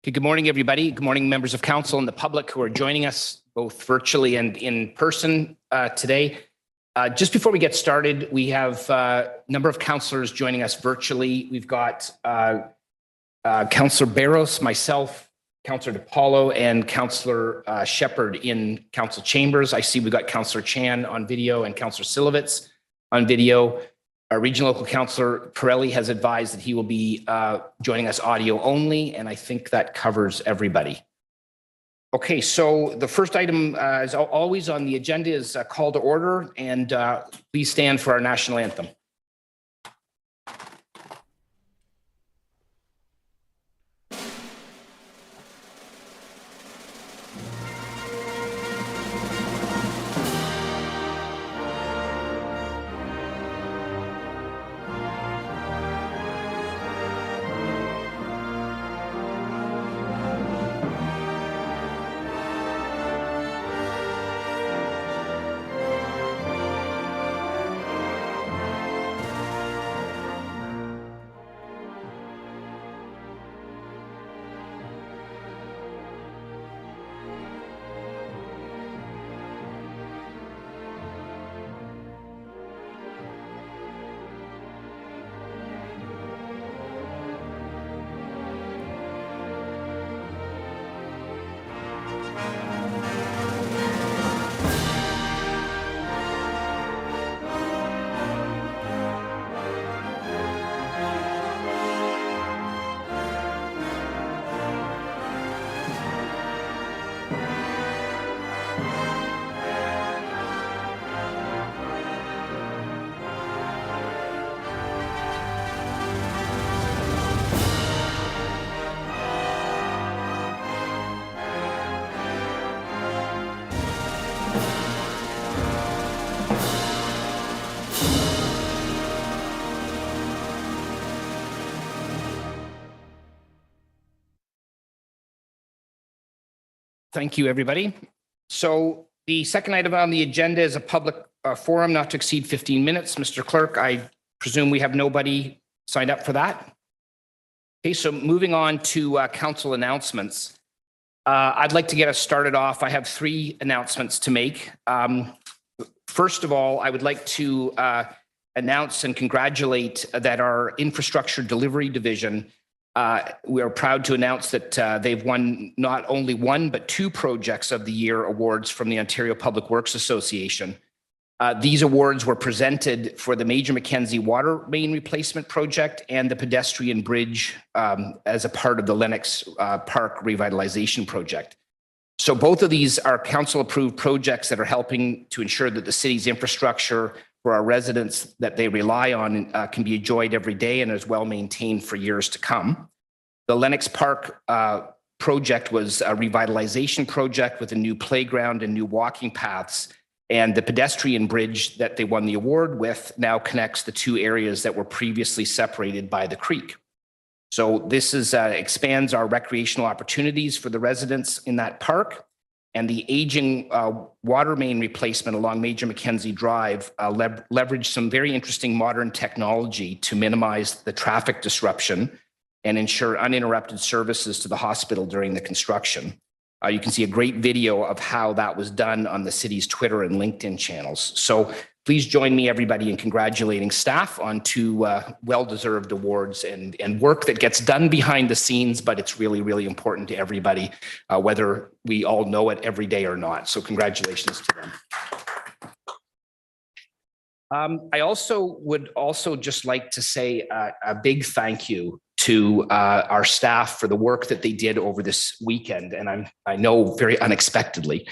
Okay, good morning, everybody. Good morning, members of council and the public who are joining us both virtually and in person today. Just before we get started, we have a number of councillors joining us virtually. We've got Councillor Barros, myself, Councillor DePaulo, and Councillor Shepherd in council chambers. I see we've got Councillor Chan on video and Councillor Silovitz on video. Our regional local councillor Pirelli has advised that he will be joining us audio only, and I think that covers everybody. Okay, so the first item, as always on the agenda, is a call to order, and please stand for our national anthem. Thank you, everybody. So the second item on the agenda is a public forum not to exceed 15 minutes. Mr. Clerk, I presume we have nobody signed up for that. Okay, so moving on to council announcements. I'd like to get us started off. I have three announcements to make. First of all, I would like to announce and congratulate that our infrastructure delivery division, we are proud to announce that they've won not only one, but two Projects of the Year awards from the Ontario Public Works Association. These awards were presented for the Major Mackenzie water main replacement project and the pedestrian bridge as a part of the Lennox Park revitalization project. So both of these are council approved projects that are helping to ensure that the city's infrastructure for our residents that they rely on can be enjoyed every day and is well maintained for years to come. The Lennox Park project was a revitalization project with a new playground and new walking paths. And the pedestrian bridge that they won the award with now connects the two areas that were previously separated by the creek. So this is expands our recreational opportunities for the residents in that park. And the aging water main replacement along Major Mackenzie Drive leveraged some very interesting modern technology to minimize the traffic disruption and ensure uninterrupted services to the hospital during the construction. You can see a great video of how that was done on the city's Twitter and LinkedIn channels. So please join me, everybody, in congratulating staff on two well-deserved awards and work that gets done behind the scenes, but it's really, really important to everybody, whether we all know it every day or not. So congratulations to them. I also would just like to say a big thank you to our staff for the work that they did over this weekend, and I know very unexpectedly.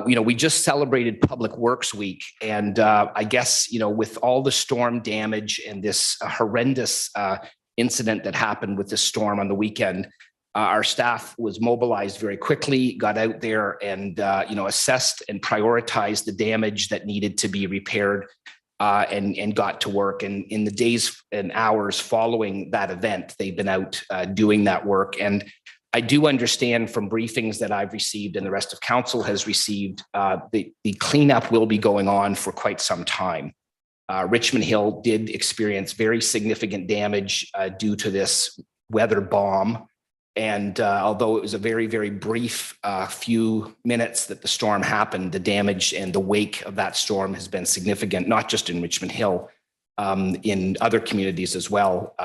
We just celebrated Public Works Week, and I guess, with all the storm damage and this horrendous incident that happened with the storm on the weekend, our staff was mobilized very quickly, got out there and, assessed and prioritized the damage that needed to be repaired and got to work. And in the days and hours following that event, they've been out doing that work. And I do understand from briefings that I've received and the rest of council has received, the cleanup will be going on for quite some time. Richmond Hill did experience very significant damage due to this weather bomb. And although it was a very, very brief few minutes that the storm happened, the damage and the wake of that storm has been significant, not just in Richmond Hill, in other communities as well.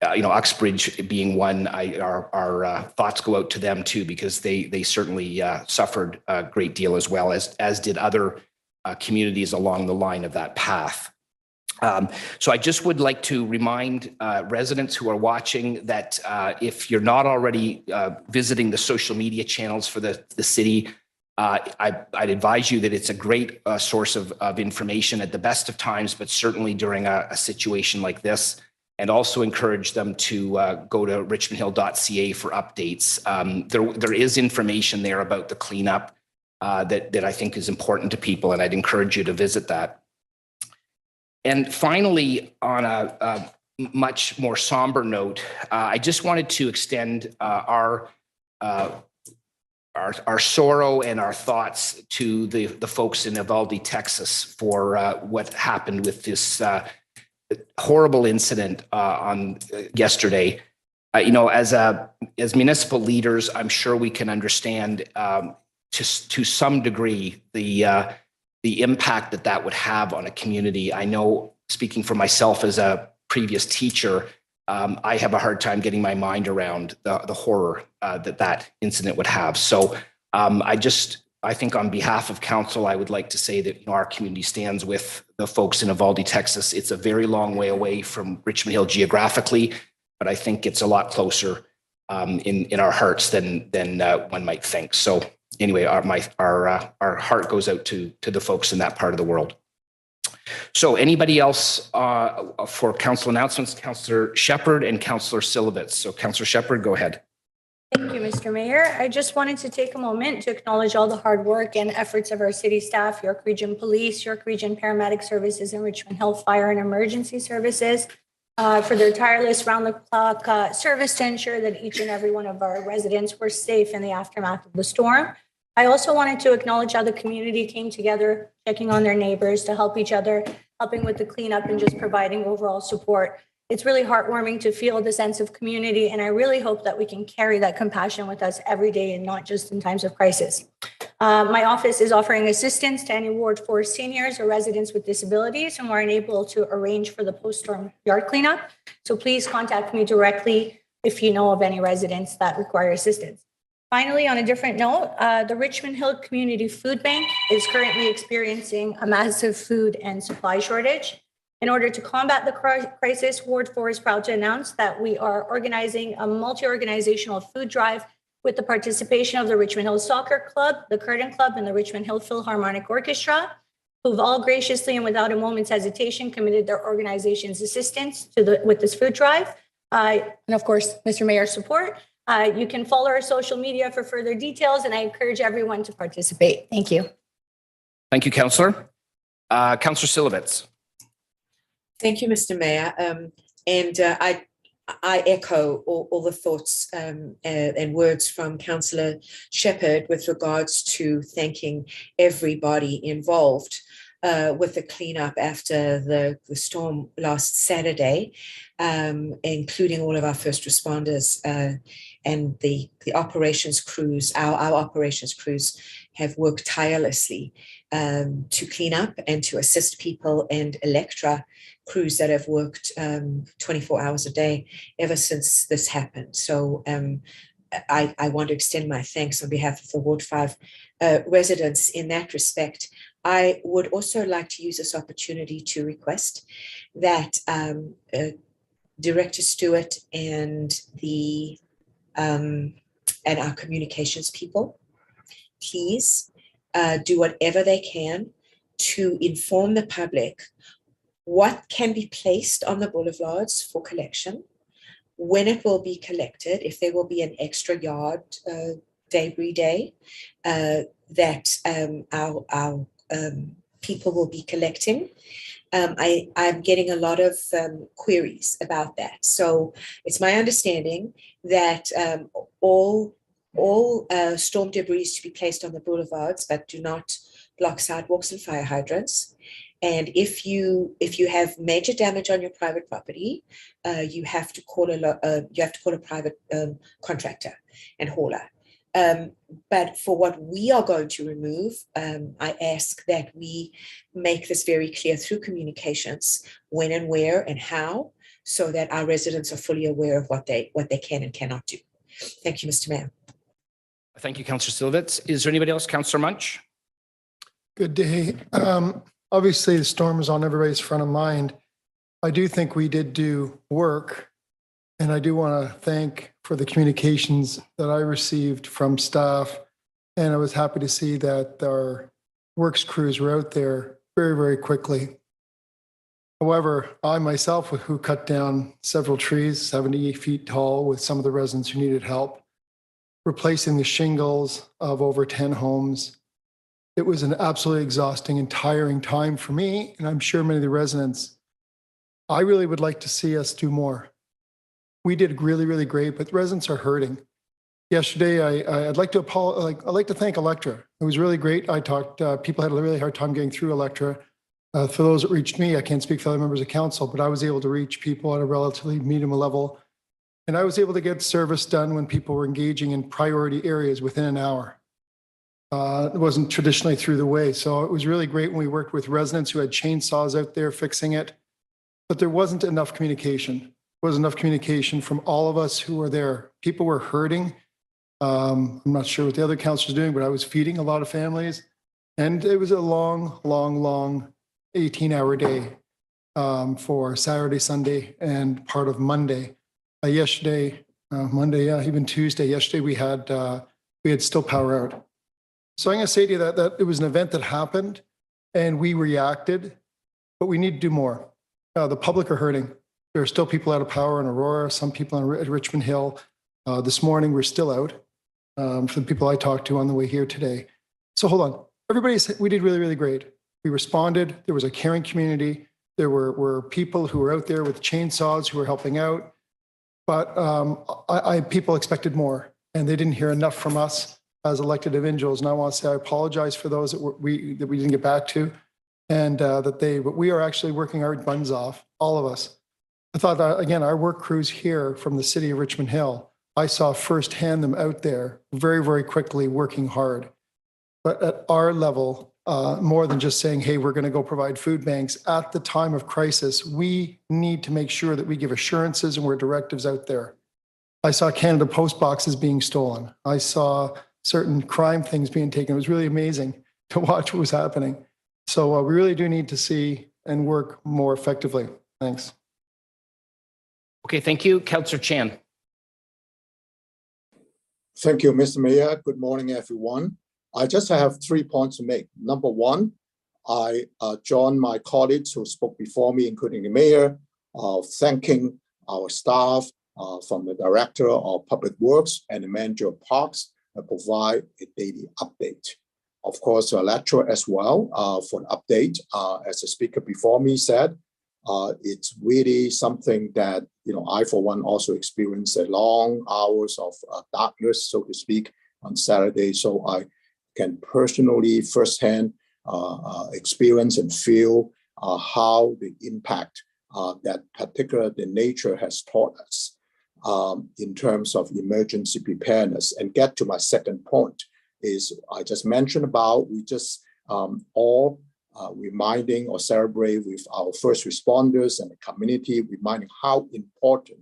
Uxbridge being one, our thoughts go out to them too, because they certainly suffered a great deal as well, as did other communities along the line of that path. So I just would like to remind residents who are watching that if you're not already visiting the social media channels for the city, I'd advise you that it's a great source of information at the best of times, but certainly during a situation like this. And also encourage them to go to richmondhill.ca for updates. There is information there about the cleanup that I think is important to people, and I'd encourage you to visit that. And finally, on a much more somber note, I just wanted to extend our sorrow and our thoughts to the folks in Uvalde, Texas, for what happened with this horrible incident on yesterday. As municipal leaders, I'm sure we can understand to some degree the impact that would have on a community. I know, speaking for myself as a previous teacher, I have a hard time getting my mind around the horror that incident would have. So I think on behalf of council, I would like to say that our community stands with the folks in Uvalde, Texas. It's a very long way away from Richmond Hill geographically, but I think it's a lot closer in our hearts than one might think. So anyway, our heart goes out to the folks in that part of the world. So anybody else for council announcements? Councillor Shepherd and Councillor Silovitz. So Councillor Shepherd, go ahead. Thank you, Mr. Mayor. I just wanted to take a moment to acknowledge all the hard work and efforts of our city staff, York Region Police, York Region Paramedic Services, and Richmond Hill Fire and Emergency Services for their tireless round-the-clock service to ensure that each and every one of our residents were safe in the aftermath of the storm. I also wanted to acknowledge how the community came together, checking on their neighbors to help each other, helping with the cleanup and just providing overall support. It's really heartwarming to feel the sense of community, and I really hope that we can carry that compassion with us every day and not just in times of crisis. My office is offering assistance to any Ward 4 seniors or residents with disabilities who are unable to arrange for the post-storm yard cleanup. So please contact me directly if you know of any residents that require assistance. Finally, on a different note, the Richmond Hill Community Food Bank is currently experiencing a massive food and supply shortage. In order to combat the crisis, Ward 4 is proud to announce that we are organizing a multi-organizational food drive with the participation of the Richmond Hill Soccer Club, the Curtin Club, and the Richmond Hill Philharmonic Orchestra, who've all graciously and without a moment's hesitation committed their organization's assistance with this food drive. And of course, Mr. Mayor's support. You can follow our social media for further details, and I encourage everyone to participate. Thank you. Thank you, Councillor. Councillor Silovitz. Thank you, Mr. Mayor. I echo all the thoughts and words from Councillor Shepherd with regards to thanking everybody involved with the cleanup after the storm last Saturday, including all of our first responders and the operations crews. Our operations crews have worked tirelessly to clean up and to assist people, and Electra crews that have worked 24 hours a day ever since this happened. So I want to extend my thanks on behalf of the Ward 5 residents in that respect. I would also like to use this opportunity to request that Director Stewart and our communications people, please do whatever they can to inform the public what can be placed on the boulevards for collection, when it will be collected, if there will be an extra yard debris day that our people will be collecting. I'm getting a lot of queries about that. So it's my understanding that all storm debris is to be placed on the boulevards, but do not block sidewalks and fire hydrants. And if you have major damage on your private property, you have to call a private contractor and hauler. But for what we are going to remove, I ask that we make this very clear through communications, when and where and how, so that our residents are fully aware of what they can and cannot do. Thank you, Mr. Mayor. Thank you, Councillor Silvitz. Is there anybody else? Councillor Munch? Good day. Obviously, the storm is on everybody's front of mind. I do think we did do work, and I do want to thank for the communications that I received from staff, and I was happy to see that our works crews were out there very, very quickly. However, I myself, who cut down several trees, 70 feet tall, with some of the residents who needed help, replacing the shingles of over 10 homes. It was an absolutely exhausting and tiring time for me, and I'm sure many of the residents. I really would like to see us do more. We did really, really great, but residents are hurting. Yesterday, I'd like to thank Electra. It was really great. I talked, people had a really hard time getting through Electra. For those that reached me, I can't speak for other members of council, but I was able to reach people at a relatively medium level. And I was able to get service done when people were engaging in priority areas within an hour. It wasn't traditionally through the way. So it was really great when we worked with residents who had chainsaws out there fixing it, but there wasn't enough communication. There wasn't enough communication from all of us who were there. People were hurting. I'm not sure what the other councilors are doing, but I was feeding a lot of families, and it was a long, long, long 18-hour day for Saturday, Sunday, and part of Monday. Yesterday, Monday, even Tuesday, yesterday we had still power out. So I'm going to say to you that it was an event that happened and we reacted, but we need to do more. The public are hurting. There are still people out of power in Aurora, some people at Richmond Hill. This morning, we're still out for the people I talked to on the way here today. So hold on. We did really, really great. We responded. There was a caring community. There were people who were out there with chainsaws who were helping out. But people expected more, and they didn't hear enough from us as elected individuals. And I want to say I apologize for those that we didn't get back to, and but we are actually working our buns off, all of us. I thought that, again, our work crews here from the city of Richmond Hill, I saw firsthand them out there very, very quickly working hard. But at our level, more than just saying, hey, we're going to go provide food banks at the time of crisis, we need to make sure that we give assurances and we're directives out there. I saw Canada Post boxes being stolen. I saw certain crime things being taken. It was really amazing to watch what was happening. So we really do need to see and work more effectively. Thanks. Okay, thank you. Councillor Chan. Thank you, Mr. Mayor. Good morning, everyone. I just have 3 points to make. Number one, I join my colleagues who spoke before me, including the mayor, thanking our staff from the Director of Public Works and the Manager of Parks provide a daily update. Of course, Electra as well for an update. As the speaker before me said, it's really something that, I for one also experienced a long hours of darkness, so to speak, on Saturday. So I can personally firsthand experience and feel how the impact that the nature has taught us in terms of emergency preparedness. And get to my second point is I just mentioned about we just all reminding or celebrate with our first responders and the community, reminding how important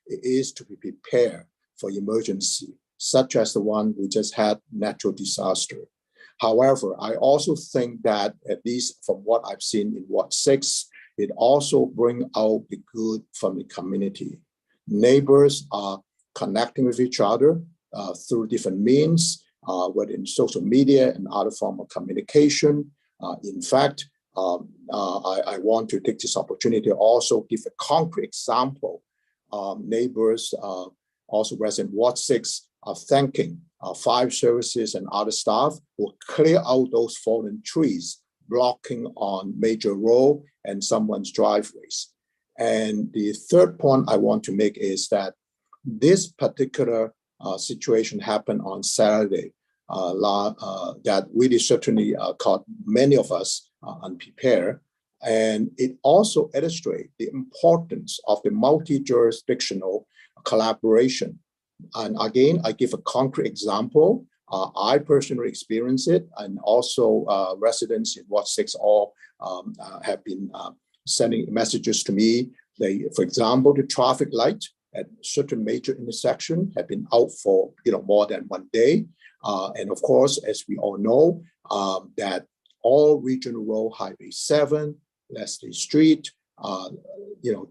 it is to be prepared for emergency, such as the one we just had, natural disaster. However, I also think that, at least from what I've seen in Ward 6, it also brings out the good from the community. Neighbors are connecting with each other through different means, whether in social media and other form of communication. In fact, I want to take this opportunity to also give a concrete example. Neighbors, also resident Ward 6, are thanking fire services and other staff who clear out those fallen trees, blocking on major road and someone's driveways. And the third point I want to make is that this particular situation happened on Saturday. That really certainly caught many of us unprepared. And it also illustrates the importance of the multi-jurisdictional collaboration. And again, I give a concrete example. I personally experienced it, and also residents in Ward 6 all have been sending messages to me. For example, the traffic light at certain major intersection have been out for more than 1 day. And of course, as we all know, that all regional road, Highway 7, Leslie Street,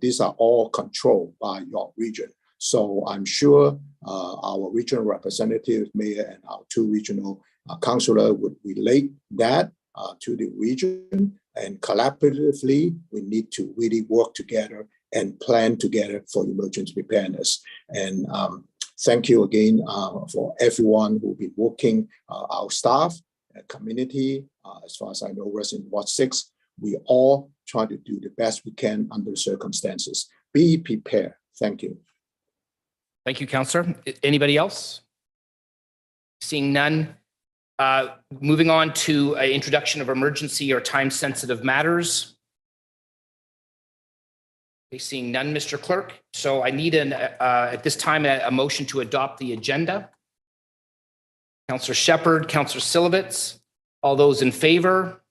these are all controlled by your region. So I'm sure our regional representative, mayor, and our 2 regional councillors would relate that to the region, and collaboratively, we need to really work together and plan together for emergency preparedness. And thank you again for everyone who've been working, our staff, community, as far as I know, resident Ward 6, we all try to do the best we can under circumstances. Be prepared. Thank you. Thank you, Councillor. Anybody else? Seeing none. Moving on to introduction of emergency or time-sensitive matters. Okay, seeing none, Mr. Clerk. So I need at this time a motion to adopt the agenda. Councillor Shepherd, Councillor Silovitz, all those in favor?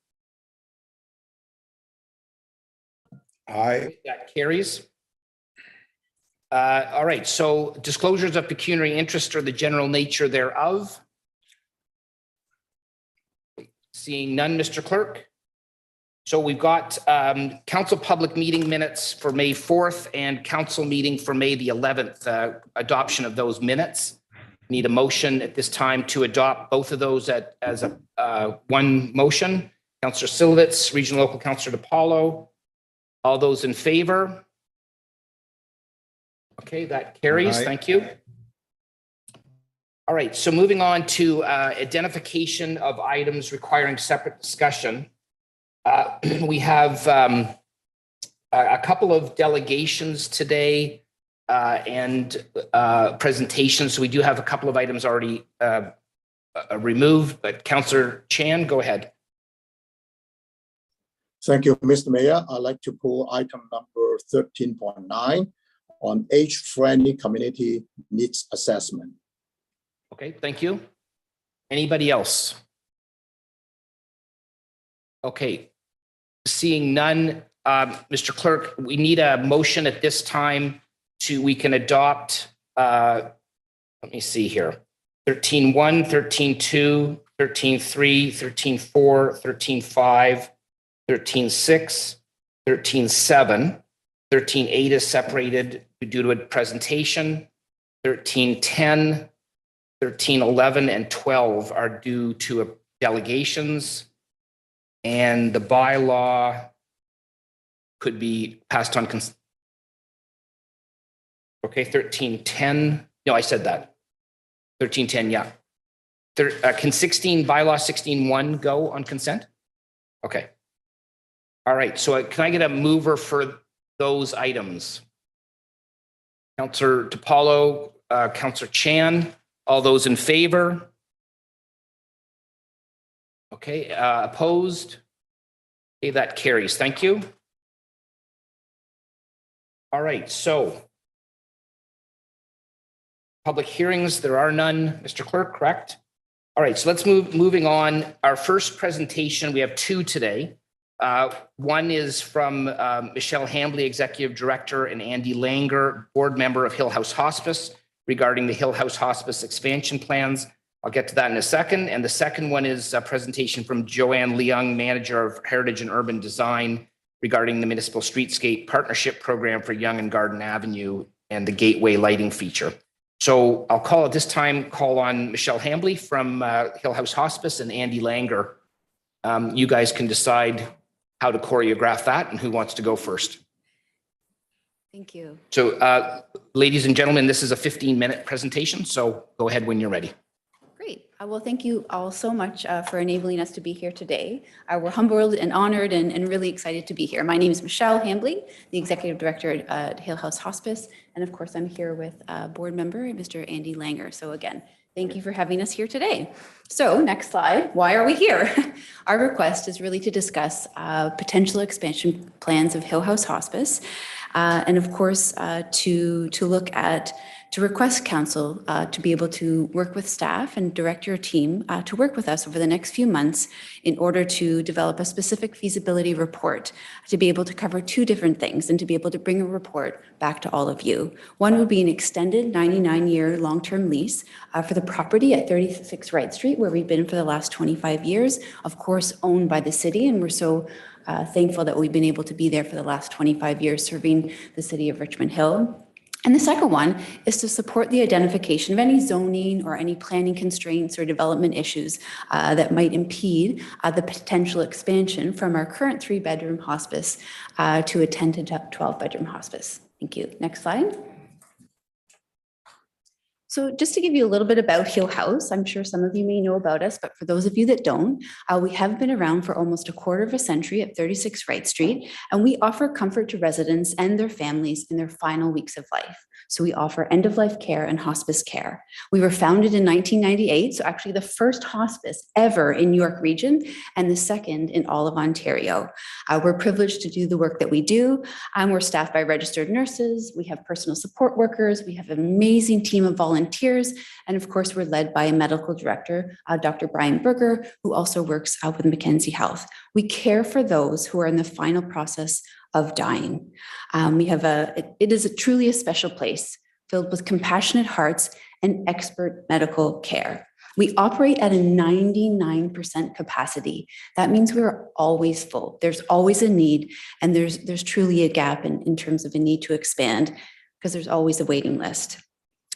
Aye. That carries. All right, so disclosures of pecuniary interest or the general nature thereof. Seeing none, Mr. Clerk. So we've got council public meeting minutes for May 4th and council meeting for May the 11th, adoption of those minutes. Need a motion at this time to adopt both of those as one motion. Councillor Silovitz, Regional Local Councillor DePaulo. All those in favor? Okay, that carries. Aye. Thank you. All right, so moving on to identification of items requiring separate discussion. We have a couple of delegations today and presentations. So we do have a couple of items already removed, but Councillor Chan, go ahead. Thank you, Mr. Mayor. I'd like to pull item number 13.9 on age-friendly community needs assessment. Okay, thank you. Anybody else? Okay, seeing none, Mr. Clerk, we need a motion at this time we can adopt, let me see here, 13.1, 13.2, 13.3, 13.4, 13.5, 13.6, 13.7, 13.8 is separated due to a presentation, 13.10, 13.11, and 12 are due to delegations, and the bylaw could be passed on. Okay, 13.10. No, I said that. 13.10, yeah. Can bylaw 16.1 go on consent? Okay. All right, so can I get a mover for those items? Councillor DePaulo, Councillor Chan, all those in favor? Okay, opposed? Okay, that carries. Thank you. All right, so public hearings, there are none, Mr. Clerk, correct? All right, so let's moving on. Our first presentation, we have two today. One is from Michelle Hambley, Executive Director, and Andy Langer, Board Member of Hill House Hospice, regarding the Hill House Hospice expansion plans. I'll get to that in a second. And the second one is a presentation from Joanne Leung, Manager of Heritage and Urban Design, regarding the Municipal Streetscape Partnership Program for Yonge and Garden Avenue and the Gateway Lighting Feature. So I'll call on Michelle Hambley from Hill House Hospice and Andy Langer. You guys can decide how to choreograph that and who wants to go first. Thank you. So ladies and gentlemen, this is a 15-minute presentation, so go ahead when you're ready. Great. Well, thank you all so much for enabling us to be here today. We're humbled and honored and really excited to be here. My name is Michelle Hambley, the Executive Director at Hill House Hospice. And of course, I'm here with Board Member, Mr. Andy Langer. So again, Thank you for having us here today. So next slide, why are we here? Our request is really to discuss potential expansion plans of Hill House Hospice. And of course, to request council to be able to work with staff and direct your team to work with us over the next few months in order to develop a specific feasibility report to be able to cover two different things and to be able to bring a report back to all of you. One would be an extended 99-year long-term lease for the property at 36 Wright Street, where we've been for the last 25 years, of course, owned by the city, and we're so thankful that we've been able to be there for the last 25 years serving the city of Richmond Hill. And the second one is to support the identification of any zoning or any planning constraints or development issues that might impede the potential expansion from our current 3-bedroom hospice to a 10 to 12-bedroom hospice. Thank you. Next slide. So just to give you a little bit about Hill House, I'm sure some of you may know about us, but for those of you that don't, we have been around for almost a quarter of a century at 36 Wright Street, and we offer comfort to residents and their families in their final weeks of life. So we offer end-of-life care and hospice care. We were founded in 1998, so actually the first hospice ever in York Region and the second in all of Ontario. We're privileged to do the work that we do. We're staffed by registered nurses. We have personal support workers. We have an amazing team of volunteers. And of course, we're led by a medical director, Dr. Brian Berger, who also works with Mackenzie Health. We care for those who are in the final process of dying. It is truly a special place filled with compassionate hearts and expert medical care. We operate at a 99% capacity. That means we're always full. There's always a need, and there's truly a gap in terms of a need to expand because there's always a waiting list.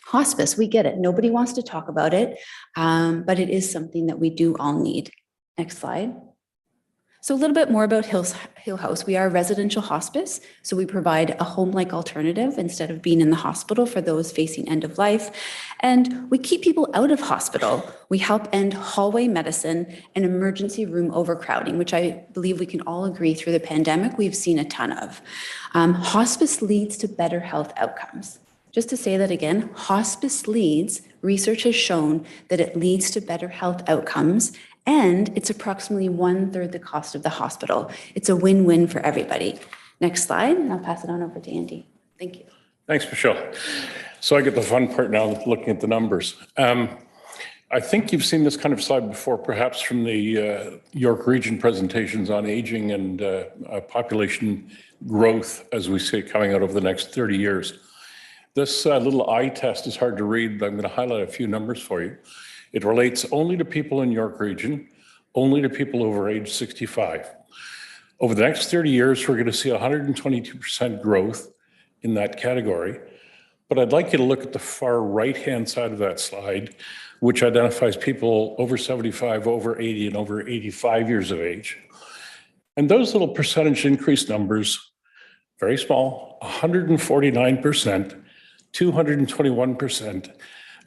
Hospice, we get it. Nobody wants to talk about it, but it is something that we do all need. Next slide. So a little bit more about Hill House. We are a residential hospice, so we provide a home-like alternative instead of being in the hospital for those facing end of life. And we keep people out of hospital. We help end hallway medicine and emergency room overcrowding, which I believe we can all agree through the pandemic we've seen a ton of. Hospice leads to better health outcomes. Just to say that again, hospice leads, research has shown that it leads to better health outcomes, and it's approximately 1/3 the cost of the hospital. It's a win-win for everybody. Next slide, and I'll pass it on over to Andy. Thank you. Thanks, Michelle. So I get the fun part now, looking at the numbers. I think you've seen this kind of slide before, perhaps from the York Region presentations on aging and population growth, as we see it coming out over the next 30 years. This little eye test is hard to read, but I'm going to highlight a few numbers for you. It relates only to people in York Region, only to people over age 65. Over the next 30 years, we're going to see 122% growth in that category. But I'd like you to look at the far right-hand side of that slide, which identifies people over 75, over 80, and over 85 years of age. And those little percentage increase numbers, very small, 149%, 221%,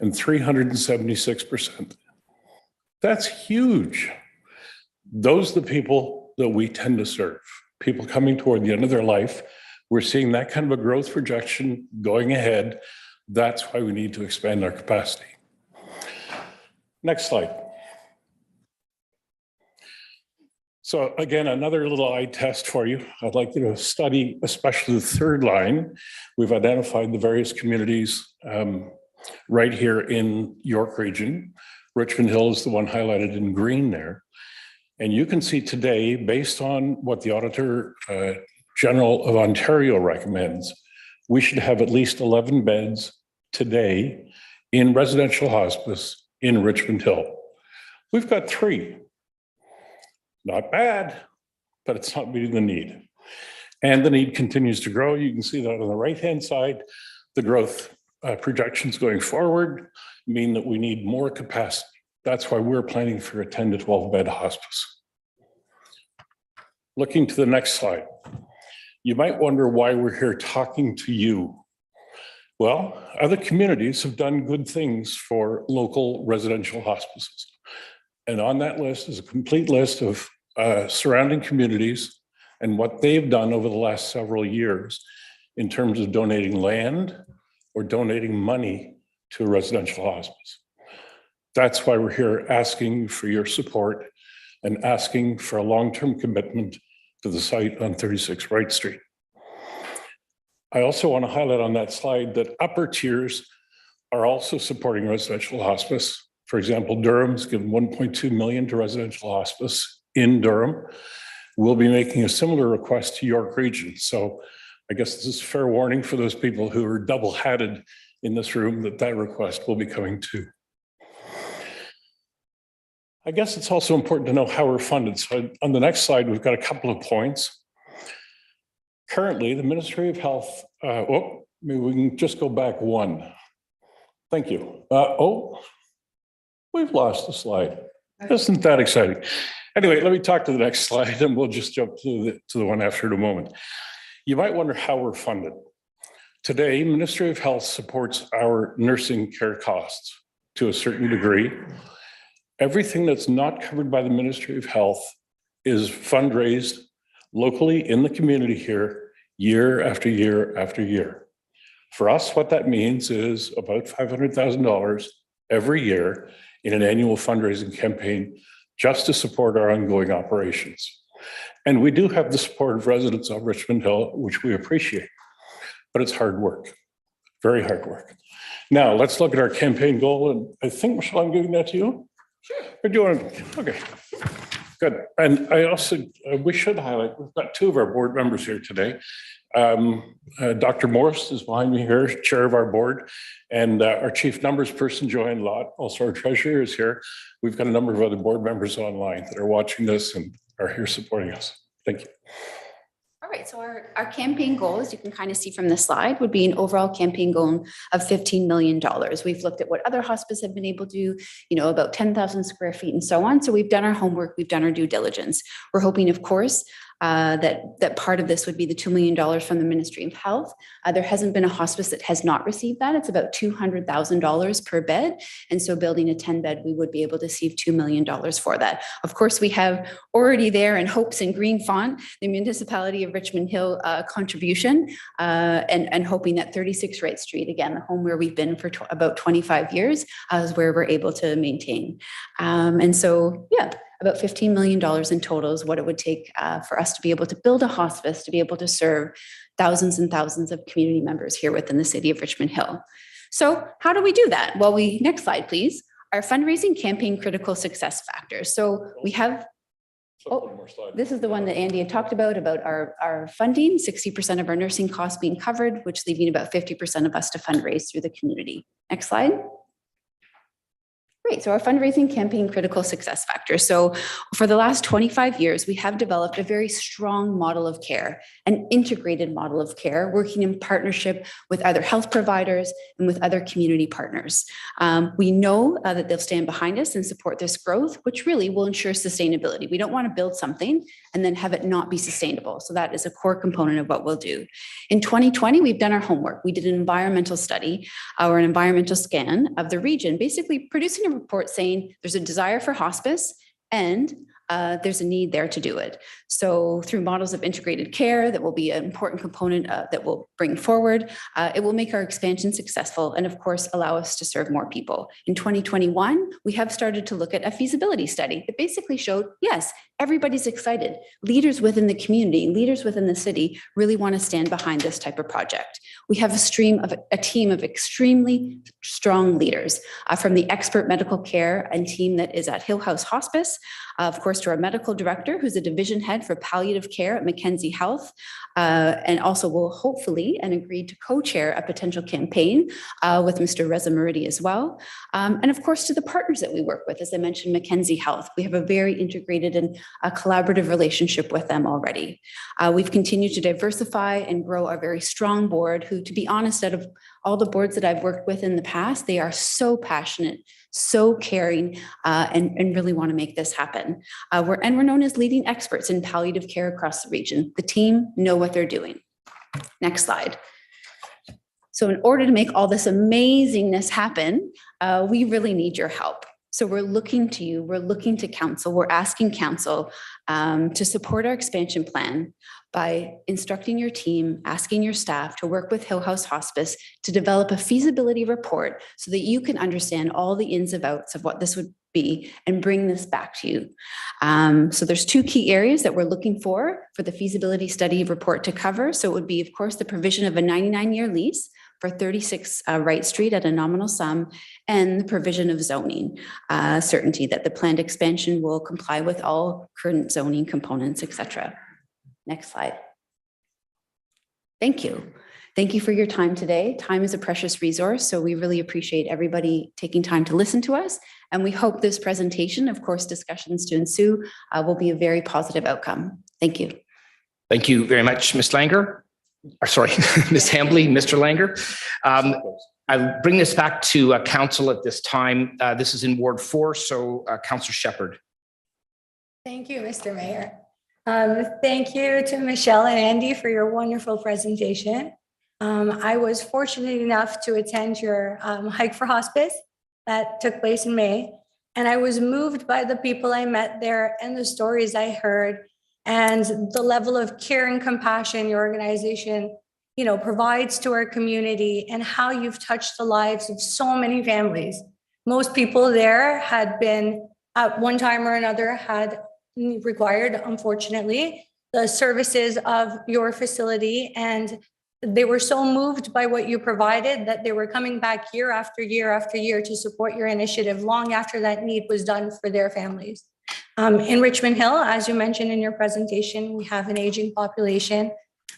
and 376%. That's huge. Those are the people that we tend to serve, people coming toward the end of their life. We're seeing that kind of a growth projection going ahead. That's why we need to expand our capacity. Next slide. So again, another little eye test for you. I'd like you to study, especially the third line. We've identified the various communities right here in York Region. Richmond Hill is the one highlighted in green there. And you can see today, based on what the Auditor General of Ontario recommends, we should have at least 11 beds today in residential hospice in Richmond Hill. We've got 3. Not bad, but it's not meeting the need. And the need continues to grow. You can see that on the right-hand side. The growth projections going forward mean that we need more capacity. That's why we're planning for a 10 to 12 bed hospice. Looking to the next slide. You might wonder why we're here talking to you. Well, other communities have done good things for local residential hospices. And on that list is a complete list of surrounding communities and what they've done over the last several years in terms of donating land or donating money to a residential hospice. That's why we're here asking for your support and asking for a long-term commitment to the site on 36 Wright Street. I also want to highlight on that slide that upper tiers are also supporting residential hospice. For example, Durham's given 1.2 million to residential hospice in Durham. We'll be making a similar request to York Region. So I guess this is fair warning for those people who are double-hatted in this room that request will be coming too. I guess it's also important to know how we're funded. So on the next slide, we've got a couple of points. Currently, the Ministry of Health, maybe we can just go back one. Thank you. We've lost the slide. Isn't that exciting? Anyway, let me talk to the next slide and we'll just jump to the one after in a moment. You might wonder how we're funded. Today, Ministry of Health supports our nursing care costs to a certain degree. Everything that's not covered by the Ministry of Health is fundraised locally in the community here, year after year after year. For us, what that means is about $500,000 every year in an annual fundraising campaign just to support our ongoing operations. And we do have the support of residents of Richmond Hill, which we appreciate, but it's hard work, very hard work. Now, let's look at our campaign goal. And I think, Michelle, I'm giving that to you. Sure. Or do you want to? Okay, good. And I also, we should highlight, we've got two of our board members here today. Dr. Morse is behind me here, chair of our board, and our chief numbers person, Joanne Lott, also our treasurer, is here. We've got a number of other board members online that are watching this and are here supporting us. Thank you. All right, so our campaign goal, as you can kind of see from the slide, would be an overall campaign goal of $15 million. We've looked at what other hospices have been able to do, about 10,000 square feet and so on. So we've done our homework, we've done our due diligence. We're hoping, of course, that part of this would be the $2 million from the Ministry of Health. There hasn't been a hospice that has not received that. It's about $200,000 per bed. And so building a 10-bed, we would be able to receive $2 million for that. Of course, we have already there in hopes in green font, the municipality of Richmond Hill contribution, and hoping that 36 Wright Street, again, the home where we've been for about 25 years, is where we're able to maintain. And so, yeah, about $15 million in total is what it would take for us to be able to build a hospice, to be able to serve thousands and thousands of community members here within the city of Richmond Hill. So how do we do that? Well, next slide, please. Our fundraising campaign critical success factors. So we have, this is the one that Andy had talked about our funding, 60% of our nursing costs being covered, which leaving about 50% of us to fundraise through the community. Next slide. Great. So our fundraising campaign critical success factor. So for the last 25 years, we have developed a very strong model of care, an integrated model of care, working in partnership with other health providers and with other community partners. We know that they'll stand behind us and support this growth, which really will ensure sustainability. We don't want to build something and then have it not be sustainable. So that is a core component of what we'll do. In 2020, we've done our homework. We did an environmental study or an environmental scan of the region, basically producing a report saying there's a desire for hospice and there's a need there to do it. So through models of integrated care, that will be an important component that we'll bring forward. It will make our expansion successful and of course, allow us to serve more people. In 2021, we have started to look at a feasibility study that basically showed, yes, everybody's excited. Leaders within the community, leaders within the city really want to stand behind this type of project. We have a team of extremely strong leaders from the expert medical care and team that is at Hill House Hospice, of course, to our medical director, who's a division head for palliative care at Mackenzie Health, and also will hopefully and agreed to co-chair a potential campaign with Mr. Reza Muridi as well. And of course, to the partners that we work with, as I mentioned, Mackenzie Health, we have a very integrated and a collaborative relationship with them already. We've continued to diversify and grow our very strong board, who, to be honest, out of all the boards that I've worked with in the past, they are so passionate, so caring, and really want to make this happen. We're known as leading experts in palliative care across the region. The team know what they're doing. Next slide. So in order to make all this amazingness happen, we really need your help. So we're looking to you, we're looking to council, we're asking council to support our expansion plan by instructing your team, asking your staff to work with Hill House Hospice to develop a feasibility report so that you can understand all the ins and outs of what this would be and bring this back to you. So there's two key areas that we're looking for the feasibility study report to cover. So it would be, of course, the provision of a 99-year lease for 36 Wright Street at a nominal sum, and the provision of zoning certainty that the planned expansion will comply with all current zoning components, etc. Next slide. Thank you. Thank you for your time today. Time is a precious resource, so we really appreciate everybody taking time to listen to us. And we hope this presentation, of course, discussions to ensue, will be a very positive outcome. Thank you. Thank you very much, Ms. Langer. Or sorry, Ms. Hambley, Mr. Langer. I'll bring this back to council at this time. This is in Ward 4, so Councillor Shepherd. Thank you, Mr. Mayor. Thank you to Michelle and Andy for your wonderful presentation. I was fortunate enough to attend your hike for hospice that took place in May, and I was moved by the people I met there and the stories I heard and the level of care and compassion your organization, provides to our community, and how you've touched the lives of so many families. Most people there had been, at one time or another, had required, unfortunately, the services of your facility, and they were so moved by what you provided that they were coming back year after year after year to support your initiative long after that need was done for their families. In Richmond Hill, as you mentioned in your presentation, we have an aging population.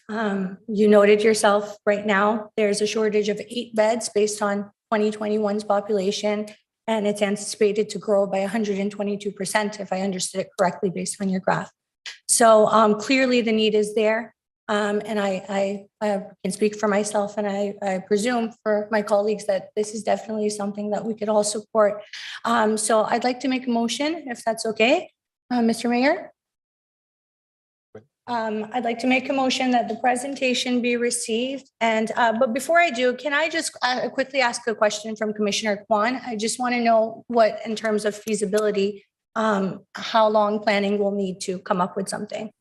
You noted yourself right now, there's a shortage of 8 beds based on 2021's population, and it's anticipated to grow by 122%, if I understood it correctly, based on your graph. So clearly the need is there. And I can speak for myself, and I presume for my colleagues that this is definitely something that we could all support. So I'd like to make a motion, if that's okay, Mr. Mayor. I'd like to make a motion that the presentation be received. And but before I do, can I just quickly ask a question from Commissioner Kwan? I just want to know what, in terms of feasibility, how long planning will need to come up with something.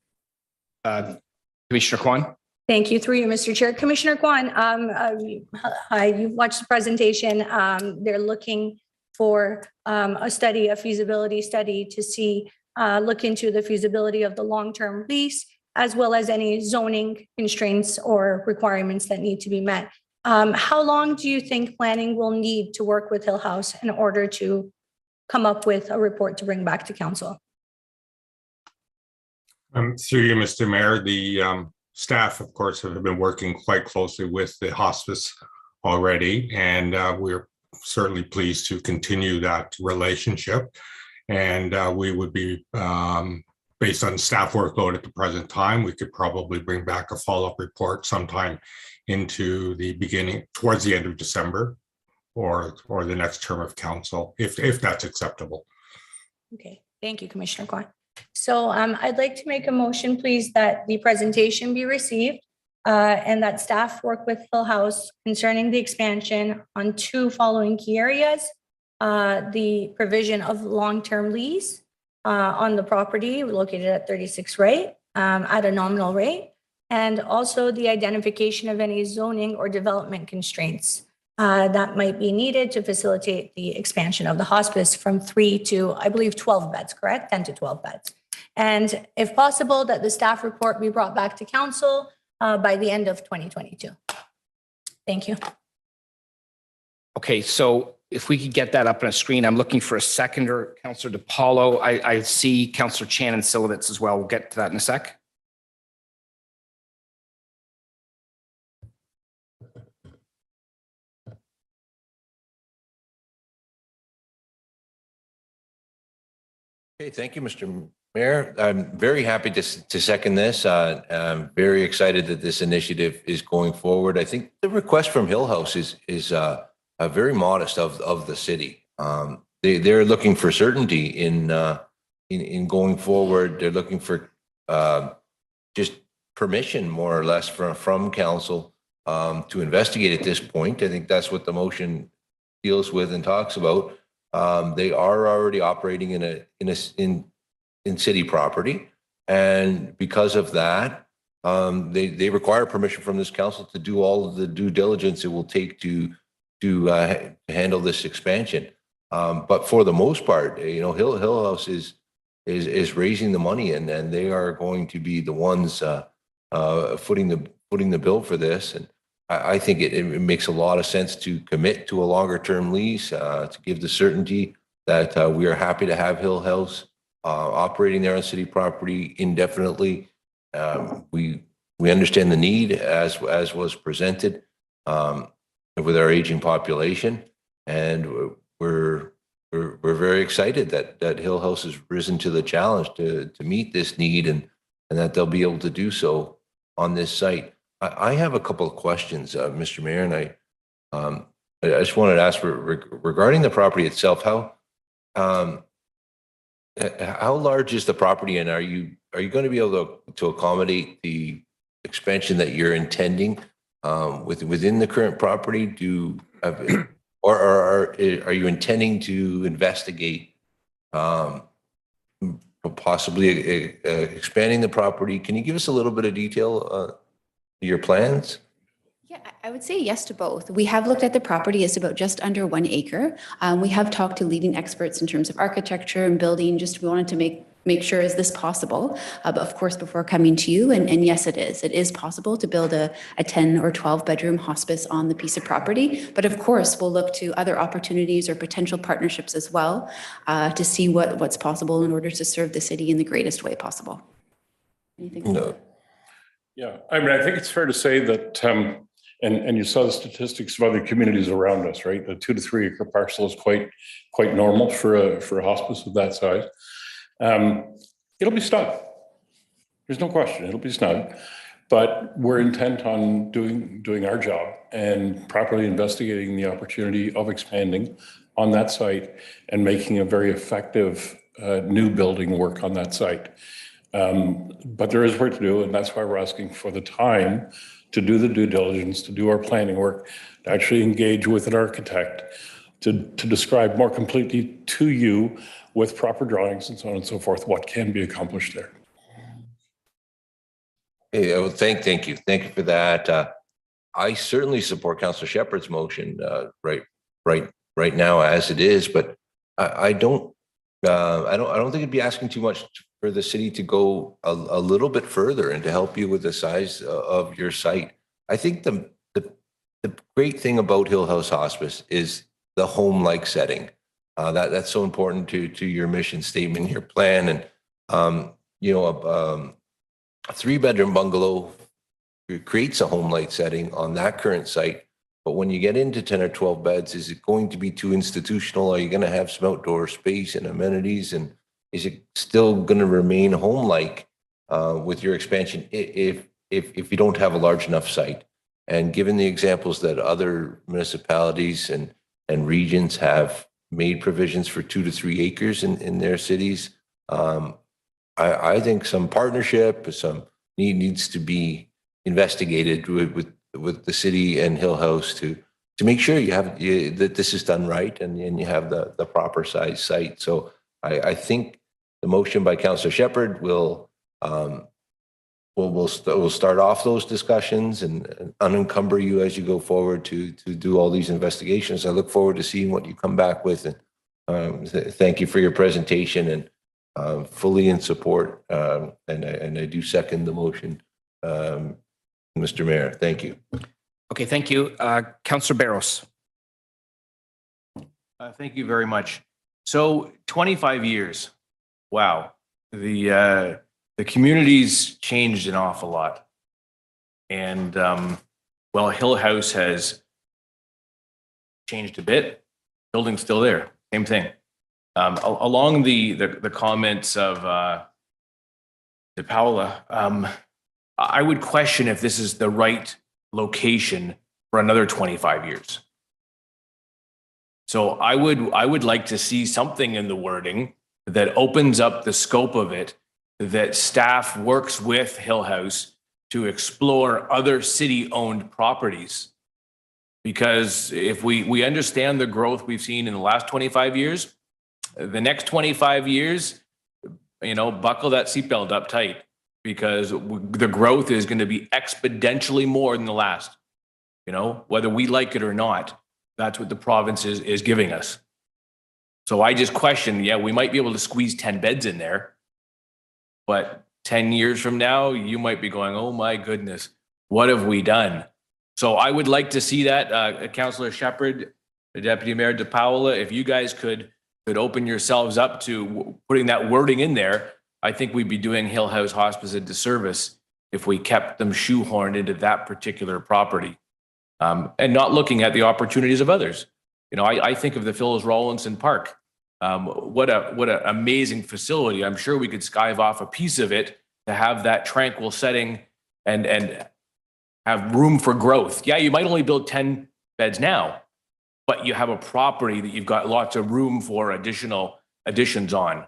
Commissioner Kwan. Thank you. Through you, Mr. Chair. Commissioner Kwan, hi, you watched the presentation. They're looking for a study, a feasibility study to see, look into the feasibility of the long-term lease, as well as any zoning constraints or requirements that need to be met. How long do you think planning will need to work with Hill House in order to come up with a report to bring back to council? Through you, Mr. Mayor, the staff, of course, have been working quite closely with the hospice already, and we're certainly pleased to continue that relationship. And we would be, based on staff workload at the present time, we could probably bring back a follow-up report sometime into the beginning, towards the end of December, or the next term of council, if that's acceptable. Okay, thank you, Commissioner Kwan. So I'd like to make a motion, please, that the presentation be received and that staff work with Hill House concerning the expansion on 2 following key areas. The provision of long-term lease on the property located at 36 Wright at a nominal rate, and also the identification of any zoning or development constraints that might be needed to facilitate the expansion of the hospice from 3 to, I believe, 12 beds, correct? 10 to 12 beds. And if possible, that the staff report be brought back to council by the end of 2022. Thank you. Okay, so if we could get that up on a screen, I'm looking for a seconder. Councillor DePaulo, I see Councillor Chan and Silovitz as well. We'll get to that in a sec. Okay, thank you, Mr. Mayor. I'm very happy to second this. I'm very excited that this initiative is going forward. I think the request from Hill House is very modest of the city. They're looking for certainty in going forward. They're looking for just permission, more or less, from council to investigate at this point. I think that's what the motion deals with and talks about. They are already operating in city property. And because of that, they require permission from this council to do all of the due diligence it will take to handle this expansion. But for the most part, Hill House is raising the money, and they are going to be the ones footing the bill for this. And I think it makes a lot of sense to commit to a longer term lease to give the certainty that we are happy to have Hill House operating there on city property indefinitely. We understand the need as was presented with our aging population, and we're very excited that Hill House has risen to the challenge to meet this need, and that they'll be able to do so on this site. I have a couple of questions, Mr. Mayor, and I just wanted to ask regarding the property itself. How large is the property, and are you going to be able to accommodate the expansion that you're intending within the current property? Or are you intending to investigate possibly expanding the property? Can you give us a little bit of detail? Your plans? Yeah, I would say yes to both. We have looked at the property. It's about just under 1 acre. We have talked to leading experts in terms of architecture and building. We wanted to make sure, is this possible? But of course, before coming to you, and yes, it is. It is possible to build a 10 or 12 bedroom hospice on the piece of property. But of course, we'll look to other opportunities or potential partnerships as well to see what's possible in order to serve the city in the greatest way possible. Anything? No. Yeah, I mean, I think it's fair to say that, and you saw the statistics of other communities around us, right? The 2 to 3 acre parcel is quite normal for a hospice of that size. It'll be snug. There's no question. It'll be snug, but we're intent on doing our job and properly investigating the opportunity of expanding on that site and making a very effective new building work on that site. But there is work to do, and that's why we're asking for the time to do the due diligence, to do our planning work, to actually engage with an architect, to describe more completely to you with proper drawings and so on and so forth what can be accomplished there. Hey, well, thank you for that. I certainly support Councillor Shepherd's motion right now as it is, but I don't think it'd be asking too much for the city to go a little bit further and to help you with the size of your site. I think the great thing about Hill House Hospice is the home-like setting. That's so important to your mission statement, your plan, and a 3-bedroom bungalow creates a home-like setting on that current site. But when you get into 10 or 12 beds, is it going to be too institutional? Are you going to have some outdoor space and amenities? And is it still going to remain home-like with your expansion if you don't have a large enough site? And given the examples that other municipalities and regions have made provisions for 2 to 3 acres in their cities, I think some partnership, some needs to be investigated with the city and Hill House to make sure that this is done right and you have the proper size site. So I think the motion by Councillor Shepherd will start off those discussions and unencumber you as you go forward to do all these investigations. I look forward to seeing what you come back with. And thank you for your presentation, and fully in support. And I do second the motion, Mr. Mayor. Thank you. Okay, thank you. Councillor Barros. Thank you very much. So 25 years. Wow. The community's changed an awful lot. And Hill House has changed a bit. Building's still there. Same thing. Along the comments of De Paula, I would question if this is the right location for another 25 years. So I would like to see something in the wording that opens up the scope of it, that staff works with Hill House to explore other city-owned properties Because if we understand the growth we've seen in the last 25 years, the next 25 years, buckle that seatbelt up tight, because the growth is going to be exponentially more than the last, whether we like it or not. That's what the province is giving us. So I just question, we might be able to squeeze 10 beds in there, but 10 years from now, you might be going, oh my goodness, what have we done? So I would like to see that, Councillor Shepherd, Deputy Mayor DePaola, if you guys could open yourselves up to putting that wording in there. I think we'd be doing Hill House Hospice a disservice if we kept them shoehorned into that particular property, and not looking at the opportunities of others. I think of the Phyllis Rawlinson Park. What an amazing facility. I'm sure we could skive off a piece of it to have that tranquil setting and have room for growth. Yeah, you might only build 10 beds now, but you have a property that you've got lots of room for additional additions on.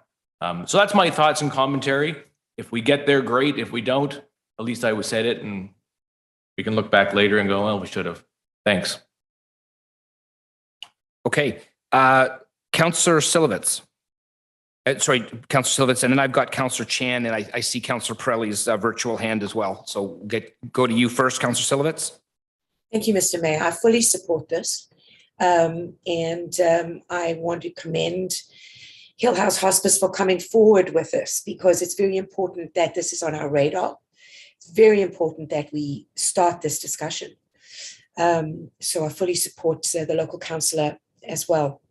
So that's my thoughts and commentary. If we get there, great. If we don't, at least I said it, and we can look back later and go, well, we should have. Thanks. Okay. Councillor Silovitz. Sorry, Councillor Silovitz, and then I've got Councillor Chan, and I see Councillor Pirelli's virtual hand as well. So go to you first, Councillor Silovitz. Thank you, Mr. Mayor. I fully support this. I want to commend Hill House Hospice for coming forward with this, because it's very important that this is on our radar. It's very important that we start this discussion. So I fully support the local councillor as well.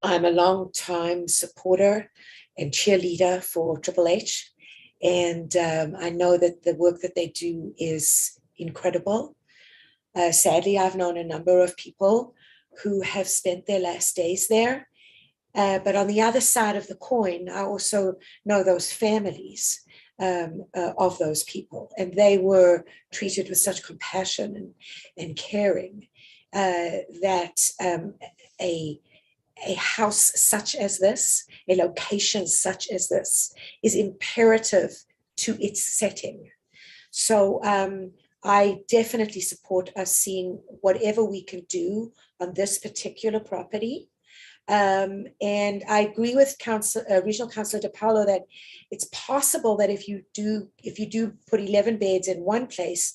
I'm a long-time supporter and cheerleader for Triple H, and I know that the work that they do is incredible. Sadly, I've known a number of people who have spent their last days there. But on the other side of the coin, I also know those families of those people, and they were treated with such compassion and caring that a house such as this, a location such as this, is imperative to its setting. So I definitely support us seeing whatever we can do on this particular property. And I agree with Regional Councillor DePaola that it's possible that if you do put 11 beds in one place,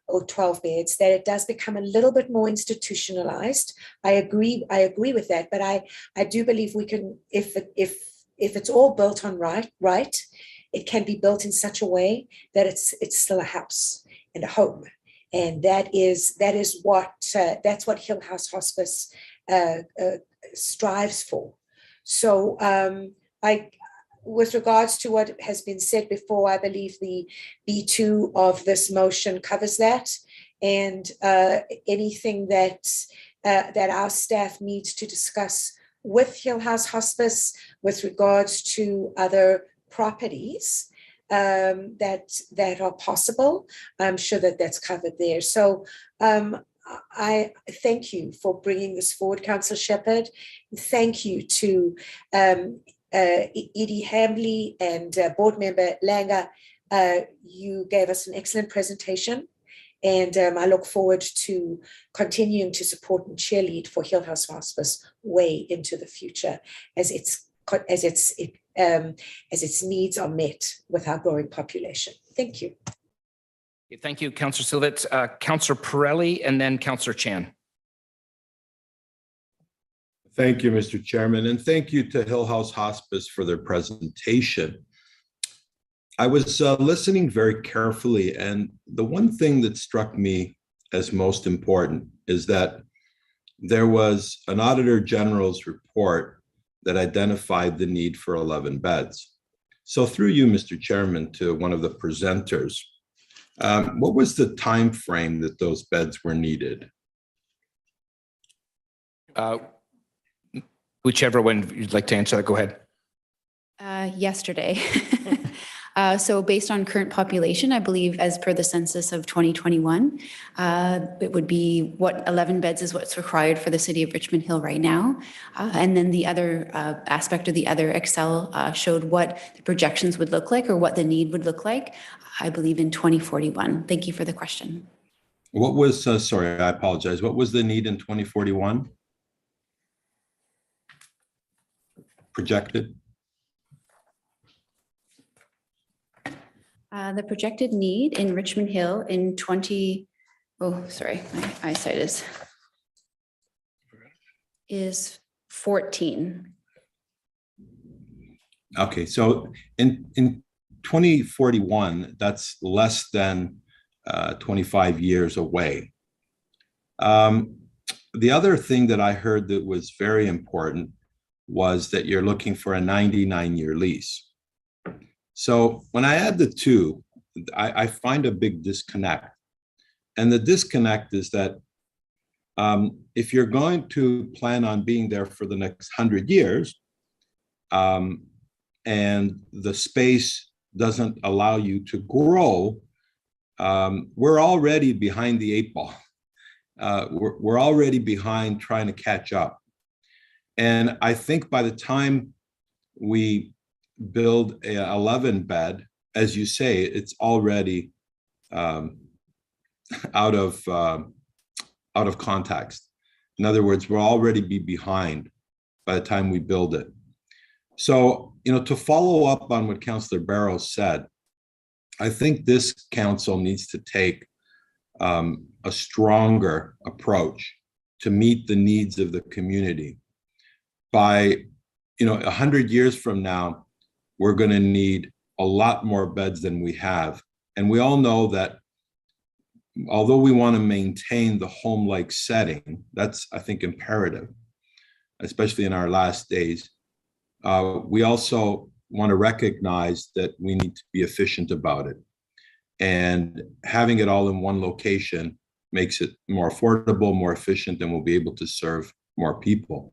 or 12 beds, that it does become a little bit more institutionalized. I agree with that, but I do believe we can, if it's all built on right, it can be built in such a way that it's still a house and a home, and that's what Hill House Hospice strives for. So with regards to what has been said before, I believe the B2 of this motion covers that, and anything that our staff needs to discuss with Hill House Hospice with regards to other properties that are possible, I'm sure that that's covered there. So I thank you for bringing this forward, Councillor Shepherd. Thank you to Edie Hamley and board member Langer. You gave us an excellent presentation, and I look forward to continuing to support and cheerlead for Hill House Hospice way into the future as its needs are met with our growing population. Thank you. Thank you, Councillor Silovitz. Councillor Pirelli, and then Councillor Chan. Thank you, Mr. Chairman, and thank you to Hill House Hospice for their presentation. I was listening very carefully, and the one thing that struck me as most important is that there was an Auditor General's report that identified the need for 11 beds. So through you, Mr. Chairman, to one of the presenters, what was the time frame that those beds were needed? Whichever one you'd like to answer, go ahead. Yesterday. So based on current population, I believe as per the census of 2021, it would be 11 beds is what's required for the city of Richmond Hill right now. And then the other aspect of the other Excel showed what the projections would look like or what the need would look like, I believe in 2041. Thank you for the question. What was, sorry, I apologize. What was the need in 2041? Projected? The projected need in Richmond Hill in my eyesight is 14. Okay, so in 2041, that's less than 25 years away. The other thing that I heard that was very important was that you're looking for a 99-year lease. So when I add the two, I find a big disconnect. And the disconnect is that if you're going to plan on being there for the next 100 years, and the space doesn't allow you to grow, we're already behind the 8 ball. We're already behind trying to catch up. And I think by the time we build a 11 bed, as you say, it's already out of context. In other words, we'll already be behind by the time we build it. So, to follow up on what Councillor Barrows said, I think this council needs to take a stronger approach to meet the needs of the community. By 100 years from now, we're going to need a lot more beds than we have. And we all know that although we want to maintain the home-like setting, that's, I think, imperative, especially in our last days. We also want to recognize that we need to be efficient about it. And having it all in one location makes it more affordable, more efficient, and we'll be able to serve more people.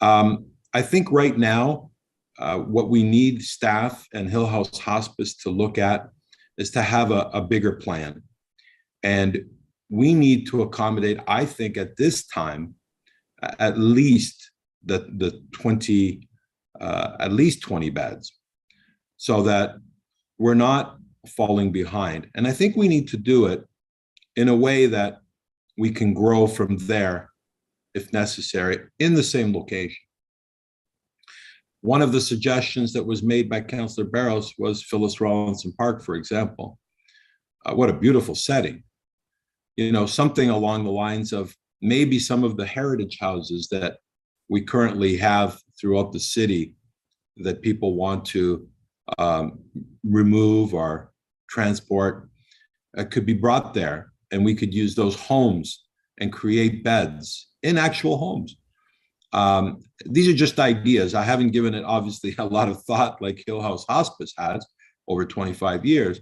I think right now, what we need staff and Hill House Hospice to look at is to have a bigger plan. And we need to accommodate, I think at this time, at least the 20, at least 20 beds, so that we're not falling behind. And I think we need to do it in a way that we can grow from there, if necessary, in the same location. One of the suggestions that was made by Councillor Barrows was Phyllis Rawlinson Park, for example. What a beautiful setting. Something along the lines of maybe some of the heritage houses that we currently have throughout the city that people want to remove or transport could be brought there, and we could use those homes and create beds in actual homes. These are just ideas. I haven't given it obviously a lot of thought like Hill House Hospice has over 25 years,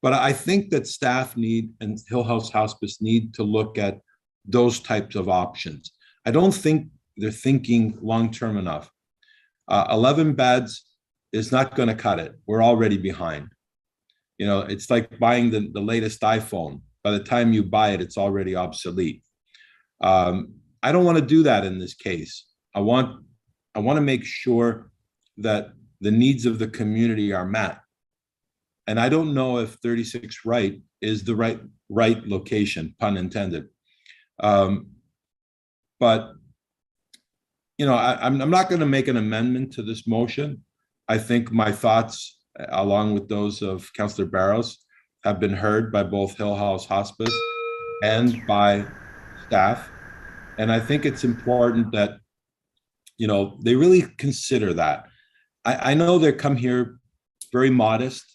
but I think that staff need and Hill House Hospice need to look at those types of options. I don't think they're thinking long-term enough. 11 beds is not going to cut it. We're already behind. It's like buying the latest iPhone. By the time you buy it, it's already obsolete. I don't want to do that in this case. I want to make sure that the needs of the community are met. And I don't know if 36 Wright is the right location, pun intended. But I'm not going to make an amendment to this motion. I think my thoughts, along with those of Councillor Barrows, have been heard by both Hill House Hospice and by staff. And I think it's important that, they really consider that. I know they come here very modest,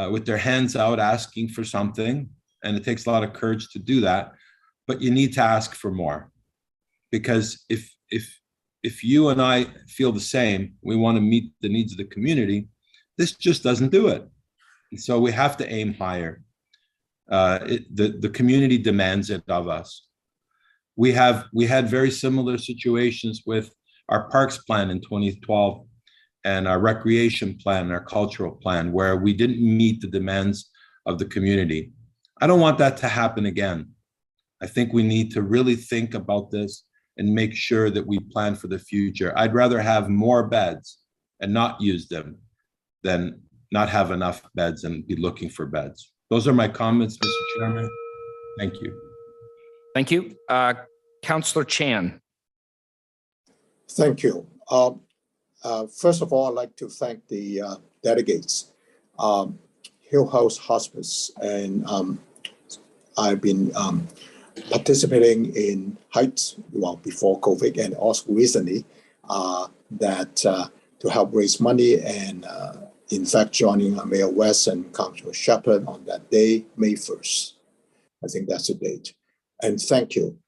with their hands out asking for something, and it takes a lot of courage to do that, but you need to ask for more. Because if you and I feel the same, we want to meet the needs of the community, this just doesn't do it. And so we have to aim higher. The community demands it of us. We had very similar situations with our parks plan in 2012 and our recreation plan, our cultural plan, where we didn't meet the demands of the community. I don't want that to happen again. I think we need to really think about this and make sure that we plan for the future. I'd rather have more beds and not use them than not have enough beds and be looking for beds. Those are my comments, Mr. Chairman. Thank you. Thank you. Councillor Chan. Thank you. First of all, I'd like to thank the delegates, Hill House Hospice, and I've been participating in Heights, well, before COVID, and also recently that to help raise money, and in fact, joining Mayor West and Councillor Shepherd on that day, May 1st. I think that's the date. And thank you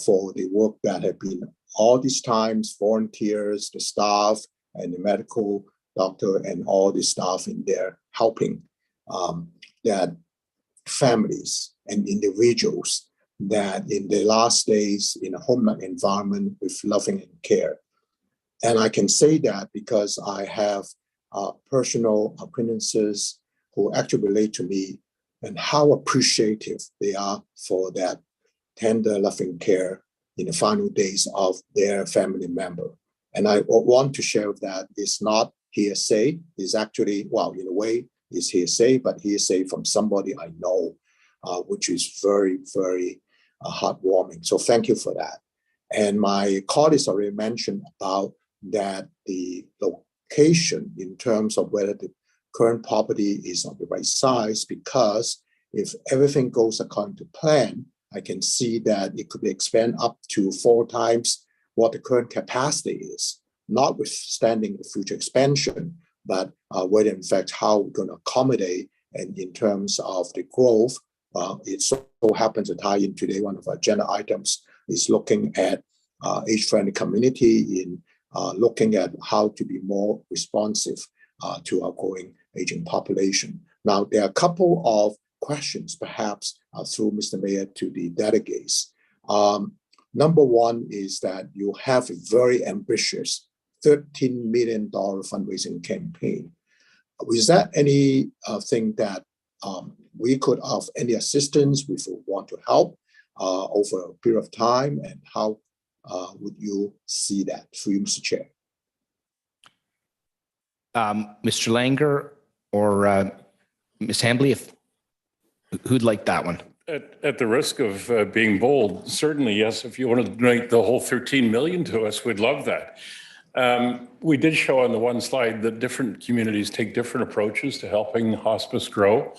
for the work that have been all these times, volunteers, the staff, and the medical doctor, and all the staff in there helping that families and individuals that in the last days in a homeland environment with loving and care. And I can say that because I have personal acquaintances who actually relate to me and how appreciative they are for that tender, loving care in the final days of their family member. And I want to share that it's not hearsay. It's actually, well, in a way, it's hearsay, but hearsay from somebody I know, which is very, very heartwarming. So thank you for that. And my colleagues already mentioned about that the location in terms of whether the current property is on the right size, because if everything goes according to plan, I can see that it could be expanded up to 4 times what the current capacity is, notwithstanding the future expansion, but whether in fact how we're going to accommodate, and in terms of the growth, it so happens to tie in today. One of our agenda items is looking at age-friendly community in looking at how to be more responsive to our growing aging population. Now, there are a couple of questions, perhaps through Mr. Mayor to the delegates. Number one is that you have a very ambitious $13 million fundraising campaign. Is that anything that we could have any assistance we would want to help over a period of time, and how would you see that through Mr. Chair? Mr. Langer or Ms. Hambley, who'd like that one? At the risk of being bold, certainly, yes, if you want to donate the whole 13 million to us, we'd love that. We did show on the one slide that different communities take different approaches to helping hospice grow,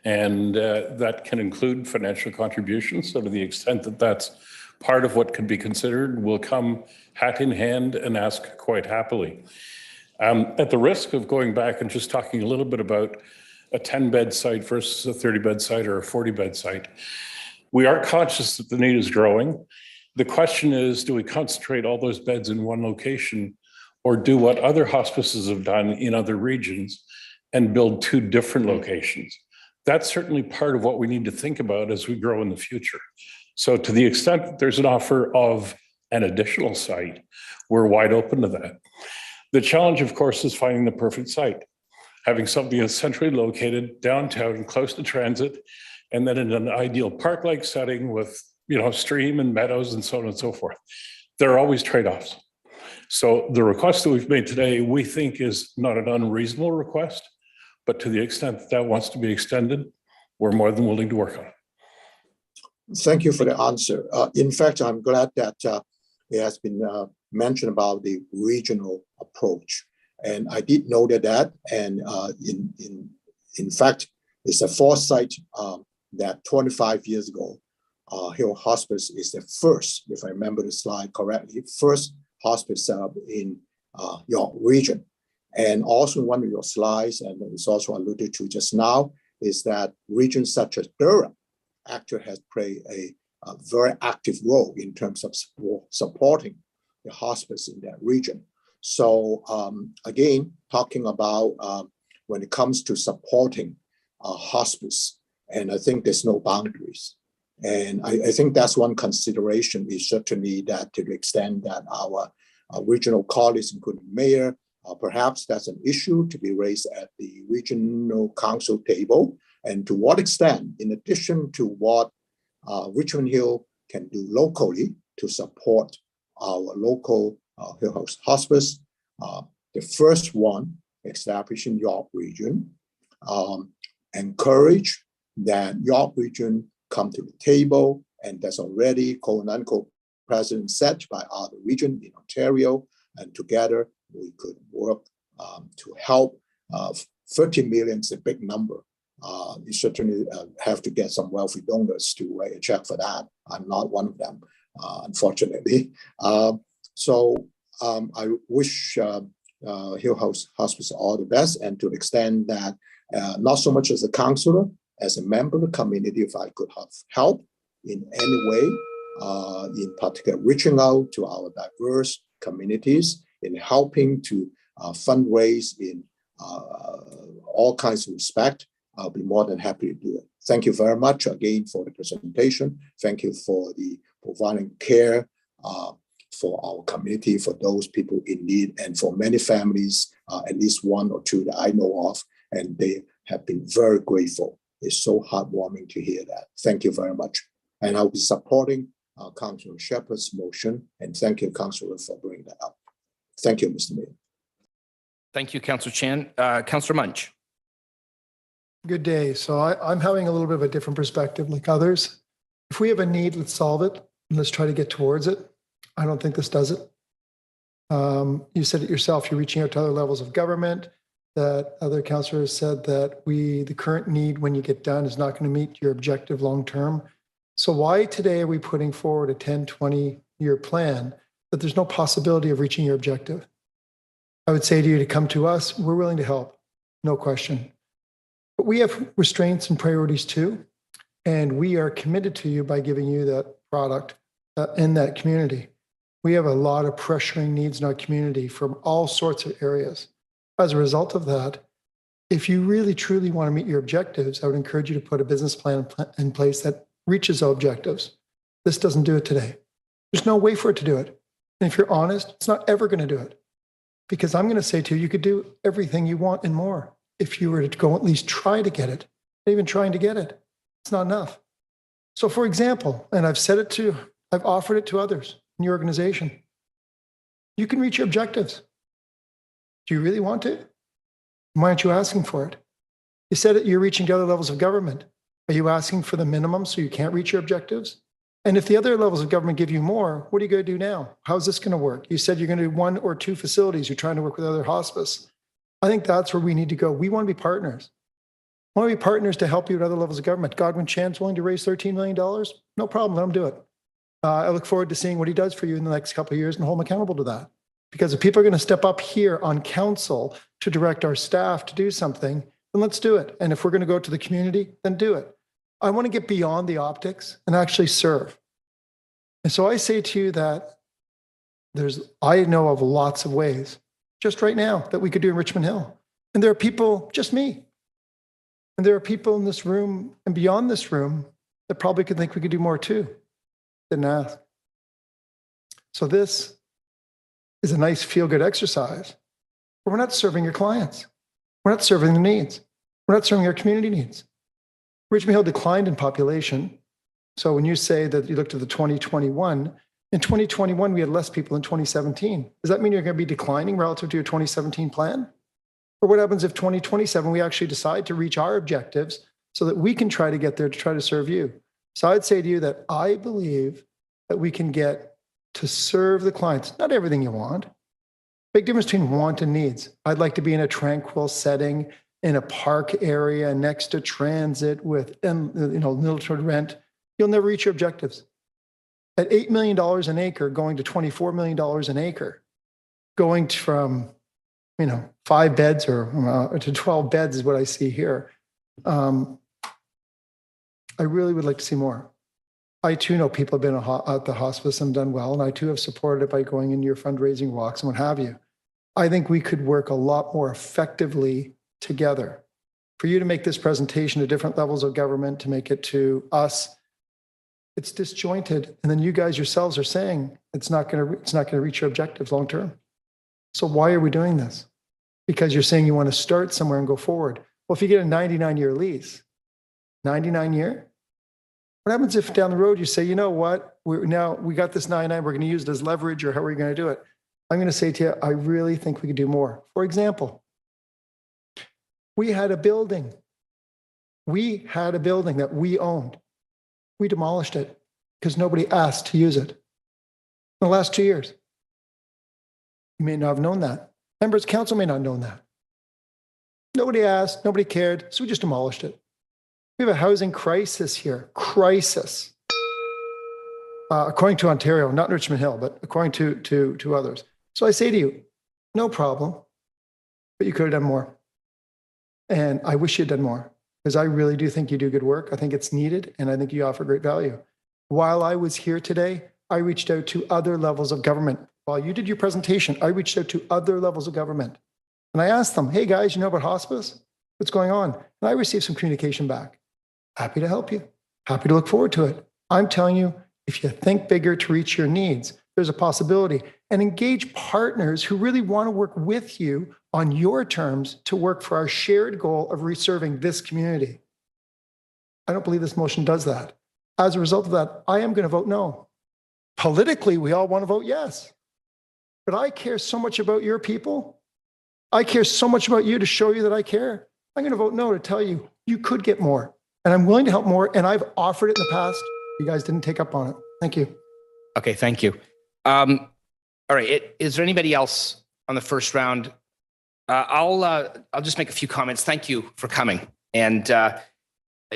and that can include financial contributions. So to the extent that that's part of what could be considered, we'll come hat in hand and ask quite happily. At the risk of going back and just talking a little bit about a 10-bed site versus a 30-bed site or a 40-bed site, we are conscious that the need is growing. The question is, do we concentrate all those beds in one location, or do what other hospices have done in other regions and build 2 different locations? That's certainly part of what we need to think about as we grow in the future. So to the extent that there's an offer of an additional site, we're wide open to that. The challenge, of course, is finding the perfect site. Having something that's centrally located downtown, close to transit, and then in an ideal park-like setting with, stream and meadows and so on and so forth. There are always trade-offs. So the request that we've made today, we think is not an unreasonable request, but to the extent that wants to be extended, we're more than willing to work on it. Thank you for the answer. In fact, I'm glad that it has been mentioned about the regional approach. And I did know that, and in fact, it's a foresight that 25 years ago, Hill Hospice is the first, if I remember the slide correctly, first hospice set up in York region. And also one of your slides, and it's also alluded to just now, is that regions such as Durham actually has played a very active role in terms of supporting the hospice in that region. So again, talking about when it comes to supporting hospice, and I think there's no boundaries. And I think that's one consideration is certainly that to the extent that our regional colleagues, including mayor, perhaps that's an issue to be raised at the regional council table. And to what extent, in addition to what Richmond Hill can do locally to support our local Hill House Hospice, the first one established in York region, encourage that York region come to the table, and that's already quote unquote precedent set by other regions in Ontario, and together we could work to help. 30 million is a big number. You certainly have to get some wealthy donors to write a check for that. I'm not one of them, unfortunately. So I wish Hill House Hospice all the best, and to the extent that not so much as a counselor, as a member of the community, if I could have help in any way, in particular reaching out to our diverse communities in helping to fundraise in all kinds of respect, I'll be more than happy to do it. Thank you very much again for the presentation. Thank you for the providing care for our community, for those people in need, and for many families, at least one or two that I know of, and they have been very grateful. It's so heartwarming to hear that. Thank you very much. And I'll be supporting Councillor Shepherd's motion, and thank you, Councillor, for bringing that up. Thank you, Mr. Mayor. Thank you, Councillor Chan. Councillor Munch. Good day. So I'm having a little bit of a different perspective like others. If we have a need, let's solve it and let's try to get towards it. I don't think this does it. You said it yourself, you're reaching out to other levels of government, that other councillors said that the current need when you get done is not going to meet your objective long-term. So why today are we putting forward a 10, 20-year plan that there's no possibility of reaching your objective? I would say to you to come to us, we're willing to help, no question. But we have restraints and priorities too, and we are committed to you by giving you that product in that community. We have a lot of pressuring needs in our community from all sorts of areas. As a result of that, if you really truly want to meet your objectives, I would encourage you to put a business plan in place that reaches our objectives. This doesn't do it today. There's no way for it to do it. And if you're honest, it's not ever going to do it. Because I'm going to say to you, you could do everything you want and more if you were to go at least try to get it. Not even trying to get it. It's not enough. So for example, and I've offered it to others in your organization, you can reach your objectives. Do you really want to? Why aren't you asking for it? You said that you're reaching to other levels of government. Are you asking for the minimum so you can't reach your objectives? And if the other levels of government give you more, what are you going to do now? How's this going to work? You said you're going to do 1 or 2 facilities. You're trying to work with other hospice. I think that's where we need to go. We want to be partners. We want to be partners to help you at other levels of government. Godwin Chan's willing to raise $13 million? No problem. Let him do it. I look forward to seeing what he does for you in the next couple of years and hold him accountable to that. Because if people are going to step up here on council to direct our staff to do something, then let's do it. And if we're going to go to the community, then do it. I want to get beyond the optics and actually serve. And so I say to you that I know of lots of ways just right now that we could do in Richmond Hill. And there are people, just me, and there are people in this room and beyond this room that probably could think we could do more too. Didn't ask. So this is a nice feel-good exercise, but we're not serving your clients. We're not serving their needs. We're not serving our community needs. Richmond Hill declined in population. So when you say that you looked at the 2021, in 2021, we had less people in 2017. Does that mean you're going to be declining relative to your 2017 plan? Or what happens if 2027, we actually decide to reach our objectives so that we can try to get there to try to serve you? So I'd say to you that I believe that we can get to serve the clients, not everything you want. Big difference between want and needs. I'd like to be in a tranquil setting, in a park area next to transit with, little rent. You'll never reach your objectives. At $8 million an acre, going to $24 million an acre, going from 5 beds or to 12 beds is what I see here. I really would like to see more. I too know people have been at the hospice and done well, and I too have supported it by going into your fundraising walks and what have you. I think we could work a lot more effectively together. For you to make this presentation to different levels of government, to make it to us, it's disjointed. And then you guys yourselves are saying it's not going to reach your objectives long term. So why are we doing this? Because you're saying you want to start somewhere and go forward. Well, if you get a 99-year lease, 99-year, what happens if down the road you say, you know what, we got this 99, we're going to use it as leverage, or how are we going to do it? I'm going to say to you, I really think we could do more. For example, we had a building that we owned. We demolished it because nobody asked to use it in the last 2 years. You may not have known that. Members of council may not have known that. Nobody asked, nobody cared, so we just demolished it. We have a housing crisis here, crisis. According to Ontario, not Richmond Hill, but according to others. So I say to you, no problem, but you could have done more. And I wish you'd done more, because I really do think you do good work. I think it's needed, and I think you offer great value. While I was here today, I reached out to other levels of government. While you did your presentation, I reached out to other levels of government. And I asked them, hey guys, you know about hospice? What's going on? And I received some communication back. Happy to help you. Happy to look forward to it. I'm telling you, if you think bigger to reach your needs, there's a possibility. And engage partners who really want to work with you on your terms to work for our shared goal of reserving this community. I don't believe this motion does that. As a result of that, I am going to vote no. Politically, we all want to vote yes. But I care so much about your people. I care so much about you to show you that I care. I'm going to vote no to tell you, you could get more. And I'm willing to help more. And I've offered it in the past. You guys didn't take up on it. Thank you. Okay, thank you. All right, is there anybody else on the first round? I'll just make a few comments. Thank you for coming. And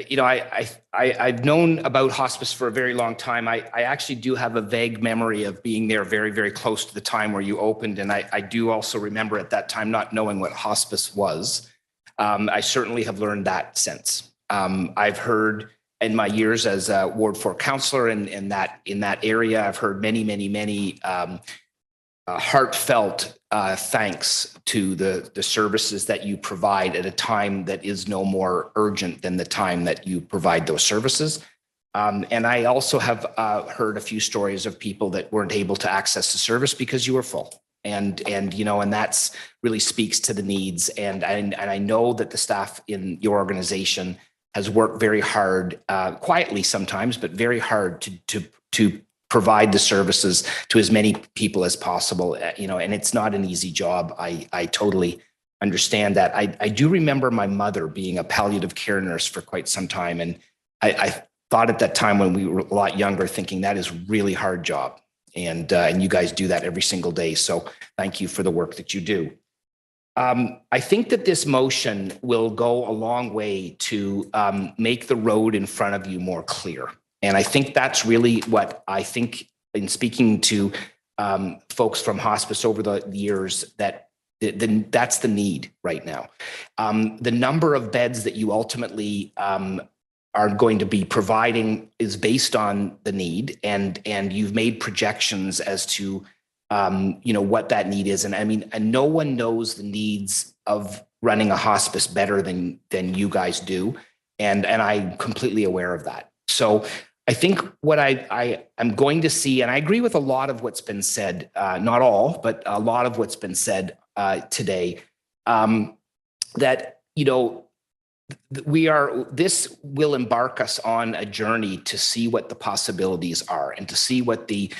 you know, I've known about hospice for a very long time. I actually do have a vague memory of being there very, very close to the time where you opened. And I do also remember at that time not knowing what hospice was. I certainly have learned that since. I've heard in my years as a Ward 4 councillor in that area, I've heard many heartfelt thanks to the services that you provide at a time that is no more urgent than the time that you provide those services. And I also have heard a few stories of people that weren't able to access the service because you were full. And you know, and that's really speaks to the needs. And I know that the staff in your organization has worked very hard, quietly sometimes, but very hard to provide the services to as many people as possible. You know, and it's not an easy job. I totally understand that. I do remember my mother being a palliative care nurse for quite some time, and I thought at that time when we were a lot younger, thinking that is a really hard job, and you guys do that every single day. So thank you for the work that you do. I think that this motion will go a long way to make the road in front of you more clear. And I think that's really what I think in speaking to folks from hospice over the years, that that's the need right now. The number of beds that you ultimately are going to be providing is based on the need, and you've made projections as to you know, what that need is. And I mean, and no one knows the needs of running a hospice better than you guys do. And I'm completely aware of that. So I think what I am going to see, and I agree with a lot of what's been said, not all, but a lot of what's been said today, that, you know, this will embark us on a journey to see what the possibilities are and to see what the,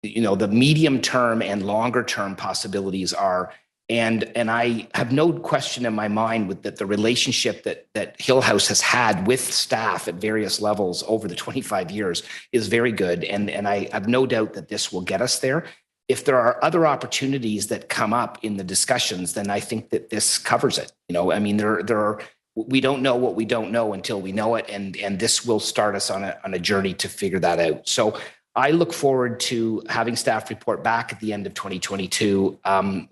you know, the medium term and longer term possibilities are. And I have no question in my mind with that the relationship that Hill House has had with staff at various levels over the 25 years is very good. And I have no doubt that this will get us there. If there are other opportunities that come up in the discussions, then I think that this covers it. You know, I mean, we don't know what we don't know until we know it. And this will start us on a journey to figure that out. So I look forward to having staff report back at the end of 2022 and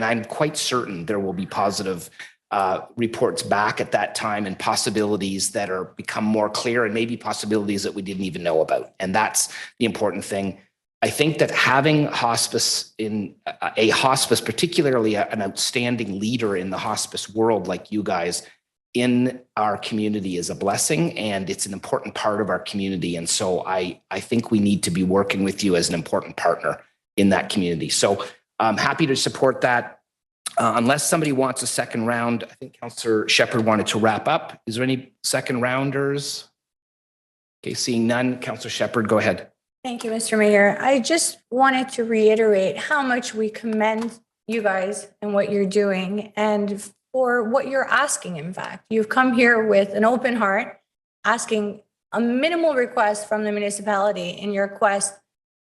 I'm quite certain there will be positive reports back at that time and possibilities that are become more clear and maybe possibilities that we didn't even know about. And that's the important thing. I think that having hospice in a hospice, particularly an outstanding leader in the hospice world like you guys, in our community is a blessing, and it's an important part of our community. And so I think we need to be working with you as an important partner in that community. So I'm happy to support that. Unless somebody wants a second round, I think Councillor Shepherd wanted to wrap up. Is there any second rounders? Okay, seeing none, Councillor Shepherd, go ahead. Thank you, Mr. Mayor. I just wanted to reiterate how much we commend you guys and what you're doing and for what you're asking. In fact, you've come here with an open heart, asking a minimal request from the municipality in your quest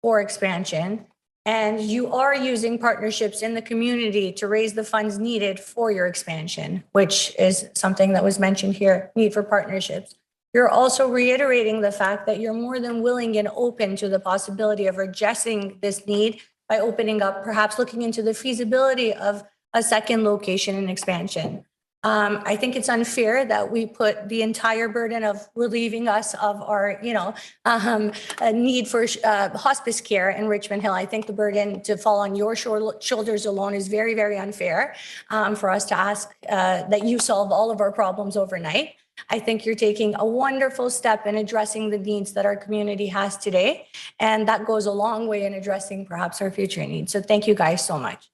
for expansion. And you are using partnerships in the community to raise the funds needed for your expansion, which is something that was mentioned here, need for partnerships. You're also reiterating the fact that you're more than willing and open to the possibility of addressing this need by opening up, perhaps looking into the feasibility of a second location and expansion. I think it's unfair that we put the entire burden of relieving us of our, a need for hospice care in Richmond Hill. I think the burden to fall on your shoulders alone is very, very unfair for us to ask that you solve all of our problems overnight. I think you're taking a wonderful step in addressing the needs that our community has today. And that goes a long way in addressing perhaps our future needs. So thank you guys so much.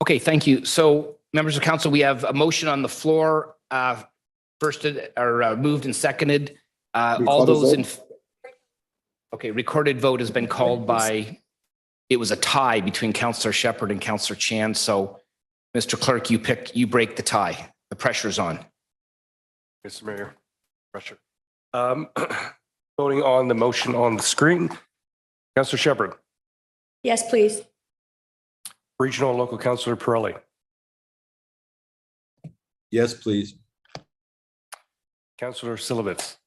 Okay, thank you. So members of council, we have a motion on the floor, moved and seconded. All those in, okay, recorded vote has been called by, it was a tie between Councillor Shepherd and Councillor Chan. So Mr. Clerk, you break the tie. The pressure's on. Mr. Mayor, pressure. Voting on the motion on the screen, Councillor Shepherd, Yes, please. Regional and Local Councillor Pirelli, Yes, please. Councillor Silovitz,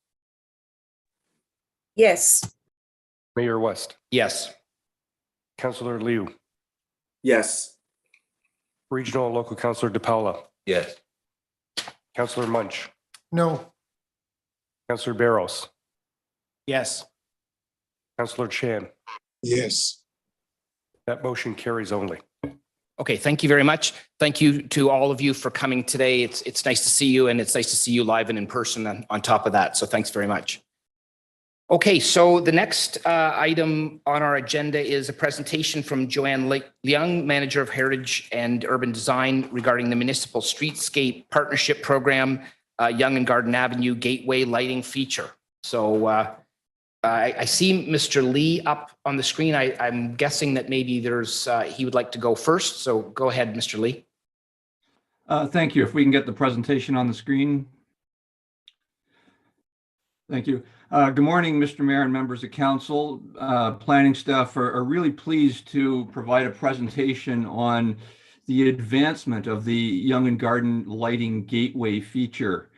Yes. Mayor West, Yes. Councillor Liu, Yes. Regional and Local Councillor DePaula, Yes. Councillor Munch, No. Councillor Barros, Yes. Councillor Chan. Yes. That motion carries only. Okay, thank you very much. Thank you to all of you for coming today. It's nice to see you, and it's nice to see you live and in person on top of that. So thanks very much. Okay, so the next item on our agenda is a presentation from Joanne Leung, Manager of Heritage and Urban Design, regarding the Municipal Streetscape Partnership Program, Yonge and Garden Avenue Gateway Lighting Feature. So I see Mr. Lee up on the screen. I'm guessing that maybe he would like to go first. So go ahead, Mr. Lee. Thank you. If we can get the presentation on the screen. Thank you. Good morning, Mr. Mayor and members of council. Planning staff are really pleased to provide a presentation on the advancement of the Yonge and Garden Lighting Gateway feature.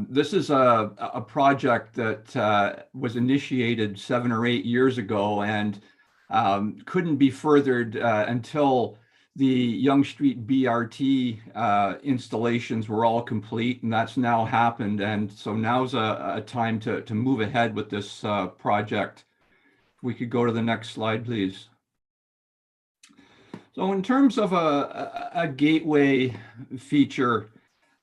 This is a project that was initiated 7 or 8 years ago and couldn't be furthered until the Yonge Street BRT installations were all complete, and that's now happened. And so now's a time to move ahead with this project. If we could go to the next slide, please. So in terms of a gateway feature,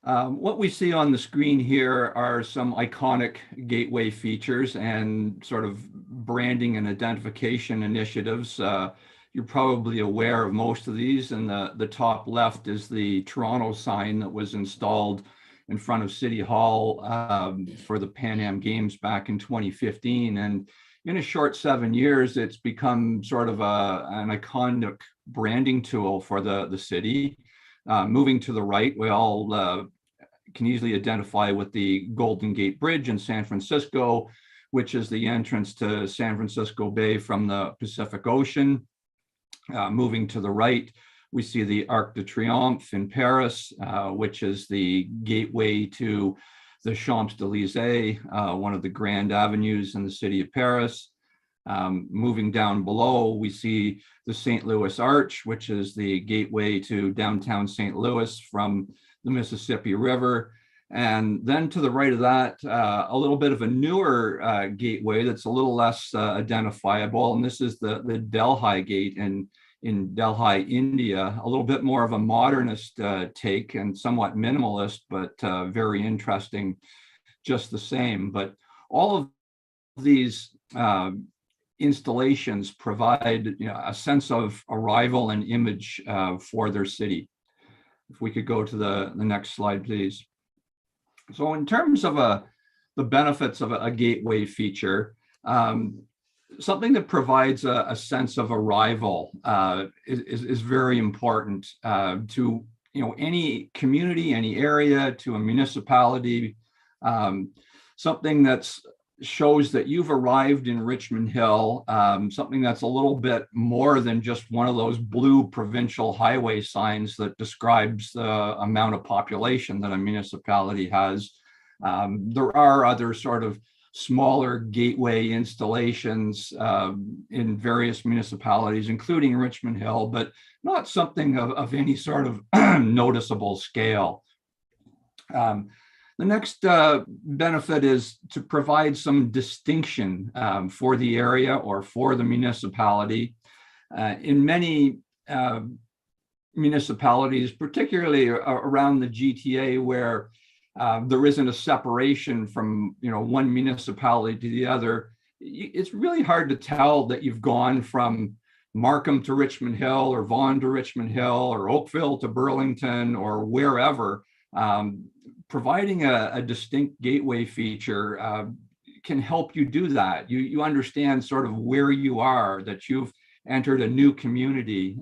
what we see on the screen here are some iconic gateway features and sort of branding and identification initiatives. You're probably aware of most of these. And the top left is the Toronto sign that was installed in front of City Hall for the Pan Am Games back in 2015. And in a short 7 years, it's become sort of an iconic branding tool for the city. Moving to the right, we all can easily identify with the Golden Gate Bridge in San Francisco, which is the entrance to San Francisco Bay from the Pacific Ocean. Moving to the right, we see the Arc de Triomphe in Paris, which is the gateway to the Champs-Élysées, one of the grand avenues in the city of Paris. Moving down below, we see the St. Louis Arch, which is the gateway to downtown St. Louis from the Mississippi River. And then to the right of that, a little bit of a newer gateway that's a little less identifiable. And this is the Delhi Gate in Delhi, India, a little bit more of a modernist take and somewhat minimalist, but very interesting just the same. But all of these installations provide a sense of arrival and image for their city. If we could go to the next slide, please. So in terms of the benefits of a gateway feature, something that provides a sense of arrival is very important to any community, any area, to a municipality. Something that's shows that you've arrived in Richmond Hill, something that's a little bit more than just one of those blue provincial highway signs that describes the amount of population that a municipality has. There are other sort of smaller gateway installations in various municipalities, including Richmond Hill, but not something of any sort of noticeable scale. The next benefit is to provide some distinction for the area or for the municipality. In many municipalities, particularly around the GTA, where there isn't a separation from one municipality to the other, it's really hard to tell that you've gone from Markham to Richmond Hill or Vaughan to Richmond Hill or Oakville to Burlington or wherever. Providing a distinct gateway feature can help you do that. You understand sort of where you are, that you've entered a new community.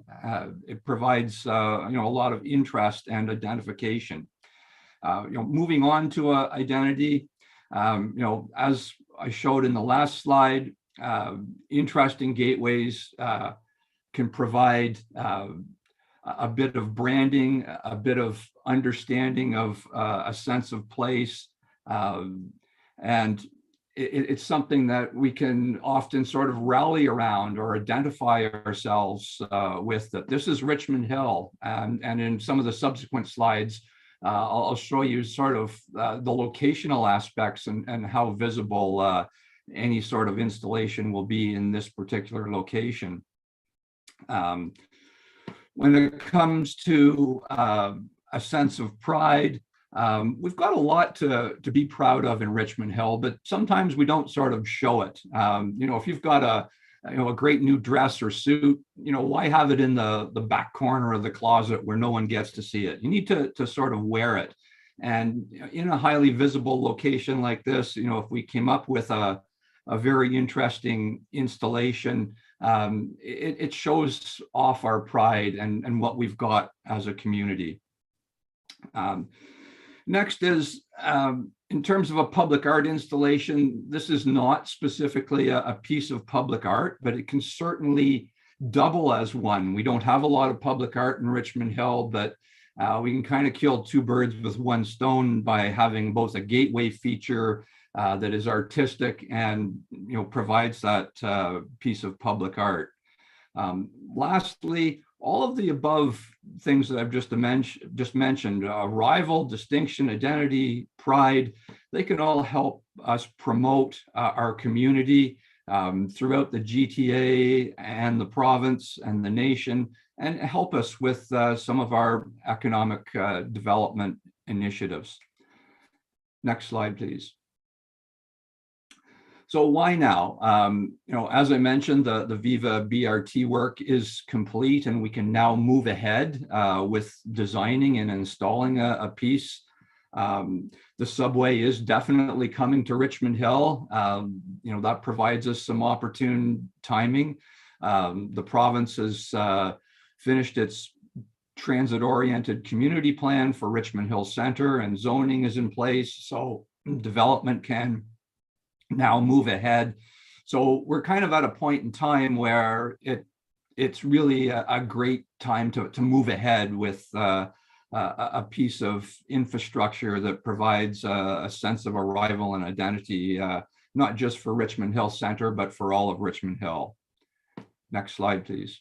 It provides a lot of interest and identification. Moving on to identity, as I showed in the last slide, interesting gateways can provide a bit of branding, a bit of understanding of a sense of place. And it's something that we can often sort of rally around or identify ourselves with, that this is Richmond Hill. And in some of the subsequent slides, I'll show you sort of the locational aspects and how visible any sort of installation will be in this particular location. When it comes to a sense of pride, we've got a lot to be proud of in Richmond Hill, but sometimes we don't sort of show it. If you've got a great new dress or suit, why have it in the back corner of the closet where no one gets to see it? You need to sort of wear it. And in a highly visible location like this, if we came up with a very interesting installation, it shows off our pride and what we've got as a community. Next is, in terms of a public art installation, this is not specifically a piece of public art, but it can certainly double as one. We don't have a lot of public art in Richmond Hill, but we can kind of kill two birds with one stone by having both a gateway feature that is artistic and provides that piece of public art. Lastly, all of the above things that I've just mentioned, arrival, distinction, identity, pride, they can all help us promote our community throughout the GTA and the province and the nation, and help us with some of our economic development initiatives. Next slide, please. So why now? As I mentioned, the Viva BRT work is complete, and we can now move ahead with designing and installing a piece. The subway is definitely coming to Richmond Hill. That provides us some opportune timing. The province has finished its transit-oriented community plan for Richmond Hill Center, and zoning is in place, so development can now move ahead. So we're kind of at a point in time where it's really a great time to move ahead with a piece of infrastructure that provides a sense of arrival and identity, not just for Richmond Hill Center, but for all of Richmond Hill. Next slide, please.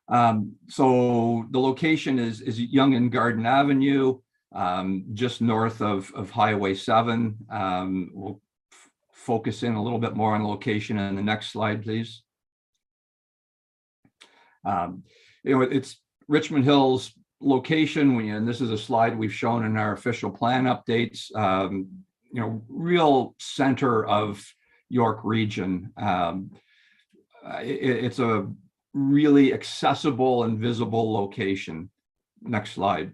So the location is Yonge and Garden Avenue, just north of Highway 7. We'll focus in a little bit more on location in the next slide, please. It's Richmond Hill's location, and this is a slide we've shown in our official plan updates, real center of York Region. It's a really accessible and visible location. Next slide.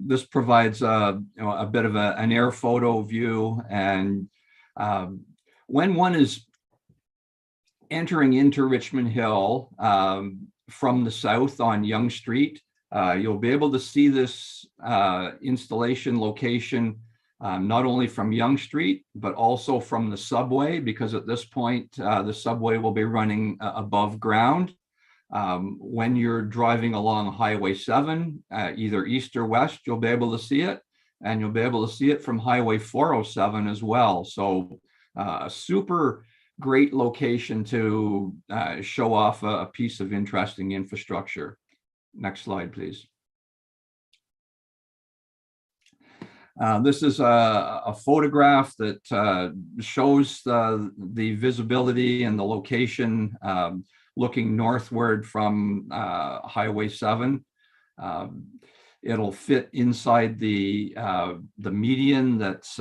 This provides a bit of an air photo view, and when one is entering into Richmond Hill from the south on Yonge Street, You'll be able to see this installation location not only from Yonge Street, but also from the subway, because at this point, the subway will be running above ground. When you're driving along Highway 7, either east or west, you'll be able to see it. And you'll be able to see it from Highway 407 as well. So a super great location to show off a piece of interesting infrastructure. Next slide, please. This is a photograph that shows the visibility and the location looking northward from Highway 7. It'll fit inside the median that's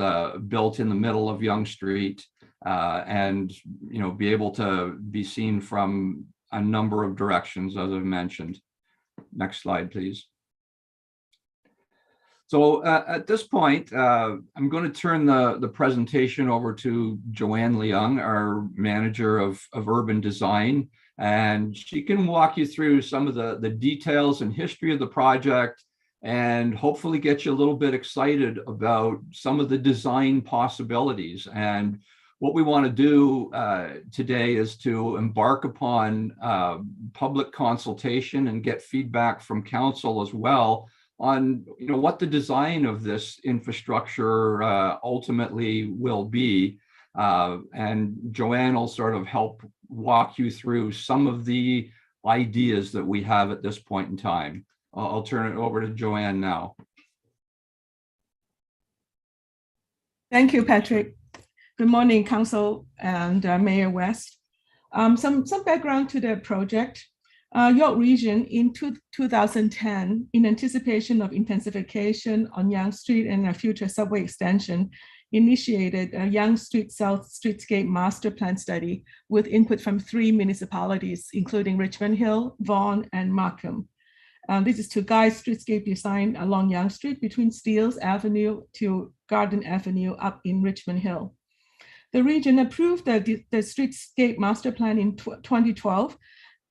built in the middle of Yonge Street, and be able to be seen from a number of directions, as I've mentioned. Next slide, please. So at this point, I'm going to turn the presentation over to Joanne Leung, our manager of urban design, and she can walk you through some of the details and history of the project, and hopefully get you a little bit excited about some of the design possibilities. And what we want to do today is to embark upon public consultation and get feedback from council as well on what the design of this infrastructure ultimately will be. And Joanne will sort of help walk you through some of the ideas that we have at this point in time. I'll turn it over to Joanne now. Thank you, Patrick. Good morning, Council and Mayor West. Some background to the project. York Region in 2010, in anticipation of intensification on Yonge Street and a future subway extension, initiated a Yonge Street South Streetscape Master Plan study with input from 3 municipalities, including Richmond Hill, Vaughan, and Markham. This is to guide streetscape design along Yonge Street between Steeles Avenue to Garden Avenue up in Richmond Hill. The region approved the Streetscape Master Plan in 2012,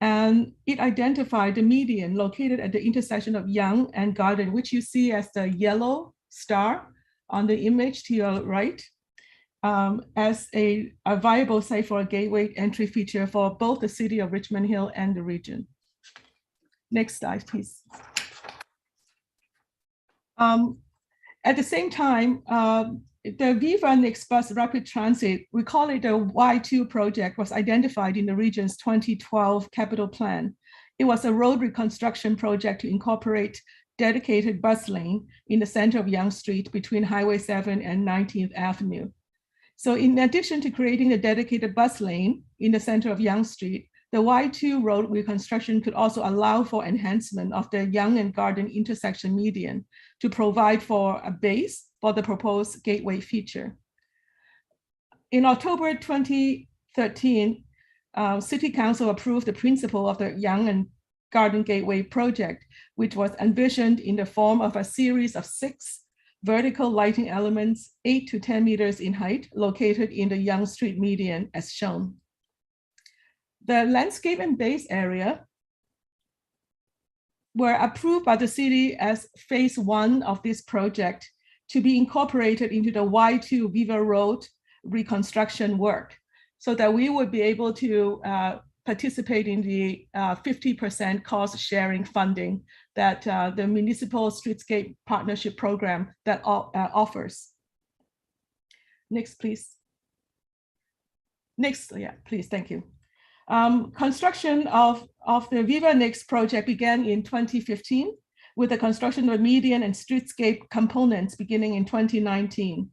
and it identified the median located at the intersection of Yonge and Garden, which you see as the yellow star on the image to your right, as a viable site for a gateway entry feature for both the city of Richmond Hill and the region. Next slide, please. At the same time, the Viva Next Bus Rapid Transit, we call it the Y2 project, was identified in the region's 2012 capital plan. It was a road reconstruction project to incorporate dedicated bus lane in the center of Yonge Street between Highway 7 and 19th Avenue. So in addition to creating a dedicated bus lane in the center of Yonge Street, the Y2 road reconstruction could also allow for enhancement of the Yonge and Garden intersection median to provide for a base for the proposed gateway feature. In October 2013, City Council approved the principle of the Yonge and Garden Gateway project, which was envisioned in the form of a series of 6 vertical lighting elements, 8 to 10 meters in height, located in the Yonge Street median as shown. The landscape and base area were approved by the city as phase 1 of this project to be incorporated into the Y2 Viva Road reconstruction work, so that we would be able to participate in the 50% cost sharing funding that the Municipal Streetscape Partnership Program that offers. Next, please. Next, yeah, please, thank you. Construction of the Viva Next project began in 2015 with the construction of median and streetscape components beginning in 2019.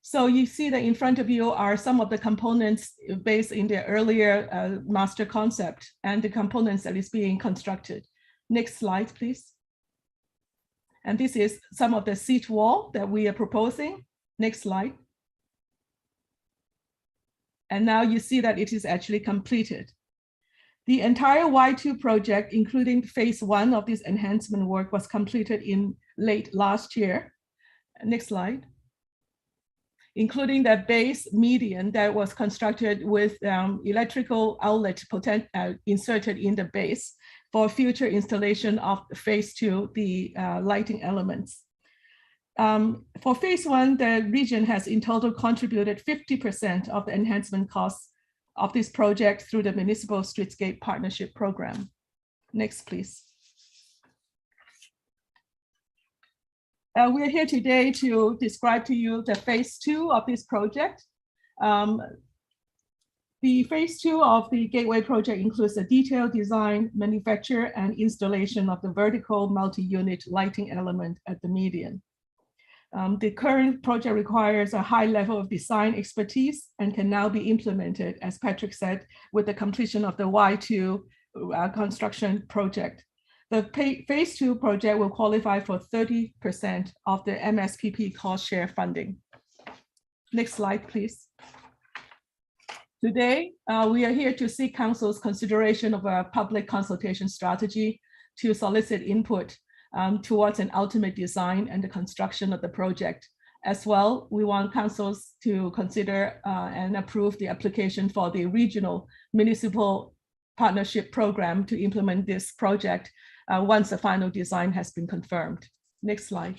So you see that in front of you are some of the components based in the earlier master concept and the components that is being constructed. Next slide, please. And this is some of the seat wall that we are proposing. Next slide. And now you see that it is actually completed. The entire Y2 project, including phase 1 of this enhancement work, was completed in late last year. Next slide. including the base median that was constructed with electrical outlet inserted in the base for future installation of phase 2, the lighting elements. For phase 1, the region has in total contributed 50% of the enhancement costs of this project through the Municipal Streetscape Partnership Program. Next, please. We are here today to describe to you the phase 2 of this project. The phase 2 of the Gateway project includes the detailed design, manufacture, and installation of the vertical multi-unit lighting element at the median. The current project requires a high level of design expertise and can now be implemented, as Patrick said, with the completion of the Y2 construction project. The phase 2 project will qualify for 30% of the MSPP cost share funding. Next slide, please. Today, we are here to seek Council's consideration of a public consultation strategy to solicit input towards an ultimate design and the construction of the project. As well, we want councils to consider and approve the application for the regional municipal partnership program to implement this project once the final design has been confirmed. Next slide.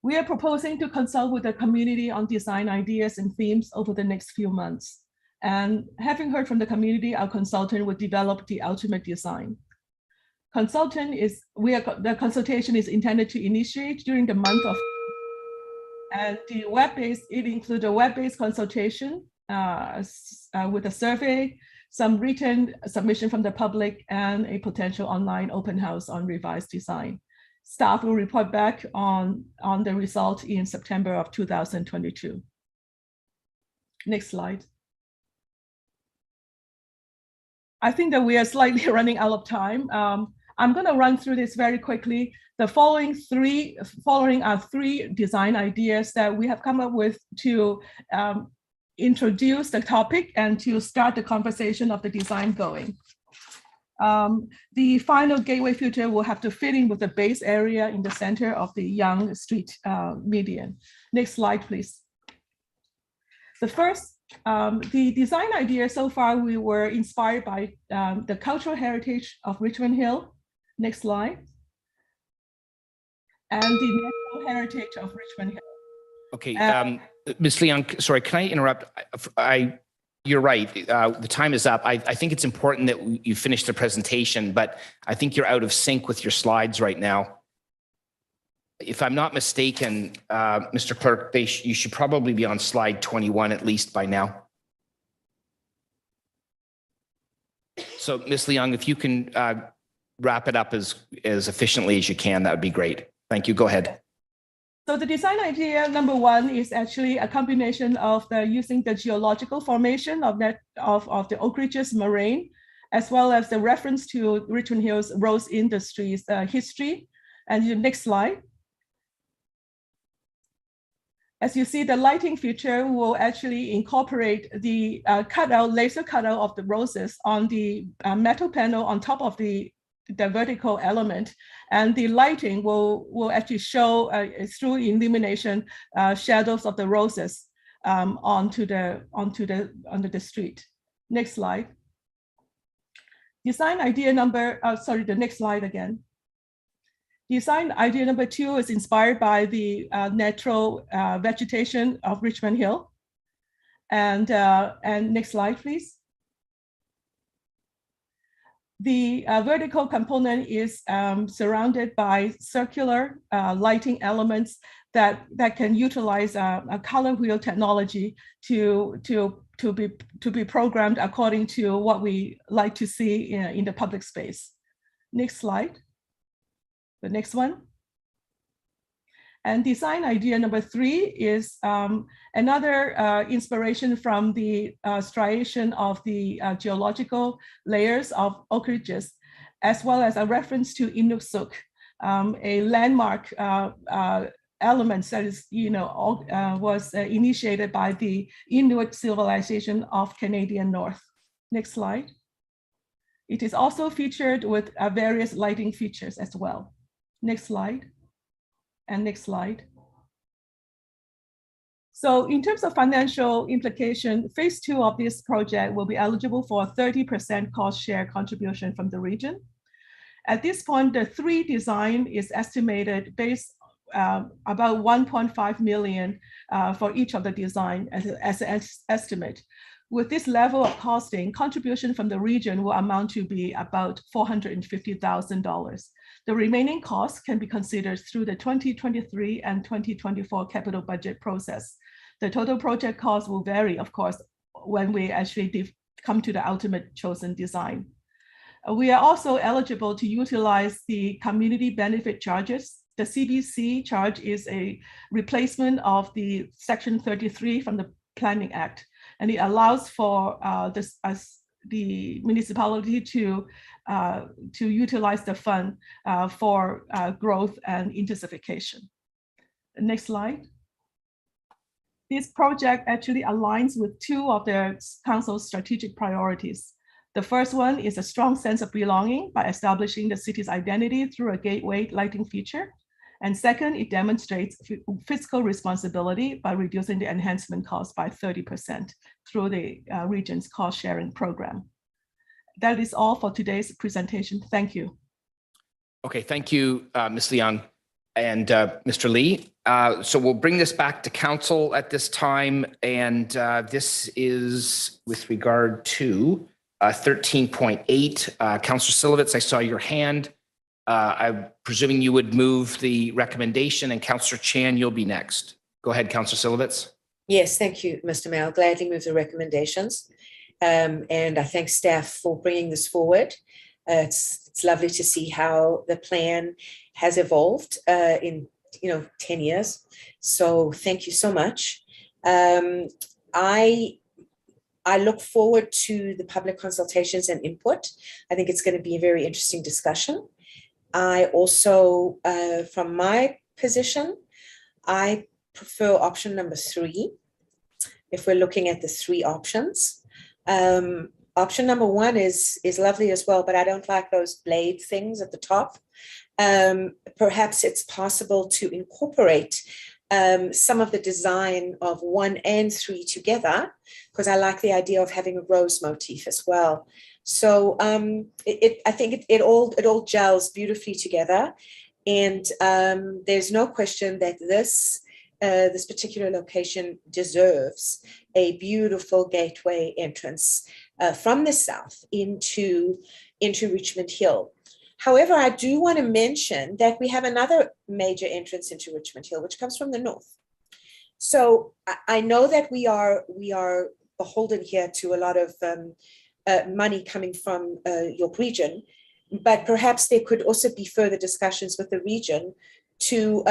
We are proposing to consult with the community on design ideas and themes over the next few months. And having heard from the community, our consultant will develop the ultimate design. The consultation is intended to initiate during the month of, and the it includes a web-based consultation with a survey, some written submission from the public, and a potential online open house on revised design. Staff will report back on the result in September of 2022. Next slide. I think that we are slightly running out of time. I'm going to run through this very quickly. The following are three design ideas that we have come up with to introduce the topic and to start the conversation of the design going. The final gateway feature will have to fit in with the base area in the center of the Yonge Street median. Next slide, please. The first, the design idea so far, we were inspired by the cultural heritage of Richmond Hill. Next slide. And the natural heritage of Richmond Hill. Okay, Ms. Leong, sorry, can I interrupt? You're right, the time is up. I think it's important that you finish the presentation, but I think you're out of sync with your slides right now. If I'm not mistaken, Mr. Clerk, you should probably be on slide 21 at least by now. So Ms. Leong, if you can wrap it up as efficiently as you can, that would be great. Thank you. Go ahead. So the design idea number one is actually a combination of using the geological formation of the Oak Ridges moraine, as well as the reference to Richmond Hill's rose industries history. And the next slide. As you see, the lighting feature will actually incorporate the laser cutout of the roses on the metal panel on top of the vertical element, and the lighting will actually show through illumination shadows of the roses onto the street. Next slide. Design idea number, the next slide again. Design idea number two is inspired by the natural vegetation of Richmond Hill. And next slide, please. The vertical component is surrounded by circular lighting elements that can utilize a color wheel technology to be programmed according to what we like to see in the public space. Next slide. The next one. And design idea number three is another inspiration from the striation of the geological layers of Oak Ridges, as well as a reference to Inukshuk, a landmark element that is, was initiated by the Inuit civilization of Canadian North. Next slide. It is also featured with various lighting features as well. Next slide. And next slide. So in terms of financial implication, phase 2 of this project will be eligible for a 30% cost share contribution from the region. At this point, the 3 design is estimated based about 1.5 million for each of the design as an estimate. With this level of costing, contribution from the region will amount to be about $450,000. The remaining costs can be considered through the 2023 and 2024 capital budget process. The total project cost will vary, of course, when we actually come to the ultimate chosen design. We are also eligible to utilize the community benefit charges. The CBC charge is a replacement of the Section 33 from the Planning Act, and it allows for the municipality to utilize the fund for growth and intensification. Next slide. This project actually aligns with 2 of the council's strategic priorities. The first one is a strong sense of belonging by establishing the city's identity through a gateway lighting feature. And second, it demonstrates fiscal responsibility by reducing the enhancement cost by 30% through the region's cost sharing program. That is all for today's presentation. Thank you. Okay, thank you, Ms. Leon and Mr. Lee. So we'll bring this back to council at this time. And this is with regard to 13.8. Councillor Silovitz, I saw your hand. I'm presuming you would move the recommendation, and Councillor Chan, you'll be next. Go ahead, Councillor Silovitz. Yes, thank you, Mr. Mayor. I'll gladly move the recommendations. And I thank staff for bringing this forward. It's lovely to see how the plan has evolved in 10 years. So thank you so much. I look forward to the public consultations and input. I think it's going to be a very interesting discussion. I also, from my position, I prefer option number 3. If we're looking at the 3 options, option number 1 is lovely as well, but I don't like those blade things at the top. Perhaps it's possible to incorporate some of the design of 1 and 3 together, because I like the idea of having a rose motif as well. So I think it all gels beautifully together, and there's no question that this particular location deserves a beautiful gateway entrance from the south into Richmond Hill. However, I do want to mention that we have another major entrance into Richmond Hill, which comes from the north. So I know that we are beholden here to a lot of money coming from York Region, but perhaps there could also be further discussions with the region to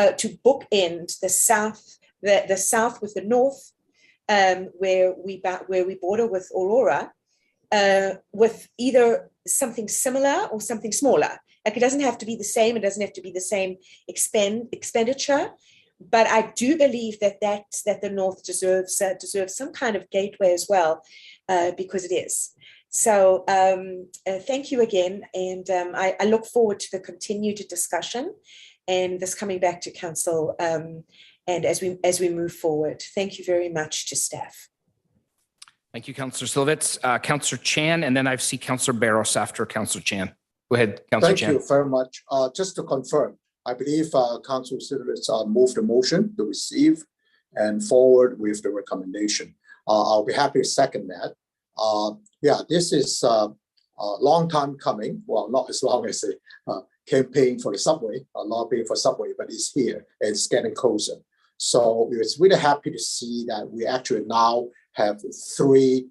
bookend the south with the north, where we border with Aurora, with either something similar or something smaller. Like, it doesn't have to be the same. It doesn't have to be the same expenditure. But I do believe that the north deserves some kind of gateway as well, because it is. So thank you again, and I look forward to the continued discussion and this coming back to council, and as we move forward. Thank you very much to staff. Thank you, Councillor Silovitz. Councillor Chan, and then I see Councillor Barros after Councillor Chan. Go ahead, Councillor Chan. Thank you very much. Just to confirm, I believe Councillor Silovitz moved the motion to receive and forward with the recommendation. I'll be happy to second that. Yeah, this is a long time coming. Well, not as long as a campaign for the subway, lobbying for subway, but it's here and it's getting closer. So it's really happy to see that we actually now have 3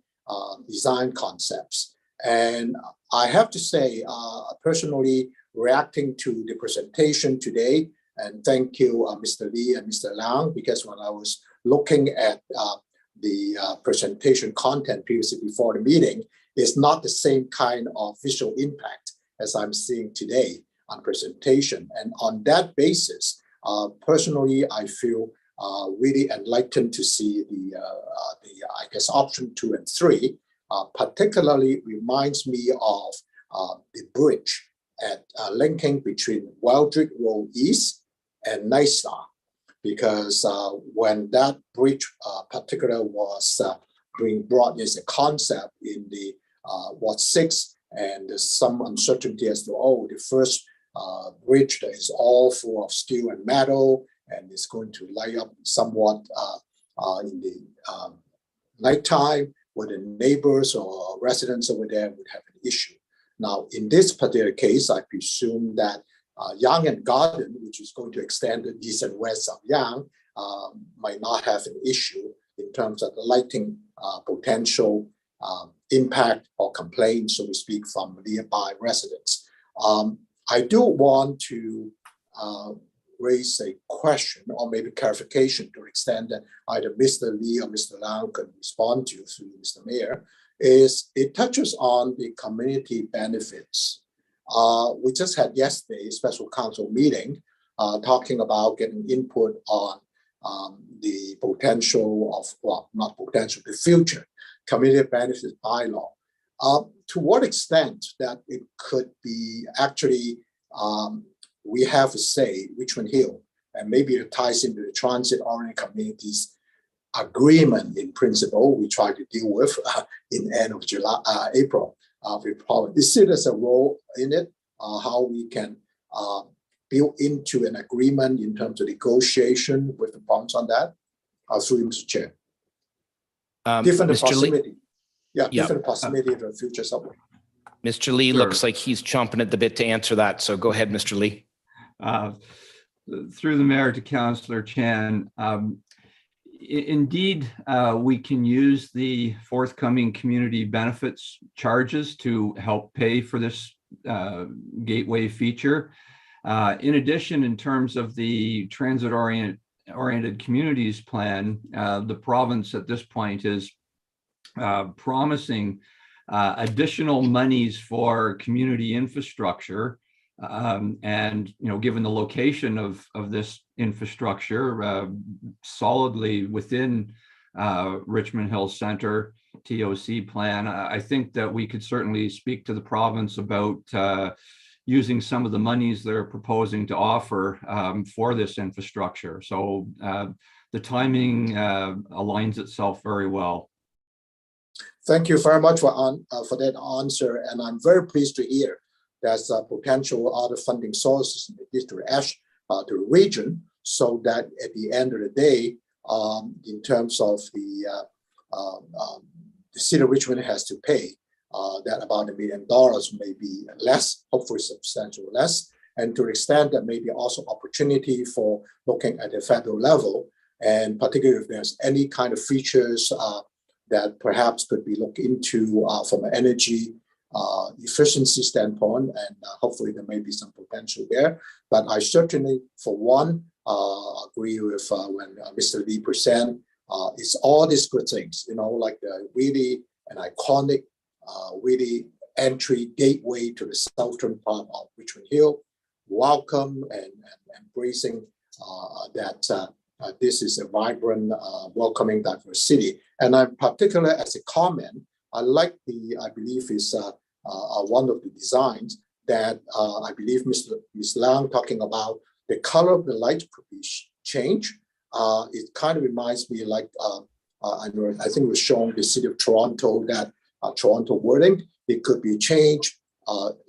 design concepts. And I have to say, personally, reacting to the presentation today, and thank you, Mr. Lee and Mr. Liang, because when I was looking at the presentation content previously before the meeting, it's not the same kind of visual impact as I'm seeing today on presentation. And on that basis, personally, I feel really enlightened to see the I guess option 2 and 3, particularly reminds me of the bridge at linking between Waldrick Road East and Night Star, because when that bridge particular was being brought as a concept in the Ward 6, and there's some uncertainty as to, the first bridge that is all full of steel and metal, and it's going to light up somewhat in the nighttime, where the neighbors or residents over there would have an issue. Now, in this particular case, I presume that Yonge and Garden, which is going to extend the east and west of Yonge, might not have an issue in terms of the lighting potential impact or complaint, so to speak, from nearby residents. I do want to raise a question or maybe clarification to the extent that either Mr. Lee or Mr. Lau can respond to through Mr. Mayor, is it touches on the community benefits. We just had yesterday a special council meeting talking about getting input on the potential of, well, not potential, the future community benefits bylaw. To what extent that it could be actually, we have to say Richmond Hill, and maybe it ties into the transit-oriented communities agreement in principle we try to deal with in the end of April. We probably see there's a role in it, how we can build into an agreement in terms of negotiation with the province on that. Through you, Mr. Chair. Different Mr. possibility. Lee? Yeah, different possibility of a future subway. Mr. Lee Sure. looks like he's chomping at the bit to answer that. So go ahead, Mr. Lee. Through the mayor to Councillor Chan, indeed, we can use the forthcoming community benefits charges to help pay for this gateway feature. In addition, in terms of the transit-oriented communities plan, the province at this point is promising additional monies for community infrastructure. And, given the location of this infrastructure solidly within Richmond Hill Center TOC plan, I think that we could certainly speak to the province about using some of the monies they're proposing to offer for this infrastructure. So the timing aligns itself very well. Thank you very much for that answer, and I'm very pleased to hear there's a potential other funding sources to Ash to the region, so that at the end of the day, in terms of the city of Richmond has to pay that about $1 million, maybe less, hopefully substantially less, and to the extent that maybe also opportunity for looking at the federal level, and particularly if there's any kind of features that perhaps could be looked into from an energy efficiency standpoint, and hopefully there may be some potential there. But I certainly, for one, agree with when Mr. Lee present. It's all these good things, like the really an iconic, really entry gateway to the southern part of Richmond Hill. Welcome and embracing that this is a vibrant, welcoming, diverse city. And I'm particular as a comment, I like I believe is one of the designs that I believe Ms. Lang talking about the color of the light could be changed. It kind of reminds me like, I think it was shown the city of Toronto, that Toronto wording, it could be changed.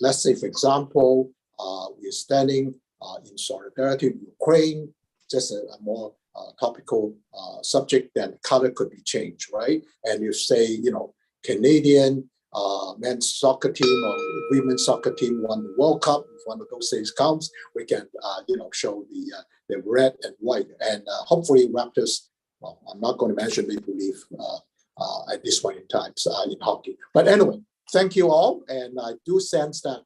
Let's say, for example, we're standing in solidarity with Ukraine, just a more topical subject, then color could be changed, right? And you say, Canadian men's soccer team or women's soccer team won the World Cup. If one of those things comes, we can, show the red and white. And hopefully Raptors, well, I'm not going to mention Maple Leaf at this point in time in hockey. But anyway, thank you all. And I do sense that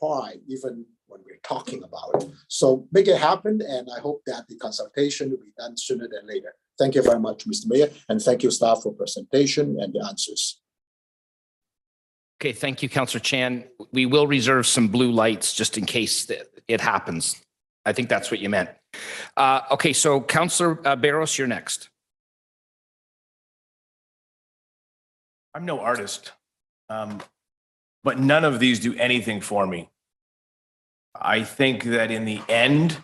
pride, even when we're talking about it. So make it happen. And I hope that the consultation will be done sooner than later. Thank you very much, Mr. Mayor. And thank you, staff, for presentation and the answers. Okay, thank you, Councillor Chan. We will reserve some blue lights just in case it happens. I think that's what you meant. Okay, so Councillor Barros, you're next. I'm no artist, but none of these do anything for me. I think that in the end,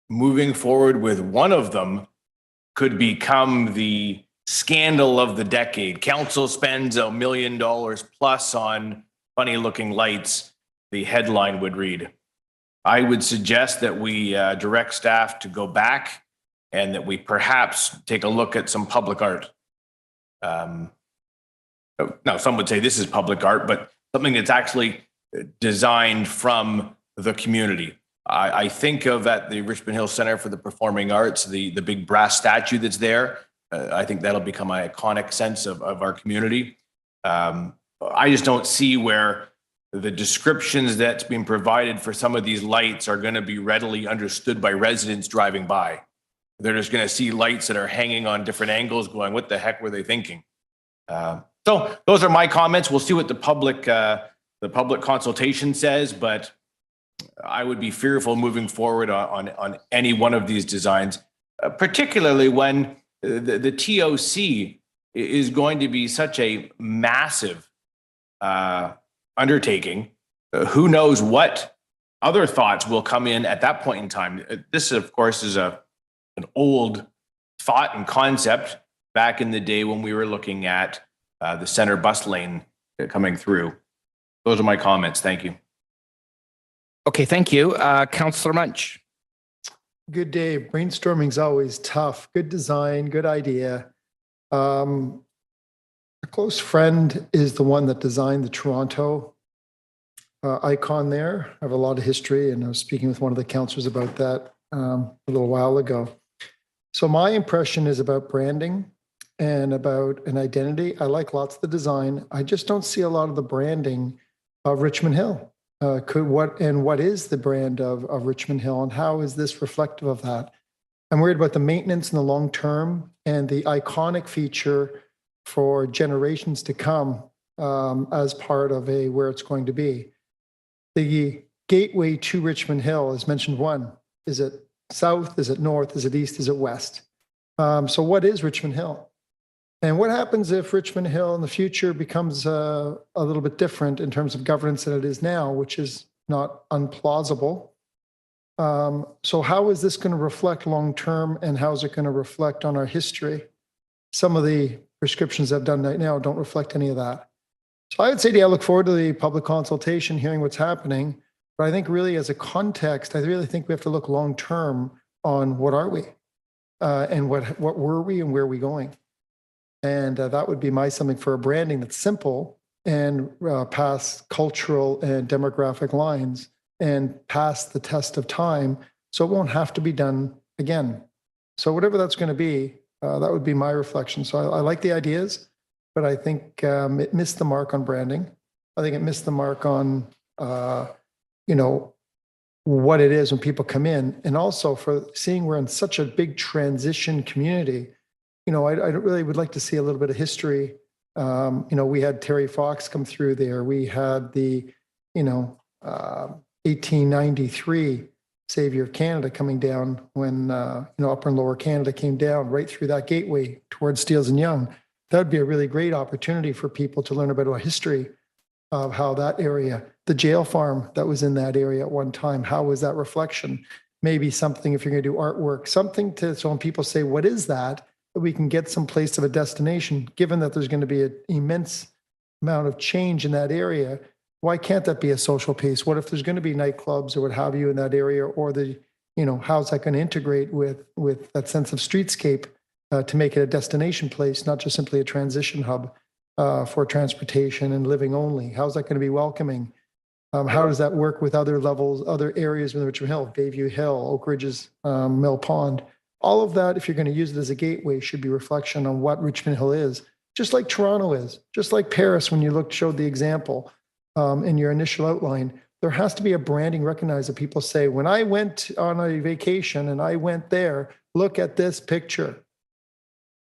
moving forward with one of them could become the scandal of the decade. Council spends $1 million plus on funny looking lights, the headline would read. I would suggest that we direct staff to go back and that we perhaps take a look at some public art. Now, some would say this is public art, but something that's actually designed from the community. I think of at the Richmond Hill Center for the Performing Arts, the big brass statue that's there. I think that'll become an iconic sense of our community. I just don't see where the descriptions that's being provided for some of these lights are going to be readily understood by residents driving by. They're just going to see lights that are hanging on different angles going, what the heck were they thinking? So those are my comments. We'll see what the public consultation says, but I would be fearful moving forward on any one of these designs, particularly when the TOC is going to be such a massive undertaking. Who knows what other thoughts will come in at that point in time. This, of course, is an old thought and concept back in the day when we were looking at the center bus lane coming through. Those are my comments. Thank you. Okay, thank you. Councillor Munch. Good day. Brainstorming's always tough. Good design, good idea. A close friend is the one that designed the Toronto icon there. I have a lot of history, and I was speaking with one of the councillors about that a little while ago. So my impression is about branding and about an identity. I like lots of the design. I just don't see a lot of the branding of Richmond Hill. What is the brand of Richmond Hill, and how is this reflective of that? I'm worried about the maintenance in the long term and the iconic feature for generations to come as part of where it's going to be. The gateway to Richmond Hill is mentioned one. Is it south? Is it north? Is it east? Is it west? So what is Richmond Hill? And what happens if Richmond Hill in the future becomes a little bit different in terms of governance than it is now, which is not unplausible? So how is this going to reflect long-term, and how is it going to reflect on our history? Some of the prescriptions I've done right now don't reflect any of that. So I would say to you, I look forward to the public consultation, hearing what's happening. But I think really as a context, I really think we have to look long-term on what are we and what were we and where are we going? And that would be my something for a branding that's simple and past cultural and demographic lines and past the test of time, so it won't have to be done again. So whatever that's going to be, that would be my reflection. So I like the ideas, but I think it missed the mark on branding. I think it missed the mark on, what it is when people come in, and also for seeing we're in such a big transition community. I really would like to see a little bit of history. We had Terry Fox come through there. We had the, 1893 Savior of Canada coming down when, Upper and Lower Canada came down right through that gateway towards Steeles and Yonge. That would be a really great opportunity for people to learn about our history of how that area, the jail farm that was in that area at one time, how was that reflection? Maybe something, if you're going to do artwork, something so when people say, what is that we can get some place of a destination, given that there's going to be an immense amount of change in that area. Why can't that be a social piece? What if there's going to be nightclubs or what have you in that area, or how's that going to integrate with that sense of streetscape to make it a destination place, not just simply a transition hub for transportation and living only? How's that going to be welcoming? How does that work with other levels, other areas within Richmond Hill, Bayview Hill, Oak Ridges, Mill Pond? All of that, if you're going to use it as a gateway, should be reflection on what Richmond Hill is, just like Toronto is, just like Paris, when you showed the example in your initial outline. There has to be a branding recognized that people say, when I went on a vacation and I went there, look at this picture.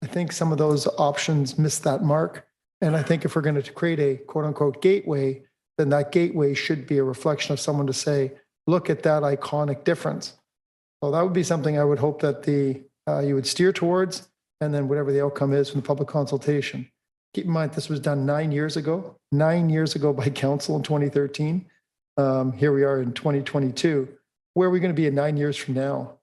I think some of those options miss that mark. And I think if we're going to create a quote unquote gateway, then that gateway should be a reflection of someone to say, look at that iconic difference. So that would be something I would hope that you would steer towards, and then whatever the outcome is from the public consultation. Keep in mind, this was done 9 years ago by council in 2013. Here we are in 2022. Where are we going to be in 9 years from now?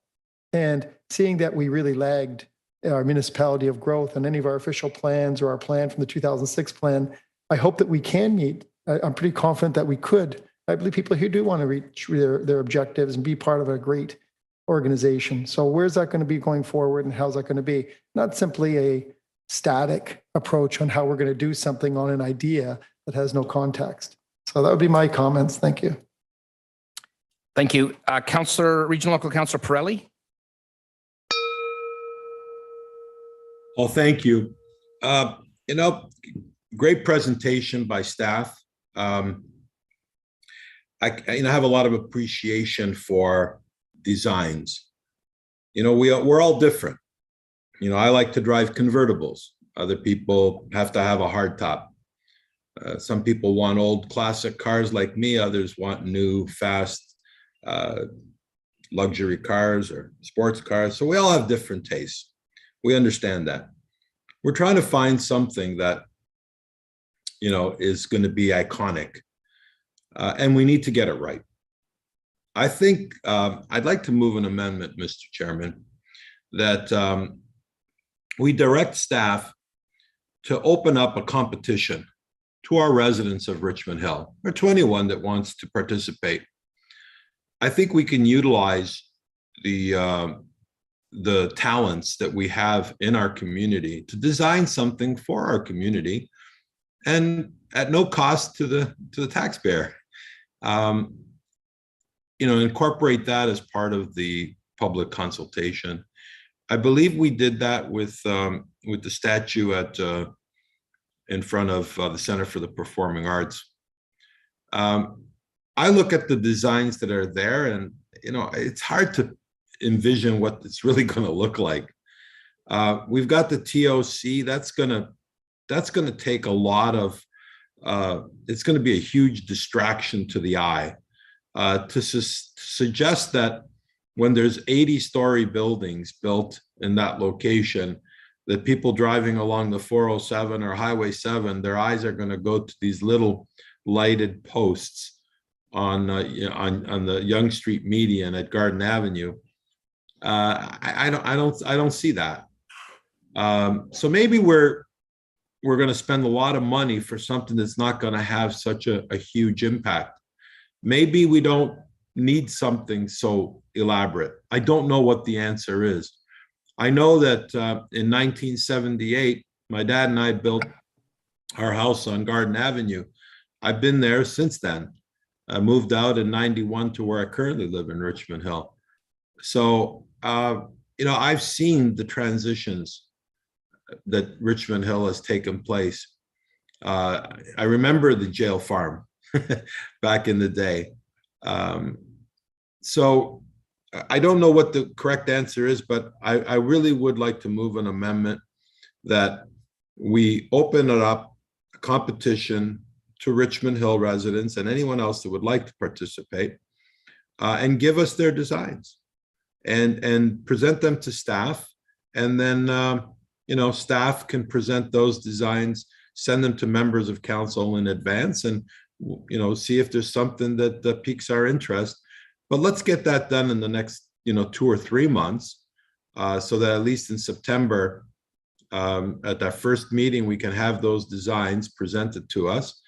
And seeing that we really lagged our municipality of growth on any of our official plans or our plan from the 2006 plan, I hope that we can meet. I'm pretty confident that we could. I believe people here do want to reach their objectives and be part of a great organization. So where's that going to be going forward, and how's that going to be? Not simply a static approach on how we're going to do something on an idea that has no context. So that would be my comments. Thank you. Thank you. Regional Local Councillor Pirelli. Well, thank you. Great presentation by staff. I have a lot of appreciation for designs. We're all different. I like to drive convertibles. Other people have to have a hardtop. Some people want old classic cars like me. Others want new, fast, luxury cars or sports cars. So we all have different tastes. We understand that. We're trying to find something that, is going to be iconic. And we need to get it right. I think I'd like to move an amendment, Mr. Chairman, that we direct staff to open up a competition to our residents of Richmond Hill, or to anyone that wants to participate. I think we can utilize the talents that we have in our community to design something for our community, and at no cost to the taxpayer. Incorporate that as part of the public consultation. I believe we did that with the statue in front of the Center for the Performing Arts. I look at the designs that are there, and it's hard to envision what it's really going to look like. We've got the TOC. That's going to take a lot of. It's going to be a huge distraction to the eye. To suggest that when there's 80-story buildings built in that location, that people driving along the 407 or Highway 7, their eyes are going to go to these little lighted posts on the Yonge Street median at Garden Avenue. I don't see that. So maybe we're going to spend a lot of money for something that's not going to have such a huge impact. Maybe we don't need something so elaborate. I don't know what the answer is. I know that in 1978, my dad and I built our house on Garden Avenue. I've been there since then. I moved out in 91 to where I currently live in Richmond Hill. So, I've seen the transitions that Richmond Hill has taken place. I remember the jail farm back in the day. So I don't know what the correct answer is, but I really would like to move an amendment that we open it up, a competition to Richmond Hill residents and anyone else that would like to participate, and give us their designs and present them to staff. And then, staff can present those designs, send them to members of council in advance, and see if there's something that piques our interest. But let's get that done in the next 2 or 3 months, so that at least in September, at that first meeting, we can have those designs presented to us,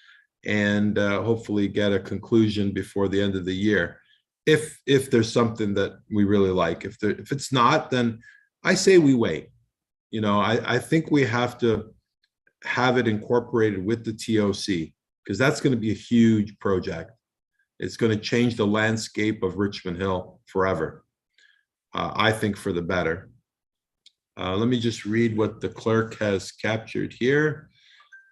and hopefully get a conclusion before the end of the year, if there's something that we really like. If it's not, then I say we wait. I think we have to have it incorporated with the TOC, because that's going to be a huge project. It's going to change the landscape of Richmond Hill forever. I think for the better. Let me just read what the clerk has captured here.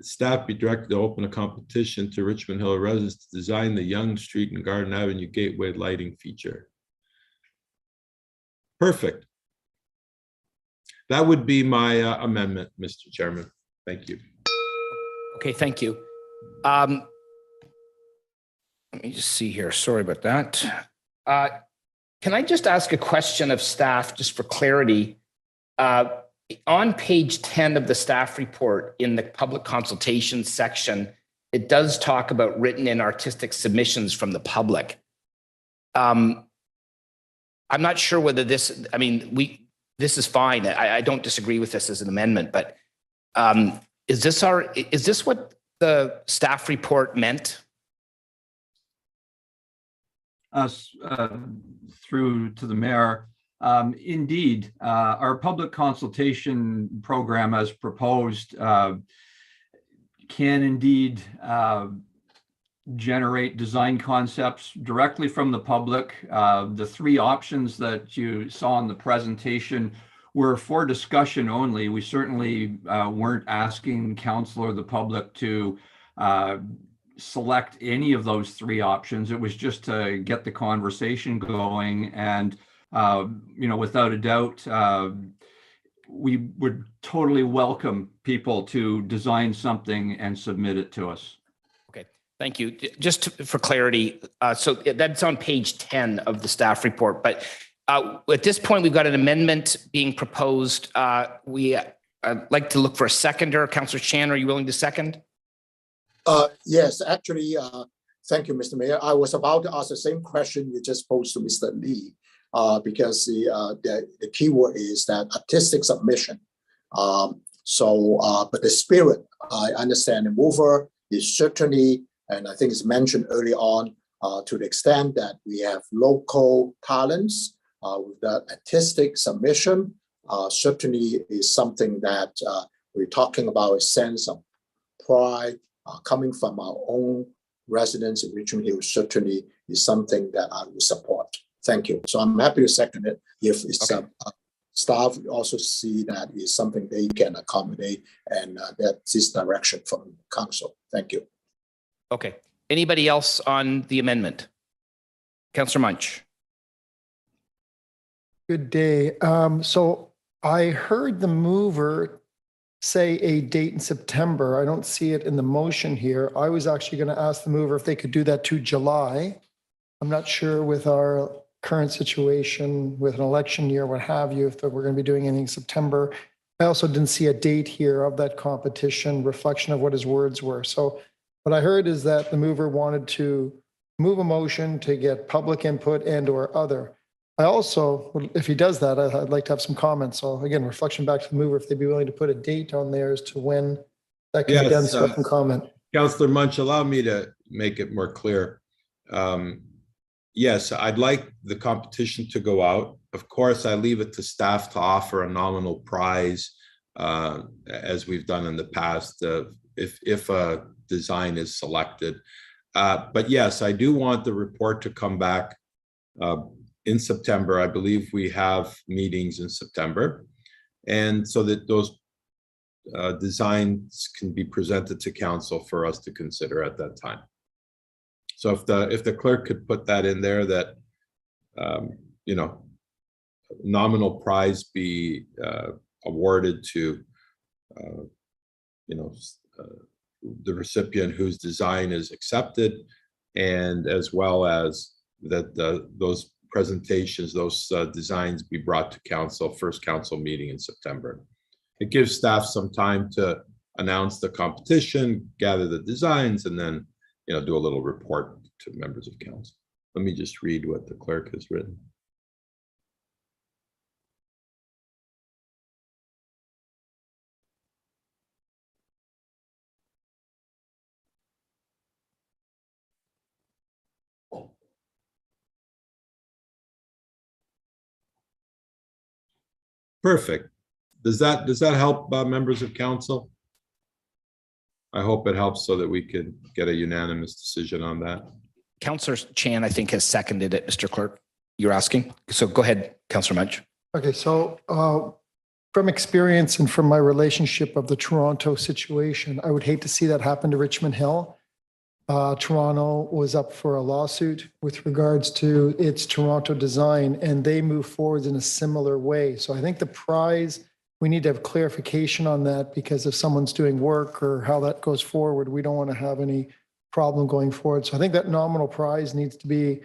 The staff be directed to open a competition to Richmond Hill residents to design the Yonge Street and Garden Avenue gateway lighting feature. Perfect. That would be my amendment, Mr. Chairman. Thank you. Okay, thank you. Let me just see here. Sorry about that. Can I just ask a question of staff, just for clarity? On page 10 of the staff report, in the public consultation section, it does talk about written and artistic submissions from the public. I'm not sure whether this, I mean, this is fine. I don't disagree with this as an amendment, but is this what the staff report meant? Through to the mayor. Indeed, our public consultation program as proposed can indeed generate design concepts directly from the public. The three options that you saw in the presentation were for discussion only. We certainly weren't asking council or the public to select any of those three options. It was just to get the conversation going. And, without a doubt, we would totally welcome people to design something and submit it to us. Okay, thank you. Just for clarity, so that's on page 10 of the staff report, but at this point, we've got an amendment being proposed. I'd like to look for a seconder. Councillor Chan, are you willing to second? Yes, actually, thank you, Mr. Mayor. I was about to ask the same question you just posed to Mr. Lee, because the key word is that artistic submission. But the spirit, I understand the mover is certainly, and I think it's mentioned early on, to the extent that we have local talents with that artistic submission, certainly is something that we're talking about, a sense of pride coming from our own residents in Richmond Hill, certainly is something that I would support. Thank you. So I'm happy to second it if it's staff also see that is something they can accommodate and that's this direction from council. Thank you. Okay. Anybody else on the amendment? Councillor Munch. Good day. So I heard the mover say a date in September. I don't see it in the motion here. I was actually going to ask the mover if they could do that to July. I'm not sure with our current situation with an election year, what have you, if we're going to be doing anything in September. I also didn't see a date here of that competition, reflection of what his words were. So what I heard is that the mover wanted to move a motion to get public input and or other. I also, if he does that, I'd like to have some comments. So again, reflection back to the mover, if they'd be willing to put a date on there as to when that can be done, so I can comment. Councillor Munch, allow me to make it more clear. Yes, I'd like the competition to go out. Of course, I leave it to staff to offer a nominal prize, as we've done in the past, if a design is selected. But yes, I do want the report to come back in September. I believe we have meetings in September, and so that those designs can be presented to council for us to consider at that time. So if the clerk could put that in there, that nominal prize be awarded to the recipient whose design is accepted, and as well as that those presentations, those designs be brought to council, first council meeting in September. It gives staff some time to announce the competition, gather the designs, and then do a little report to members of council. Let me just read what the clerk has written. Perfect. Does that help members of council? I hope it helps so that we can get a unanimous decision on that. Councillor Chan, I think, has seconded it, Mr. Clerk. You're asking? So go ahead, Councillor Munch. Okay, so from experience and from my relationship of the Toronto situation, I would hate to see that happen to Richmond Hill. Toronto was up for a lawsuit with regards to its Toronto design, and they move forward in a similar way. So I think the prize, we need to have clarification on that, because if someone's doing work or how that goes forward, we don't want to have any problem going forward. So I think that nominal prize needs to be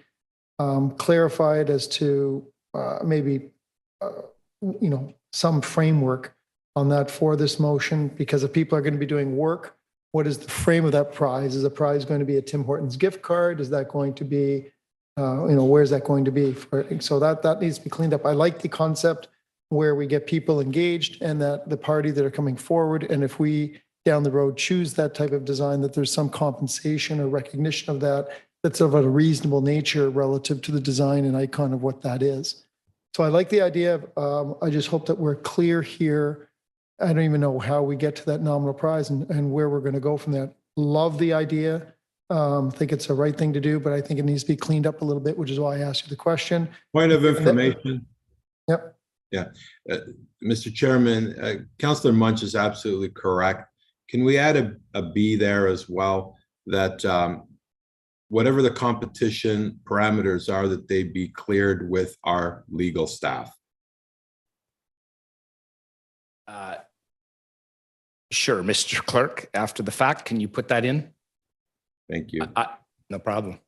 clarified as to maybe, some framework on that for this motion, because if people are going to be doing work, what is the frame of that prize? Is the prize going to be a Tim Hortons gift card? Is that going to be where's that going to be? So that needs to be cleaned up. I like the concept where we get people engaged and that the party that are coming forward, and if we down the road choose that type of design, that there's some compensation or recognition of that that's of a reasonable nature relative to the design and icon of what that is. So I like the idea. I just hope that we're clear here. I don't even know how we get to that nominal prize and where we're going to go from there. Love the idea. Think it's the right thing to do, but I think it needs to be cleaned up a little bit, which is why I asked you the question. Point of information. Yep. Yeah. Mr. Chairman, Councillor Munch is absolutely correct. Can we add a B there as well, that whatever the competition parameters are, that they be cleared with our legal staff? Sure, Mr. Clerk, after the fact, can you put that in? Thank you. No problem.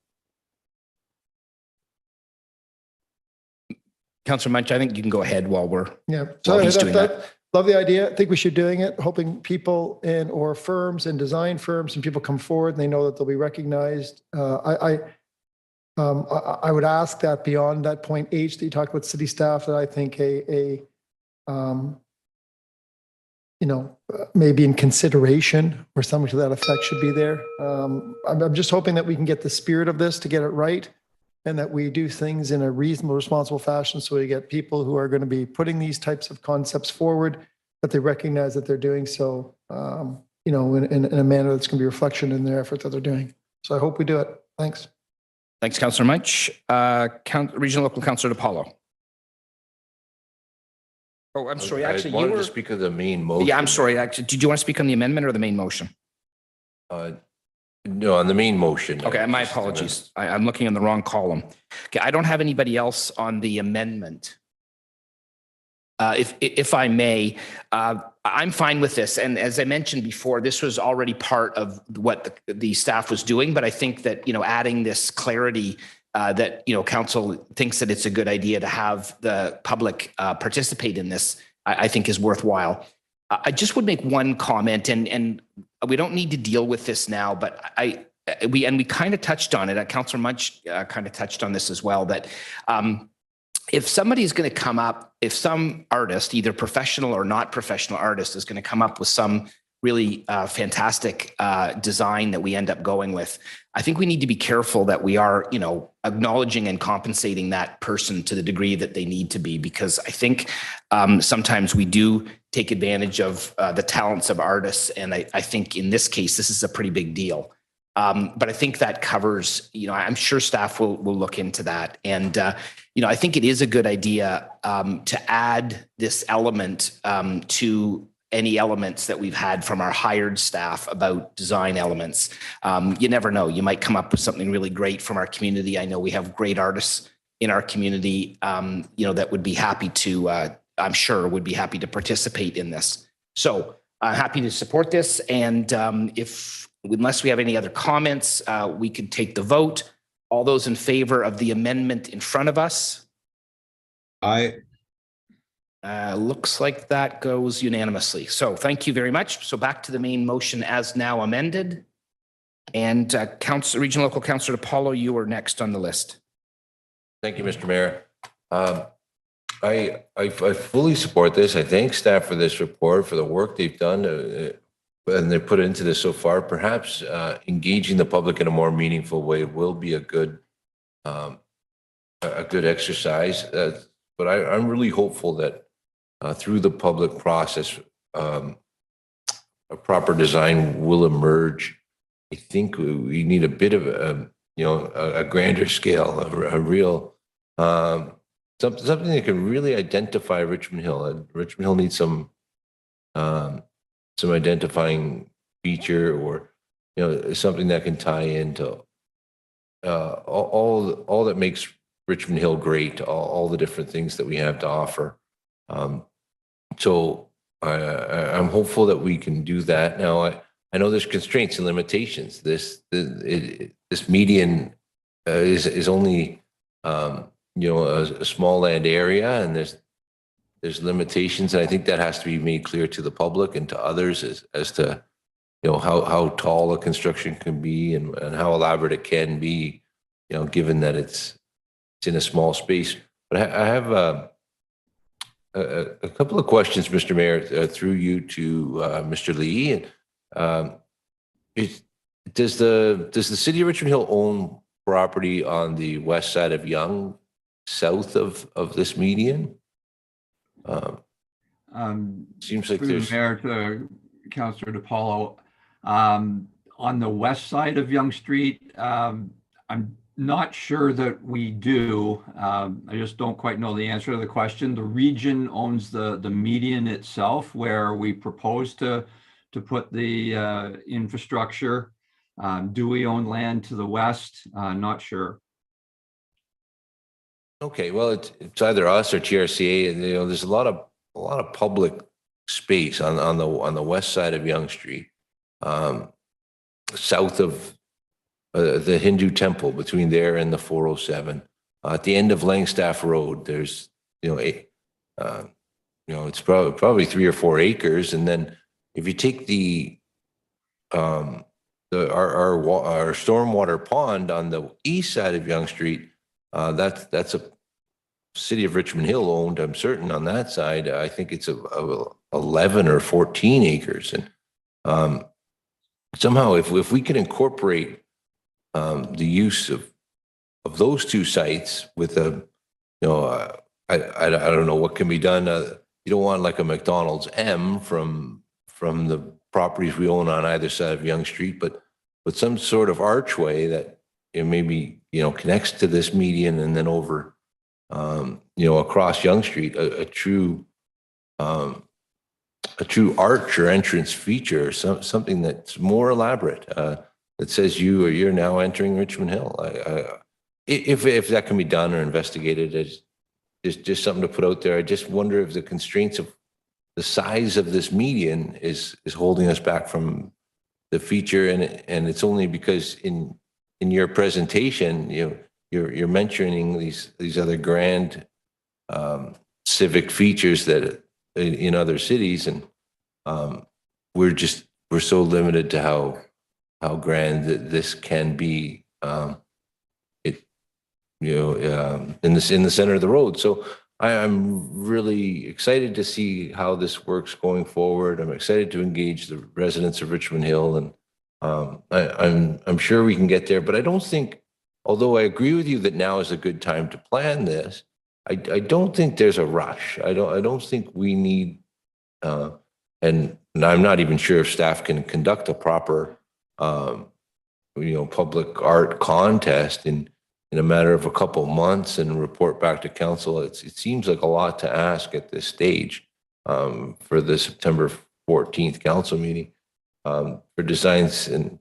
Councillor Munch, I think you can go ahead while we're he's doing that. Love the idea. I think we should be doing it, hoping people or firms and design firms and people come forward and they know that they'll be recognized. I would ask that beyond that point H that you talked about city staff, that I think maybe in consideration or something to that effect should be there. I'm just hoping that we can get the spirit of this to get it right, and that we do things in a reasonable, responsible fashion, so we get people who are going to be putting these types of concepts forward, that they recognize that they're doing so, in a manner that's going to be reflection in their effort that they're doing. So I hope we do it. Thanks. Thanks, Councillor Munch. Regional Local Councillor DiPaolo. Oh, I'm sorry. Actually, I wanted to speak of the main motion. Yeah, I'm sorry. Actually, did you want to speak on the amendment or the main motion? No, on the main motion. Okay, my apologies. I'm looking in the wrong column. Okay, I don't have anybody else on the amendment. If I may, I'm fine with this. And as I mentioned before, this was already part of what the staff was doing. But I think that, adding this clarity that, council thinks that it's a good idea to have the public participate in this, I think is worthwhile. I just would make one comment, and we don't need to deal with this now, but we kind of touched on it. Councillor Munch kind of touched on this as well, that if somebody's going to come up, if some artist, either professional or not professional artist, is going to come up with some really fantastic design that we end up going with, I think we need to be careful that we are, acknowledging and compensating that person to the degree that they need to be, because I think sometimes we do take advantage of the talents of artists. And I think in this case, this is a pretty big deal. But I think that covers, I'm sure staff will look into that. And, I think it is a good idea to add this element to any elements that we've had from our hired staff about design elements. You never know, you might come up with something really great from our community. I know we have great artists in our community, that would be happy to, I'm sure would be happy to participate in this. So I'm happy to support this. And unless we have any other comments, we could take the vote. All those in favor of the amendment in front of us? Aye. Looks like that goes unanimously. So thank you very much. So back to the main motion as now amended. And Regional Local Councillor DiPaolo, you are next on the list. Thank you, Mr. Mayor. I fully support this. I thank staff for this report, for the work they've done and they put into this so far. Perhaps engaging the public in a more meaningful way will be a good exercise. But I'm really hopeful that through the public process, a proper design will emerge. I think we need a bit of a grander scale, a real something that can really identify Richmond Hill. Richmond Hill needs some identifying feature, or something that can tie into all that makes Richmond Hill great, all the different things that we have to offer. So I'm hopeful that we can do that. Now, I know there's constraints and limitations. This median is only a small land area, and there's limitations, and I think that has to be made clear to the public and to others as to how tall a construction can be and how elaborate it can be. given that it's in a small space. But I have a couple of questions, Mr. Mayor, through you to Mr. Lee. Does the city of Richmond Hill own property on the west side of Yonge, south of this median? Seems like Through there's. the Mayor to Councillor DiPaolo, on the west side of Yonge Street, I'm not sure that we do. I just don't quite know the answer to the question. The region owns the median itself, where we propose to put the infrastructure. Do we own land to the west? Not sure. Okay, well, it's either us or TRCA, and there's a lot of public space on the west side of Yonge Street, south of the Hindu temple, between there and the 407. At the end of Langstaff Road, there's it's probably 3 or 4 acres, and then if you take our stormwater pond on the east side of Yonge Street, that's a City of Richmond Hill owned, I'm certain, on that side. I think it's 11 or 14 acres, and somehow if we could incorporate the use of those two sites with I don't know what can be done. You don't want like a McDonald's M from the properties we own on either side of Yonge Street, but some sort of archway that maybe connects to this median and then over across Yonge Street, a true arch or entrance feature, something that's more elaborate, that says you're now entering Richmond Hill. If that can be done or investigated, it's just something to put out there. I just wonder if the constraints of the size of this median is holding us back from the feature, and it's only because in your presentation, you're mentioning these other grand civic features that in other cities, and we're so limited to how grand this can be, in the center of the road. So I'm really excited to see how this works going forward. I'm excited to engage the residents of Richmond Hill, and I'm sure we can get there. But I don't think, although I agree with you that now is a good time to plan this, I don't think there's a rush. I don't think we need, and I'm not even sure if staff can conduct a proper public art contest in a matter of a couple months and report back to council. It seems like a lot to ask at this stage for the September 14th council meeting, for designs and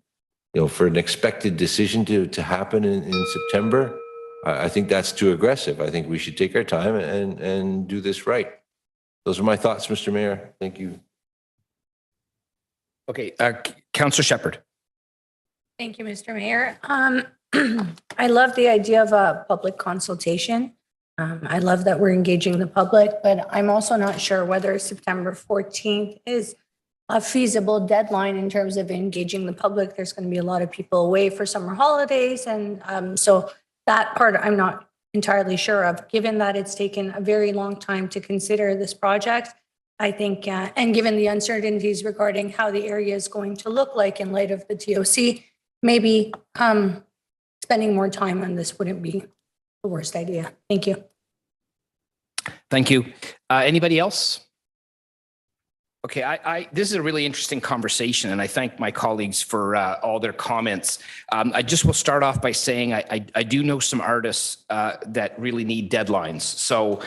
for an expected decision to happen in September. I think that's too aggressive. I think we should take our time and do this right. Those are my thoughts, Mr. Mayor. Thank you. Okay, Councillor Shepherd. Thank you, Mr. Mayor. I love the idea of a public consultation. I love that we're engaging the public, but I'm also not sure whether September 14th is a feasible deadline in terms of engaging the public. There's going to be a lot of people away for summer holidays. And so that part I'm not entirely sure of, given that it's taken a very long time to consider this project. I think, and given the uncertainties regarding how the area is going to look like in light of the TOC, maybe spending more time on this wouldn't be the worst idea. Thank you. Thank you. Anybody else? Okay, this is a really interesting conversation, and I thank my colleagues for all their comments. I just will start off by saying I do know some artists that really need deadlines. So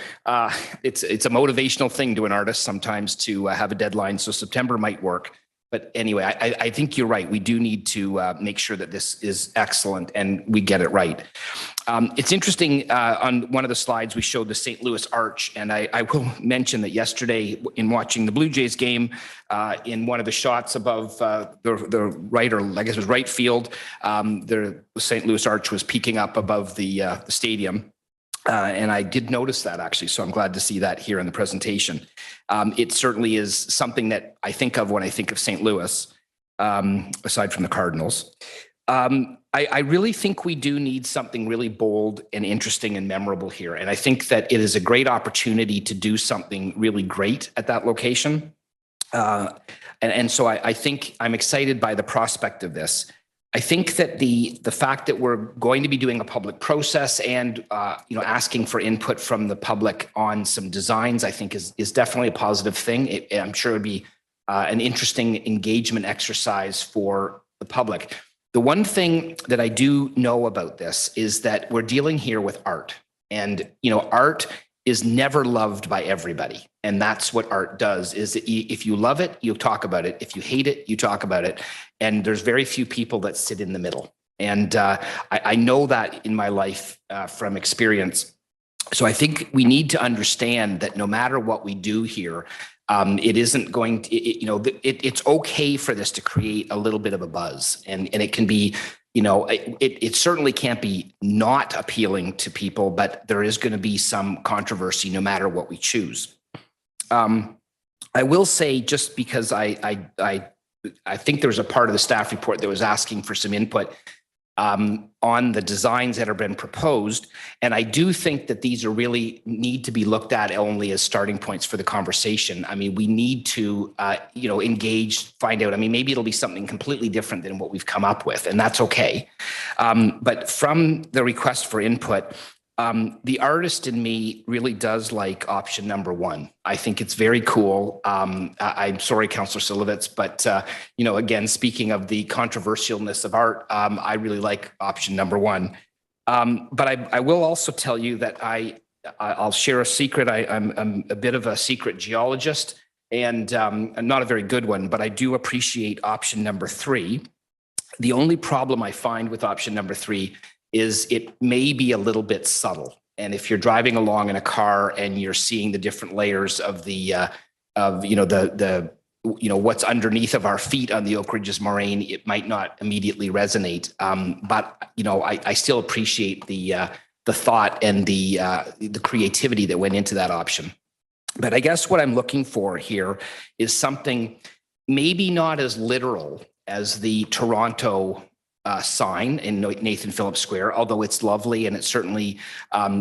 it's a motivational thing to an artist sometimes to have a deadline. So September might work. But anyway, I think you're right. We do need to make sure that this is excellent and we get it right. It's interesting, on one of the slides, we showed the St. Louis Arch, and I will mention that yesterday in watching the Blue Jays game, in one of the shots above the right, or I guess it was right field, the St. Louis Arch was peeking up above the stadium. And I did notice that, actually, so I'm glad to see that here in the presentation. It certainly is something that I think of when I think of St. Louis, aside from the Cardinals. I really think we do need something really bold and interesting and memorable here. And I think that it is a great opportunity to do something really great at that location. And so I think I'm excited by the prospect of this. I think that the fact that we're going to be doing a public process and asking for input from the public on some designs, I think is definitely a positive thing. I'm sure it would be an interesting engagement exercise for the public. The one thing that I do know about this is that we're dealing here with art, and art is never loved by everybody. And that's what art does, is that if you love it, you talk about it. If you hate it, you talk about it. And there's very few people that sit in the middle. And I know that in my life from experience. So I think we need to understand that no matter what we do here, it isn't going to, it's okay for this to create a little bit of a buzz, and it can be, it certainly can't be not appealing to people, but there is going to be some controversy no matter what we choose. I will say, just because I think there was a part of the staff report that was asking for some input on the designs that have been proposed. And I do think that these are really need to be looked at only as starting points for the conversation. I mean, we need to, engage, find out. I mean, maybe it'll be something completely different than what we've come up with, and that's okay. But from the request for input, the artist in me really does like option number one. I think it's very cool. I'm sorry, Councillor Silovitz, but again, speaking of the controversialness of art, I really like option number one. But I will also tell you that I'll share a secret. I'm a bit of a secret geologist, and I'm not a very good one, but I do appreciate option number three. The only problem I find with option number three is it may be a little bit subtle. And if you're driving along in a car and you're seeing the different layers of what's underneath of our feet on the Oak Ridges moraine, it might not immediately resonate. But I still appreciate the thought and the creativity that went into that option. But I guess what I'm looking for here is something maybe not as literal as the Toronto sign in Nathan Phillips Square, although it's lovely and it certainly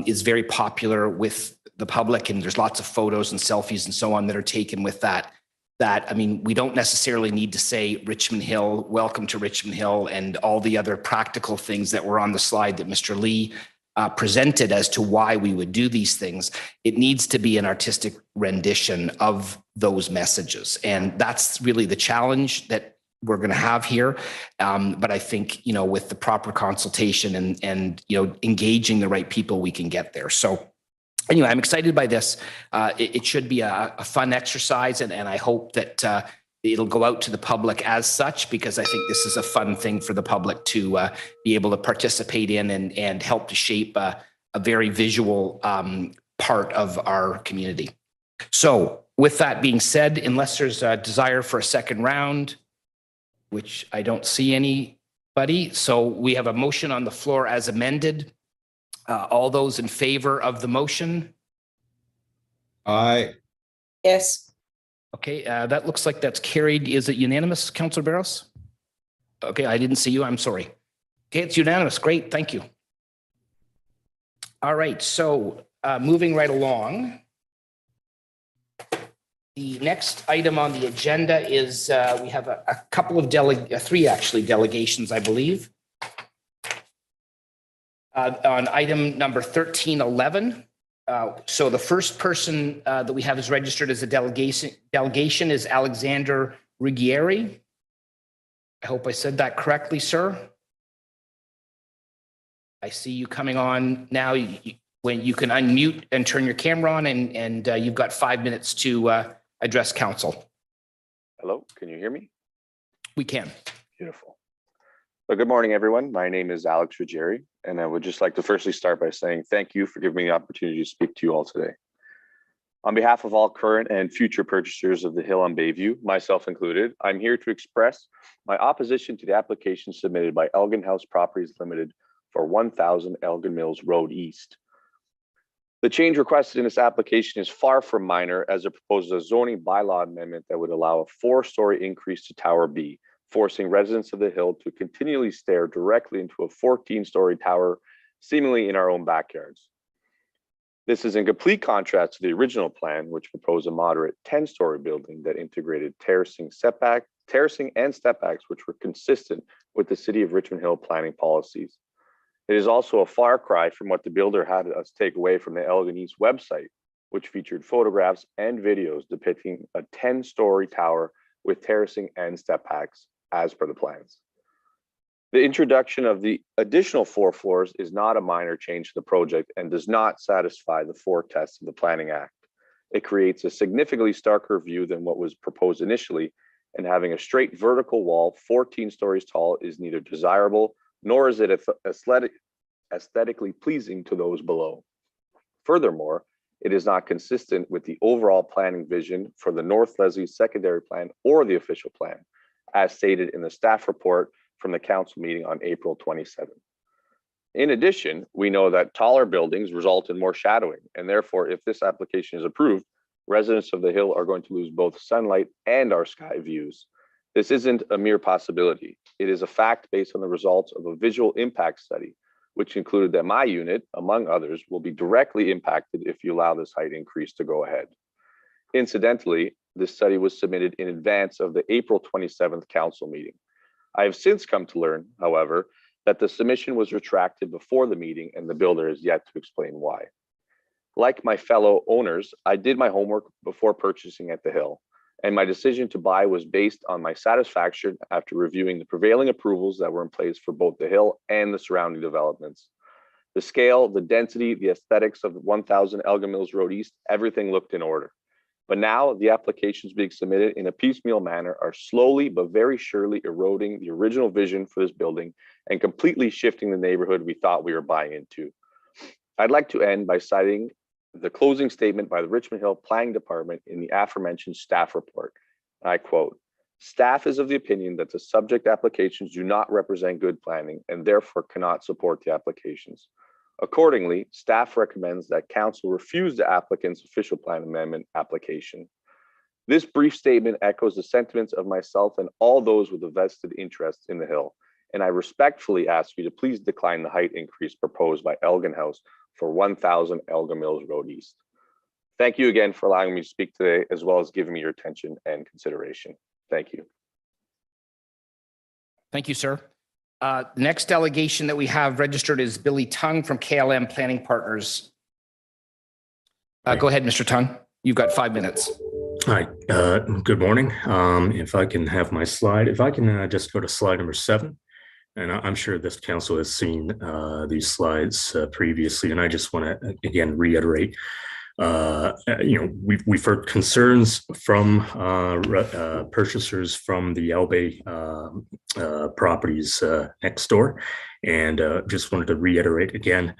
is very popular with the public, and there's lots of photos and selfies and so on that are taken with that. I mean, we don't necessarily need to say Richmond Hill, welcome to Richmond Hill, and all the other practical things that were on the slide that Mr. Lee presented as to why we would do these things. It needs to be an artistic rendition of those messages. And that's really the challenge that we're going to have here. But I think, with the proper consultation and engaging the right people, we can get there. So anyway, I'm excited by this. It should be a fun exercise, and I hope that it'll go out to the public as such, because I think this is a fun thing for the public to be able to participate in and help to shape a very visual part of our community. So with that being said, unless there's a desire for a second round, which I don't see anybody. So we have a motion on the floor as amended. All those in favor of the motion? Aye. Yes. Okay, that looks like that's carried. Is it unanimous, Councillor Barros? Okay, I didn't see you. I'm sorry. Okay, it's unanimous. Great, thank you. All right, so moving right along. The next item on the agenda is we have a couple of three actually delegations, I believe. On item number 1311. So the first person that we have is registered as a delegation is Alexander Ruggieri. I hope I said that correctly, sir. I see you coming on now. When you can unmute and turn your camera on, and you've got 5 minutes to address council. Hello, can you hear me? We can. Beautiful. So good morning, everyone. My name is Alex Ruggieri, and I would just like to firstly start by saying thank you for giving me the opportunity to speak to you all today. On behalf of all current and future purchasers of the Hill on Bayview, myself included, I'm here to express my opposition to the application submitted by Elgin House Properties Limited for 1000 Elgin Mills Road East. The change requested in this application is far from minor, as it proposes a zoning bylaw amendment that would allow a 4-story increase to Tower B forcing residents of the Hill to continually stare directly into a 14-story tower, seemingly in our own backyards. This is in complete contrast to the original plan, which proposed a moderate 10-story building that integrated terracing and step backs, which were consistent with the City of Richmond Hill planning policies. It is also a far cry from what the builder had us take away from the Elgin East website, which featured photographs and videos depicting a 10-story tower with terracing and step backs as per the plans. The introduction of the additional 4 floors is not a minor change to the project and does not satisfy the 4 tests of the Planning Act. It creates a significantly starker view than what was proposed initially, and having a straight vertical wall 14 stories tall is neither desirable nor is it aesthetically pleasing to those below. Furthermore, it is not consistent with the overall planning vision for the North Leslie secondary plan or the official plan, as stated in the staff report from the council meeting on April 27. In addition, we know that taller buildings result in more shadowing, and therefore, if this application is approved, residents of the Hill are going to lose both sunlight and our sky views. This isn't a mere possibility. It is a fact based on the results of a visual impact study, which concluded that my unit, among others, will be directly impacted if you allow this height increase to go ahead. Incidentally, this study was submitted in advance of the April 27th council meeting. I have since come to learn, however, that the submission was retracted before the meeting and the builder is yet to explain why. Like my fellow owners, I did my homework before purchasing at the Hill, and my decision to buy was based on my satisfaction after reviewing the prevailing approvals that were in place for both the Hill and the surrounding developments. The scale, the density, the aesthetics of 1000 Elgin Mills Road East, everything looked in order. But now the applications being submitted in a piecemeal manner are slowly but very surely eroding the original vision for this building and completely shifting the neighborhood we thought we were buying into. I'd like to end by citing the closing statement by the Richmond Hill Planning Department in the aforementioned staff report. I quote, "Staff is of the opinion that the subject applications do not represent good planning and therefore cannot support the applications. Accordingly, staff recommends that council refuse the applicant's official plan amendment application." This brief statement echoes the sentiments of myself and all those with a vested interest in the Hill, and I respectfully ask you to please decline the height increase proposed by Elgin House for 1000 Elgin Mills Road East. Thank you again for allowing me to speak today, as well as giving me your attention and consideration. Thank you. Thank you, sir. The next delegation that we have registered is Billy Tung from KLM Planning Partners. Go ahead, Mr. Tung. You've got 5 minutes. Hi, good morning. If I can have my slide, if I can just go to slide number 7. And I'm sure this council has seen these slides previously, and I just want to again reiterate. We've heard concerns from purchasers from the Albay properties next door, and just wanted to reiterate again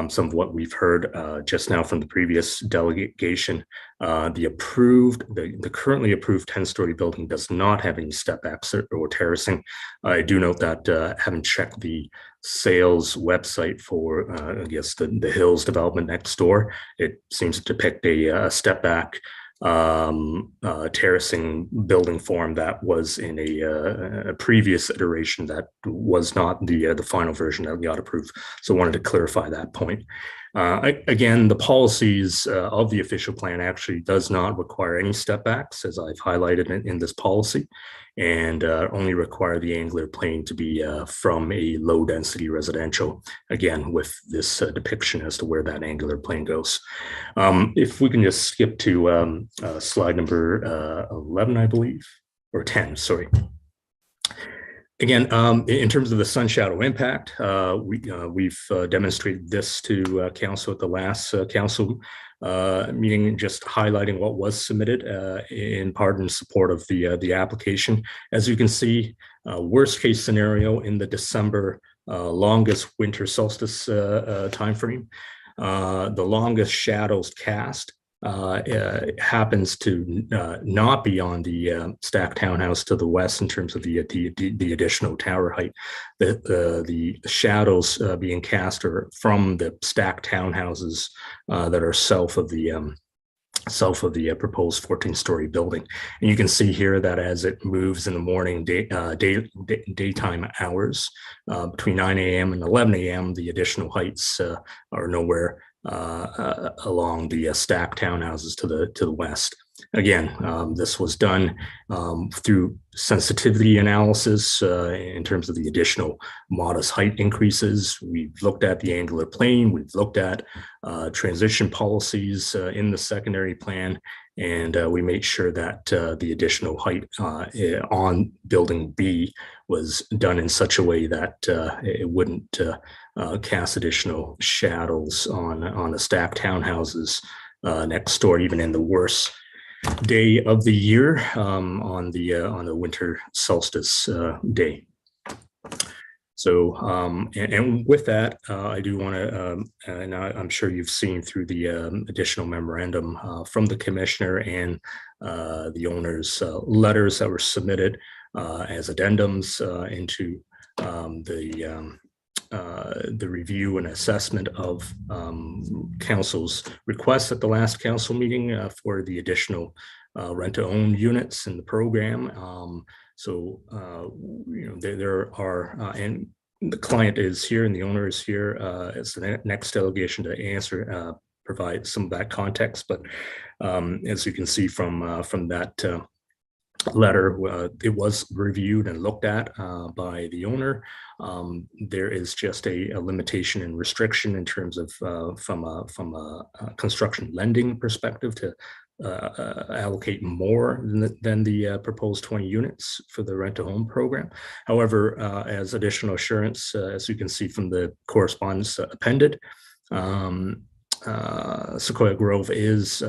some of what we've heard just now from the previous delegation. The currently approved 10-story building does not have any step backs or terracing. I do note that having checked the sales website for, I guess, the Hills development next door, it seems to depict a step back terracing building form that was in a previous iteration that was not the final version that got approved. So I wanted to clarify that point. Again, the policies of the official plan actually does not require any step backs, as I've highlighted in this policy, and only require the angular plane to be from a low density residential, again, with this depiction as to where that angular plane goes. If we can just skip to slide number 11, I believe, or 10, sorry. Again, in terms of the sun shadow impact, we've demonstrated this to council at the last council meeting, just highlighting what was submitted in part in support of the application. As you can see, worst case scenario in the December longest winter solstice timeframe, the longest shadows cast happens to not be on the stacked townhouse to the west in terms of the additional tower height. The shadows being cast are from the stacked townhouses that are south of the south of the proposed 14-story building. And you can see here that as it moves in the morning, daytime hours, between 9 a.m. and 11 a.m., the additional heights are nowhere along the stacked townhouses to the west. Again, this was done through sensitivity analysis in terms of the additional modest height increases. We've looked at the angular plane. We've looked at transition policies in the secondary plan, and we made sure that the additional height on building B was done in such a way that it wouldn't cast additional shadows on the stacked townhouses next door, even in the worst day of the year on the winter solstice day. So, and with that, I do want to, and I'm sure you've seen through the additional memorandum from the commissioner and the owner's letters that were submitted as addendums into the review and assessment of council's request at the last council meeting for the additional rent-to-own units in the program. There are, and the client is here and the owner is here as the next delegation to answer, provide some of that context. But as you can see from that letter, it was reviewed and looked at by the owner. There is just a limitation and restriction in terms of from a construction lending perspective to allocate more than the proposed 20 units for the rent-to-home program. However, as additional assurance, as you can see from the correspondence appended, Sequoia Grove is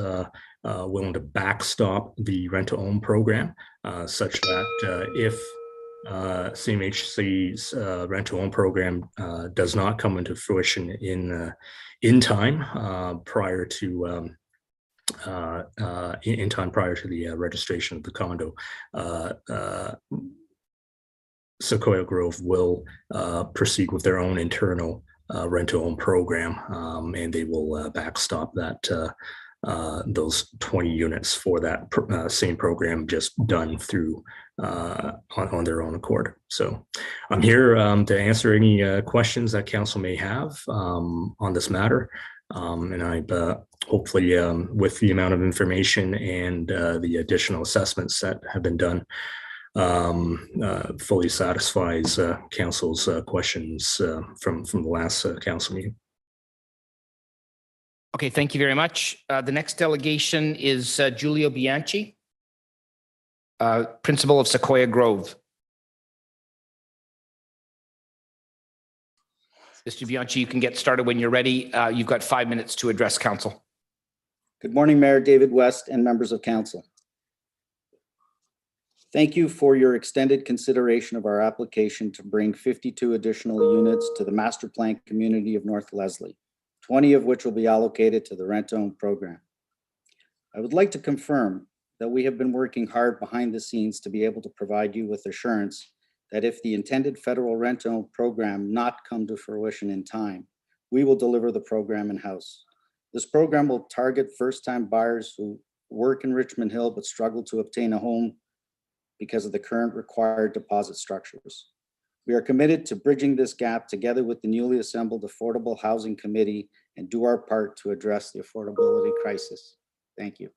willing to backstop the rent-to-own program such that if CMHC's rent-to-own program does not come into fruition in time prior to the registration of the condo, Sequoia Grove will proceed with their own internal rent-to-own program, and they will backstop that those 20 units for that same program, just done through on their own accord. So I'm here to answer any questions that council may have on this matter. And I hopefully with the amount of information and the additional assessments that have been done, fully satisfies council's questions from the last council meeting. Okay, thank you very much. The next delegation is Giulio Bianchi, principal of Sequoia Grove. Mr. Bianchi, you can get started when you're ready. You've got 5 minutes to address council. Good morning, Mayor David West and members of council. Thank you for your extended consideration of our application to bring 52 additional units to the master plan community of North Leslie, 20 of which will be allocated to the rent-to-own program. I would like to confirm that we have been working hard behind the scenes to be able to provide you with assurance that if the intended federal rent-to-own program not come to fruition in time, we will deliver the program in-house. This program will target first-time buyers who work in Richmond Hill but struggle to obtain a home because of the current required deposit structures. We are committed to bridging this gap together with the newly assembled Affordable Housing Committee and do our part to address the affordability crisis. Thank you.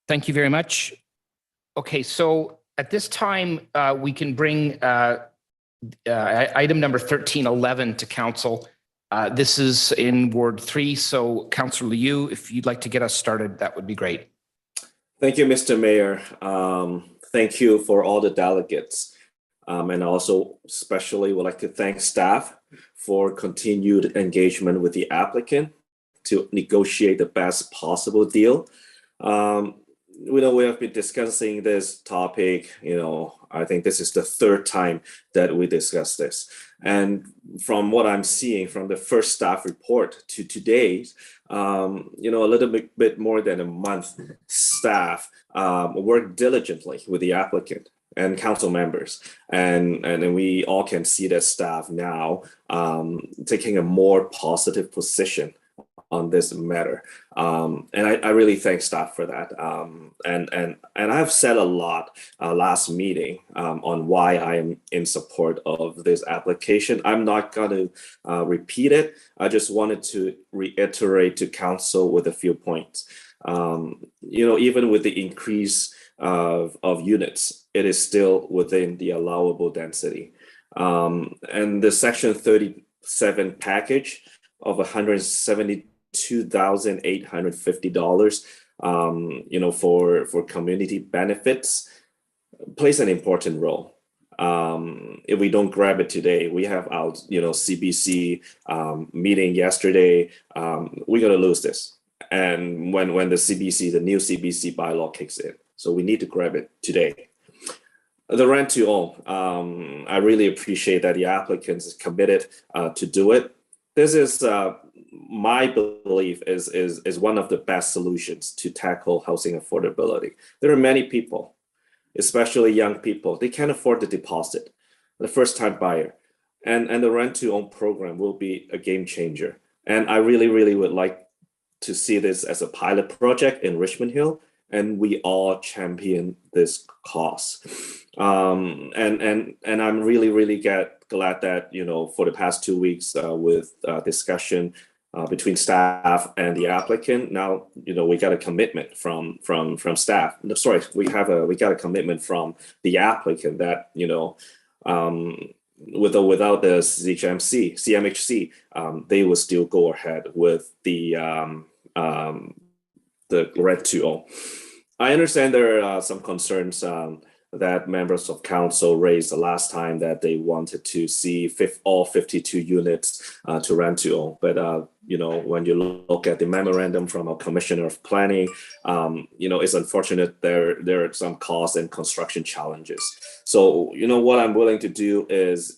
Thank you very much. Okay, so at this time, we can bring item number 1311 to council. This is in Ward 3, so Councillor Liu, if you'd like to get us started, that would be great. Thank you, Mr. Mayor. Thank you for all the delegates. And also especially would like to thank staff for continued engagement with the applicant to negotiate the best possible deal. We know we have been discussing this topic, I think this is the third time that we discussed this. And from what I'm seeing from the first staff report to today, a little bit more than a month, staff worked diligently with the applicant and council members. And we all can see that staff now taking a more positive position on this matter. And I really thank staff for that. And I've said a lot last meeting on why I am in support of this application. I'm not going to repeat it. I just wanted to reiterate to council with a few points. Even with the increase of units, it is still within the allowable density. And the Section 37 package of $172,850, for community benefits plays an important role. If we don't grab it today, we have our, CBC meeting yesterday. We're going to lose this. And when the new CBC bylaw kicks in. So we need to grab it today. The rent to own, I really appreciate that the applicants is committed to do it. This is my belief is one of the best solutions to tackle housing affordability. There are many people, especially young people, they can't afford the deposit, the first-time buyer, and the rent-to-own program will be a game changer. And I really, really would like to see this as a pilot project in Richmond Hill, and we all champion this cause. And I'm really, really glad that, for the past 2 weeks with discussion between staff and the applicant, now, we got a commitment from staff. Sorry, we got a commitment from the applicant that, without the CMHC, they will still go ahead with the rent to own. I understand there are some concerns that members of council raised the last time that they wanted to see all 52 units to rent to own. But, when you look at the memorandum from a commissioner of planning, it's unfortunate there are some cost and construction challenges. So, what I'm willing to do is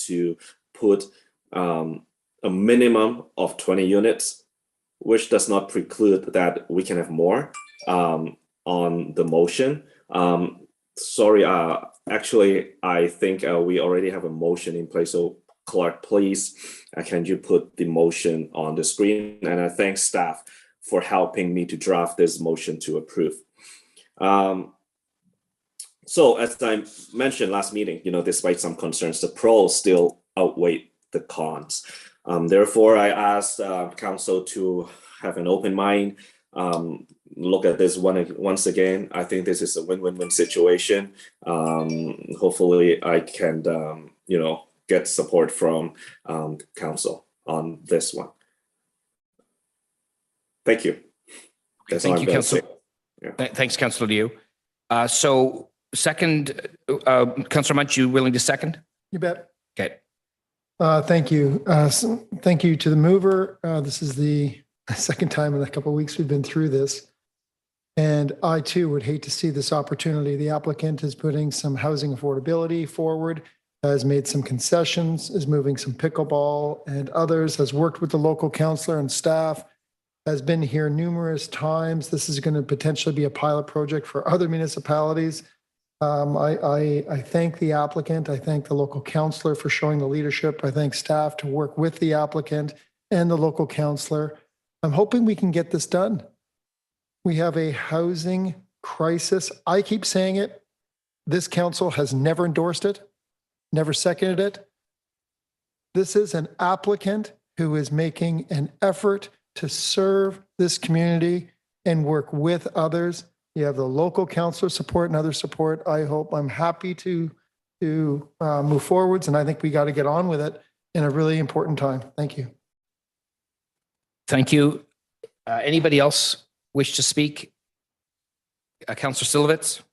to put a minimum of 20 units, which does not preclude that we can have more on the motion. Sorry, actually, I think we already have a motion in place. So Clark, please, can you put the motion on the screen? And I thank staff for helping me to draft this motion to approve. So as I mentioned last meeting, despite some concerns, the pros still outweigh the cons. Therefore, I asked council to have an open mind, look at this once again. I think this is a win-win-win situation. Hopefully I can, get support from council on this one. Thank you. That's Thank all you, I'm Councillor. gonna say. Thanks, Councillor Liu. So second, Councillor Munch, you willing to second? You bet. Okay. Thank you. Thank you to the mover. This is the second time in a couple of weeks we've been through this. And I too would hate to see this opportunity. The applicant is putting some housing affordability forward, has made some concessions, is moving some pickleball and others, has worked with the local councillor and staff, has been here numerous times. This is going to potentially be a pilot project for other municipalities. I thank the applicant. I thank the local councillor for showing the leadership. I thank staff to work with the applicant and the local councillor. I'm hoping we can get this done. We have a housing crisis. I keep saying it. This council has never endorsed it, never seconded it. This is an applicant who is making an effort to serve this community and work with others. You have the local councillor support and other support. I'm happy to move forwards, and I think we got to get on with it in a really important time. Thank you. Thank you. Anybody else wish to speak? Councillor Silovitz?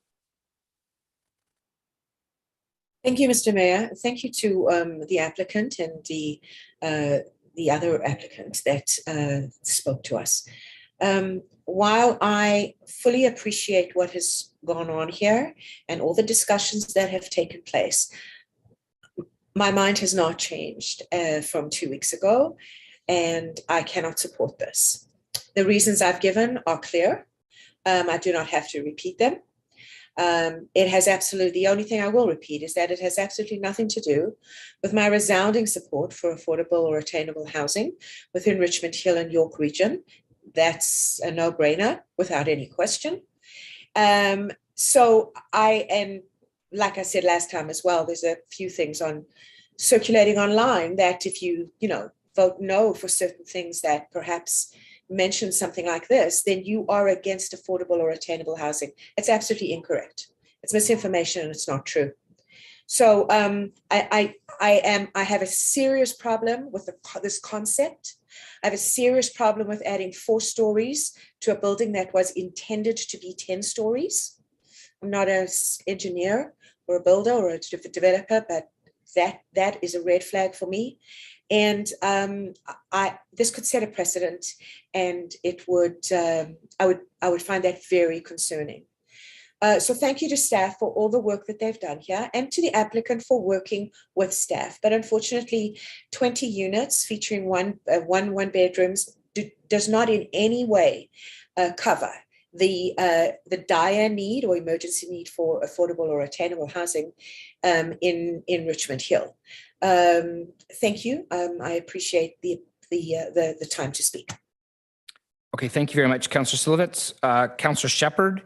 Thank you, Mr. Mayor. Thank you to the applicant and the other applicants that spoke to us. While I fully appreciate what has gone on here and all the discussions that have taken place, my mind has not changed from 2 weeks ago, and I cannot support this. The reasons I've given are clear. I do not have to repeat them. It has absolutely, the only thing I will repeat is that it has absolutely nothing to do with my resounding support for affordable or attainable housing within Richmond Hill and York Region. That's a no-brainer without any question. So I am, like I said last time as well, there's a few things on circulating online that if you vote no for certain things that perhaps mention something like this, then you are against affordable or attainable housing. It's absolutely incorrect. It's misinformation and it's not true. So I have a serious problem with this concept. I have a serious problem with adding 4 stories to a building that was intended to be 10 stories. I'm not an engineer or a builder or a developer, but that is a red flag for me. And this could set a precedent, and it would I would find that very concerning. So thank you to staff for all the work that they've done here, and to the applicant for working with staff. But unfortunately, 20 units featuring one bedrooms does not in any way cover the dire need or emergency need for affordable or attainable housing in Richmond Hill. Thank you. I appreciate the time to speak. Okay, thank you very much, Councillor Silovitz. Councillor Shepherd,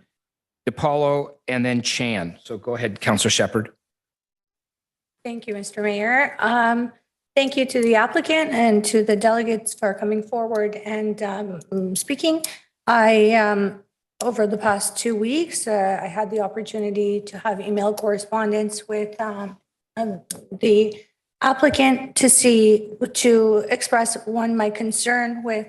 DiPaolo, and then Chan. So go ahead, Councillor Shepherd. Thank you, Mr. Mayor. Thank you to the applicant and to the delegates for coming forward and speaking. Over the past 2 weeks, I had the opportunity to have email correspondence with the applicant to express my concern with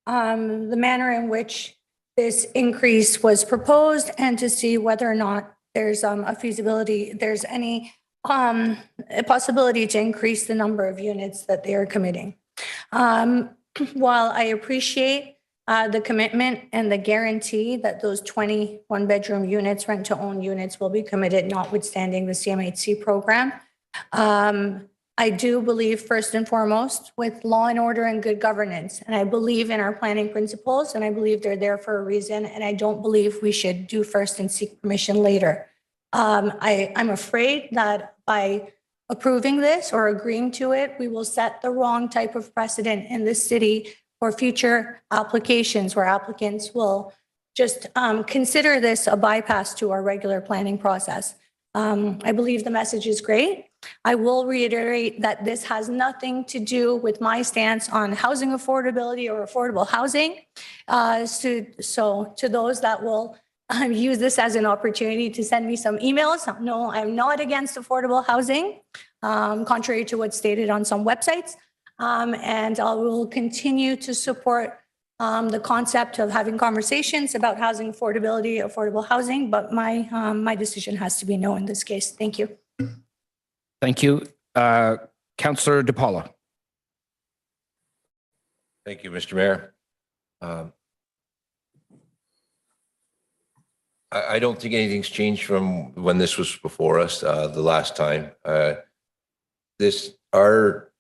the manner in which this increase was proposed, and to see whether or not there's a feasibility, there's any a possibility to increase the number of units that they are committing. While I appreciate the commitment and the guarantee that those 20 one-bedroom units, rent-to-own units, will be committed, notwithstanding the CMHC program, I do believe, first and foremost, with law and order and good governance. And I believe in our planning principles, and I believe they're there for a reason. And I don't believe we should do first and seek permission later. I'm afraid that by approving this or agreeing to it, we will set the wrong type of precedent in this city for future applications, where applicants will just consider this a bypass to our regular planning process. I believe the message is great. I will reiterate that this has nothing to do with my stance on housing affordability or affordable housing. So to those that will use this as an opportunity to send me some emails, no, I'm not against affordable housing, contrary to what's stated on some websites. And I will continue to support the concept of having conversations about housing affordability, affordable housing, but my decision has to be no in this case. Thank you. Thank you. Councillor DiPaolo. Thank you, Mr. Mayor. I don't think anything's changed from when this was before us the last time. Our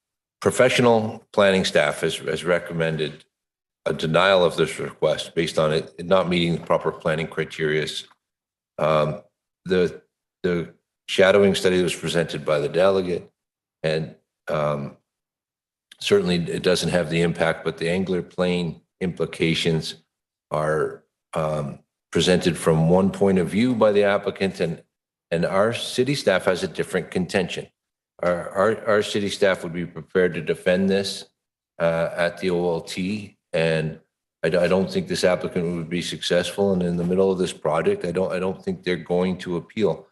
professional planning staff has recommended a denial of this request based on it not meeting the proper planning criteria. The shadowing study was presented by the delegate, and certainly it doesn't have the impact, but the angler plane implications are presented from one point of view by the applicant, and our city staff has a different contention. Our city staff would be prepared to defend this at the OLT, and I don't think this applicant would be successful. And in the middle of this project, I don't think they're going to appeal.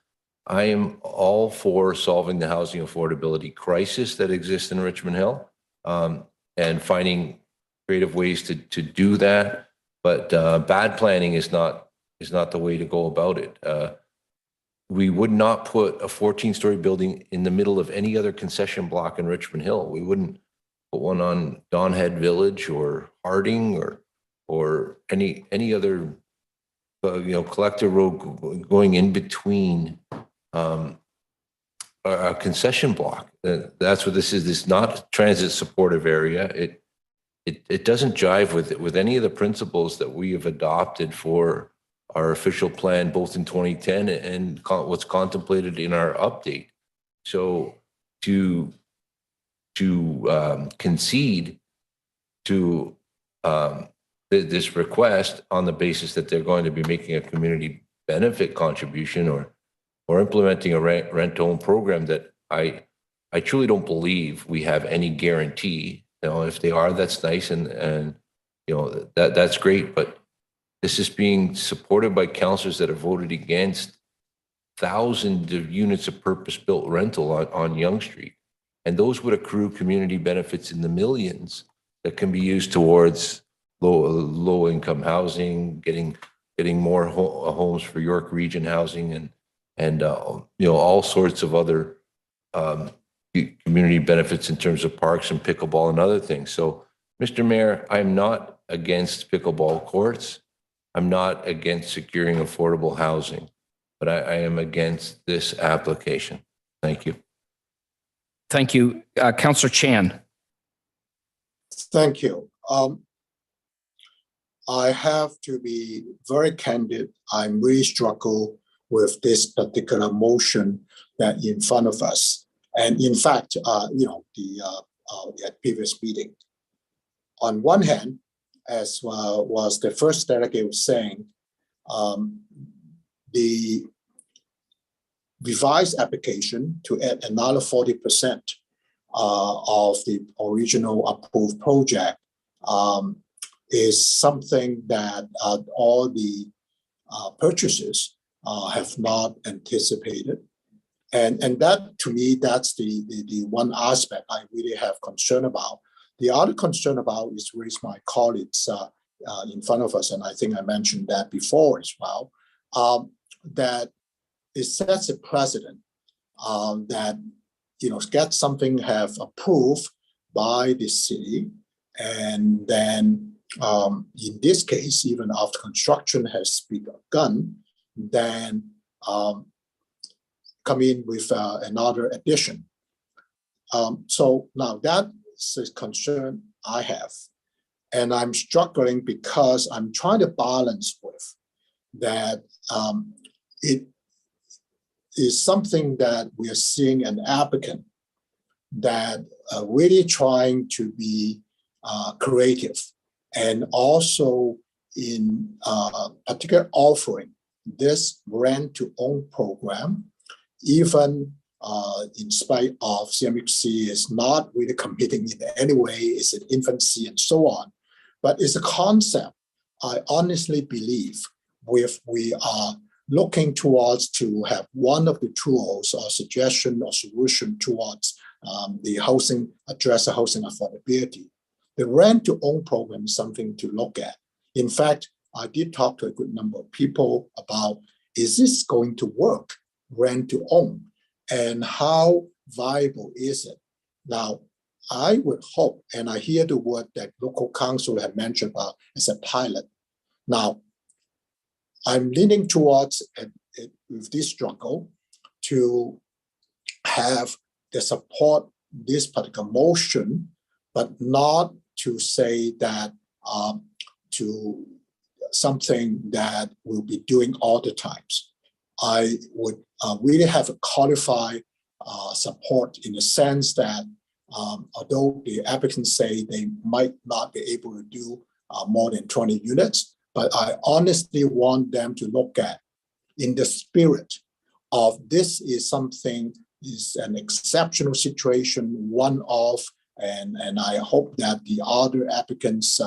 I am all for solving the housing affordability crisis that exists in Richmond Hill, and finding creative ways to do that. But bad planning is not the way to go about it. We would not put a 14-story building in the middle of any other concession block in Richmond Hill. We wouldn't put one on Donhead Village or Harding or any other collector road going in between a concession block. That's what this is. This is not a transit supportive area. It doesn't jive with any of the principles that we have adopted for our official plan, both in 2010 and what's contemplated in our update. So to concede to this request on the basis that they're going to be making a community benefit contribution or implementing a rent-to-own program that I truly don't believe we have any guarantee. You know, if they are, that's nice, and you know that's great. But this is being supported by councillors that have voted against thousands of units of purpose-built rental on Yonge Street, and those would accrue community benefits in the millions that can be used towards low-income housing, getting more homes for York Region housing, and you know, all sorts of other community benefits in terms of parks and pickleball and other things. So, Mr. Mayor, I'm not against pickleball courts. I'm not against securing affordable housing, but I am against this application. Thank you. Thank you. Councillor Chan. Thank you. I have to be very candid. I'm really struggle with this particular motion that in front of us. And in fact, you know, the previous meeting. On one hand, as was the first delegate was saying, the revised application to add another 40% of the original approved project is something that all the purchasers have not anticipated. And that, to me, that's the one aspect I really have concern about. The other concern about is raised my colleagues in front of us, and I think I mentioned that before as well, that it sets a precedent that, you know, get something have approved by the city, and then in this case, even after construction has begun, then come in with another addition. So now that is a concern I have, and I'm struggling because I'm trying to balance with that. It is something that we are seeing an applicant that really trying to be creative, and also in particular offering this rent-to-own program, even in spite of CMHC is not really committing in any way, it's in infancy and so on. But it's a concept I honestly believe we are looking towards to have one of the tools or suggestion or solution towards the housing, address the housing affordability. The rent-to-own program is something to look at. In fact, I did talk to a good number of people about, is this going to work, rent-to-own, and how viable is it? Now, I would hope, and I hear the word that local council have mentioned about as a pilot. Now, I'm leaning towards with this struggle to have the support this particular motion, but not to say that to something that we'll be doing all the times. I would really have a qualified support in the sense that although the applicants say they might not be able to do more than 20 units, but I honestly want them to look at in the spirit of this is something, is an exceptional situation, one-off, and I hope that the other applicants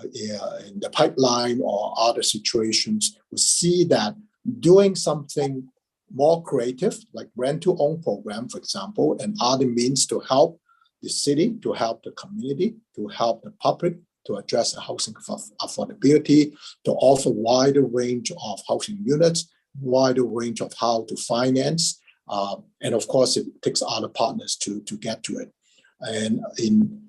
in the pipeline or other situations will see that doing something more creative, like rent-to-own program, for example, and other means to help the city, to help the community, to help the public, to address the housing affordability, to offer wider range of housing units, wider range of how to finance, and of course, it takes other partners to get to it. And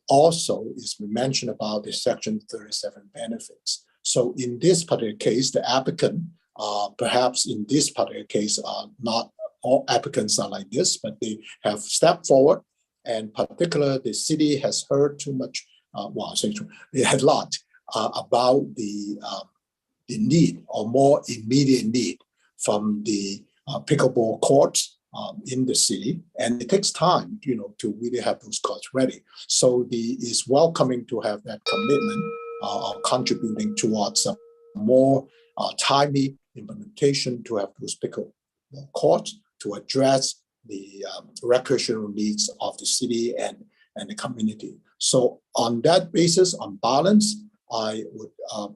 also, is we mentioned about the Section 37 benefits. So in this particular case, the applicant, perhaps in this particular case, not all applicants are like this, but they have stepped forward, and particularly the city has heard too much, well, I say they had a lot about the the need or more immediate need from the pickleball courts in the city, and it takes time, to really have those courts ready. So it's welcoming to have that commitment of contributing towards a more timely implementation to have those pickleball courts to address the recreational needs of the city and the community. So on that basis, on balance, I would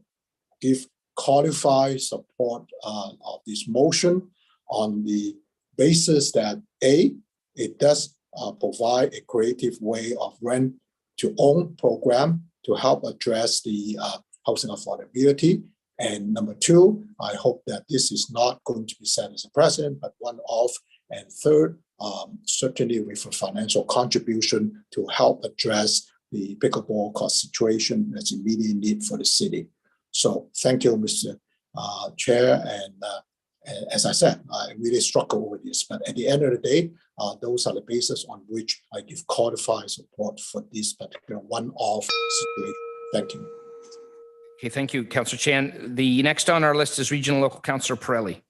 give qualified support of this motion on the basis that it does provide a creative way of rent-to-own program to help address the housing affordability. And number two, I hope that this is not going to be set as a precedent, but one-off. And third, certainly with a financial contribution to help address the pickleball court situation that's immediate need for the city. So thank you, Mr. Chair. And as I said, I really struggle with this. But at the end of the day, those are the basis on which I give qualified support for this particular one-off situation. Thank you. Okay, thank you, Councillor Chan. The next on our list is Regional Local Councillor Pirelli.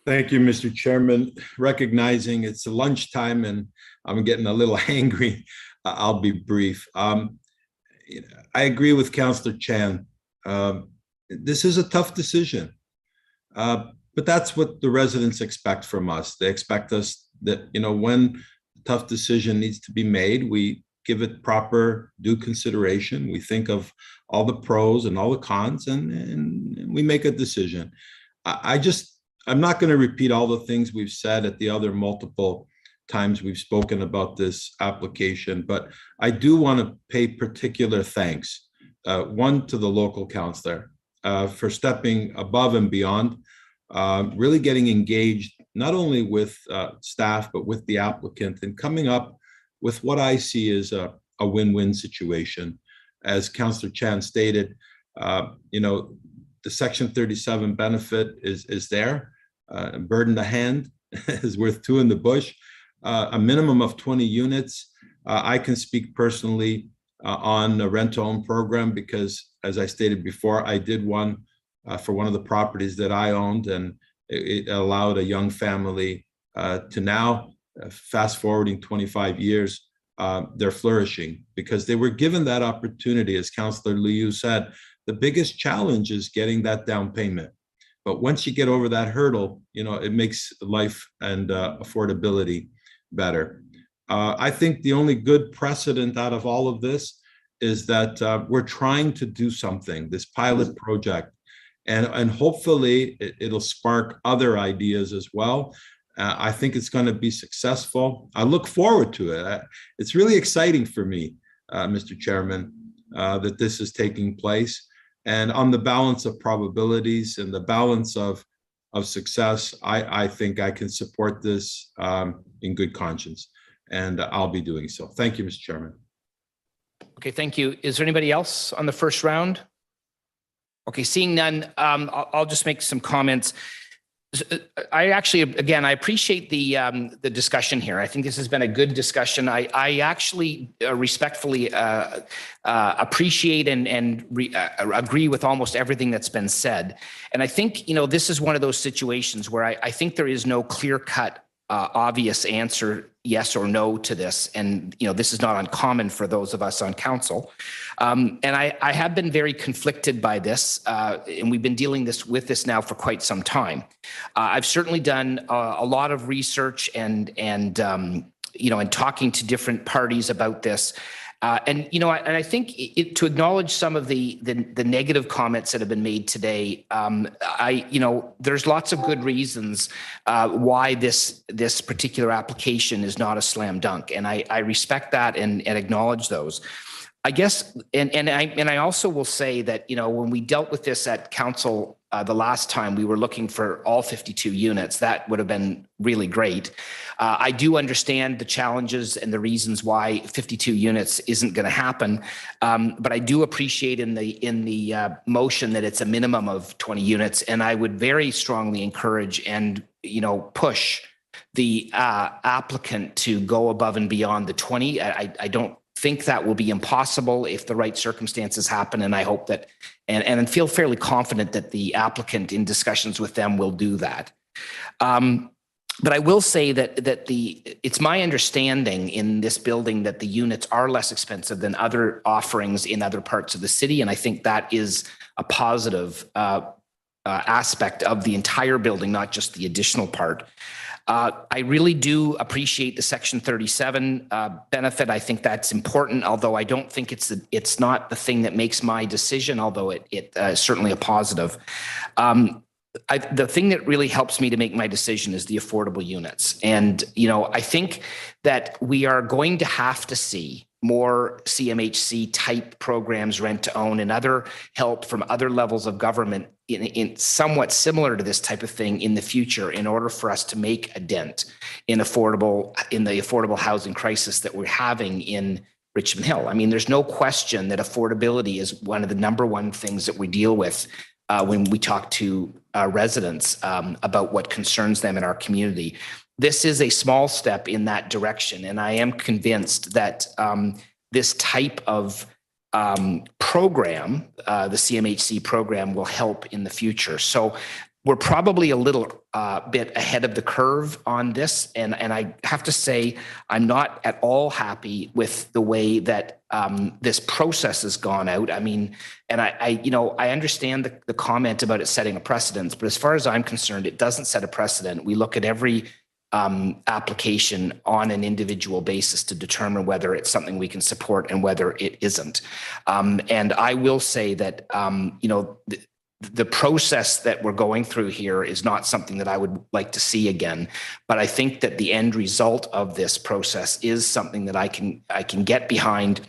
Thank you, Mr. Chairman. Recognizing it's lunchtime and I'm getting a little angry, I'll be brief. I agree with Councillor Chan. This is a tough decision, but that's what the residents expect from us. They expect us that, when a tough decision needs to be made, we give it proper due consideration. We think of all the pros and all the cons, and we make a decision. I'm not going to repeat all the things we've said at the other multiple times we've spoken about this application, but I do want to pay particular thanks. One, to the local councillor for stepping above and beyond, really getting engaged, not only with staff, but with the applicant, and coming up with what I see as a win-win situation. As Councillor Chan stated, the Section 37 benefit is there. A bird in the hand is worth two in the bush. A minimum of 20 units. I can speak personally on a rent-to-own program because, as I stated before, I did one for one of the properties that I owned, and it allowed a young family to now, fast forwarding 25 years, they're flourishing because they were given that opportunity. As Councillor Liu said, the biggest challenge is getting that down payment. But once you get over that hurdle, it makes life and affordability better. I think the only good precedent out of all of this is that we're trying to do something, this pilot project, and hopefully it'll spark other ideas as well. I think it's going to be successful. I look forward to it. It's really exciting for me, Mr. Chairman, that this is taking place. And on the balance of probabilities and the balance of success, I think I can support this in good conscience, and I'll be doing so. Thank you, Mr. Chairman. Okay, thank you. Is there anybody else on the first round? Okay, seeing none, I'll just make some comments. I appreciate the discussion here. I think this has been a good discussion. I actually respectfully appreciate and agree with almost everything that's been said. And I think, this is one of those situations where I think there is no clear-cut, obvious answer, yes or no to this. And, this is not uncommon for those of us on council. And I have been very conflicted by this, and we've been dealing with this now for quite some time. I've certainly done a lot of research and talking to different parties about this. And I think to acknowledge some of the negative comments that have been made today, there's lots of good reasons why this particular application is not a slam dunk, and I respect that and acknowledge those. I guess, and I also will say that when we dealt with this at council the last time, we were looking for all 52 units. That would have been really great. I do understand the challenges and the reasons why 52 units isn't going to happen, but I do appreciate in the motion that it's a minimum of 20 units, and I would very strongly encourage and push the applicant to go above and beyond the 20. I don't think that will be impossible if the right circumstances happen. And I hope that, and feel fairly confident that the applicant in discussions with them will do that. But I will say that it's my understanding in this building that the units are less expensive than other offerings in other parts of the city. And I think that is a positive aspect of the entire building, not just the additional part. I really do appreciate the Section 37 benefit. I think that's important, although I don't think it's not the thing that makes my decision, although it certainly a positive. The thing that really helps me to make my decision is the affordable units. And, I think that we are going to have to see more CMHC type programs, rent to own, and other help from other levels of government in somewhat similar to this type of thing in the future, in order for us to make a dent in the affordable housing crisis that we're having in Richmond Hill. I mean, there's no question that affordability is one of the number one things that we deal with when we talk to residents about what concerns them in our community. This is a small step in that direction, and I am convinced that this type of program, the CMHC program, will help in the future. So we're probably a little bit ahead of the curve on this, and I have to say I'm not at all happy with the way that this process has gone out. I mean, and I understand the comment about it setting a precedent, but as far as I'm concerned, it doesn't set a precedent. We look at every application on an individual basis to determine whether it's something we can support and whether it isn't. And I will say that, the process that we're going through here is not something that I would like to see again, but I think that the end result of this process is something that I can get behind,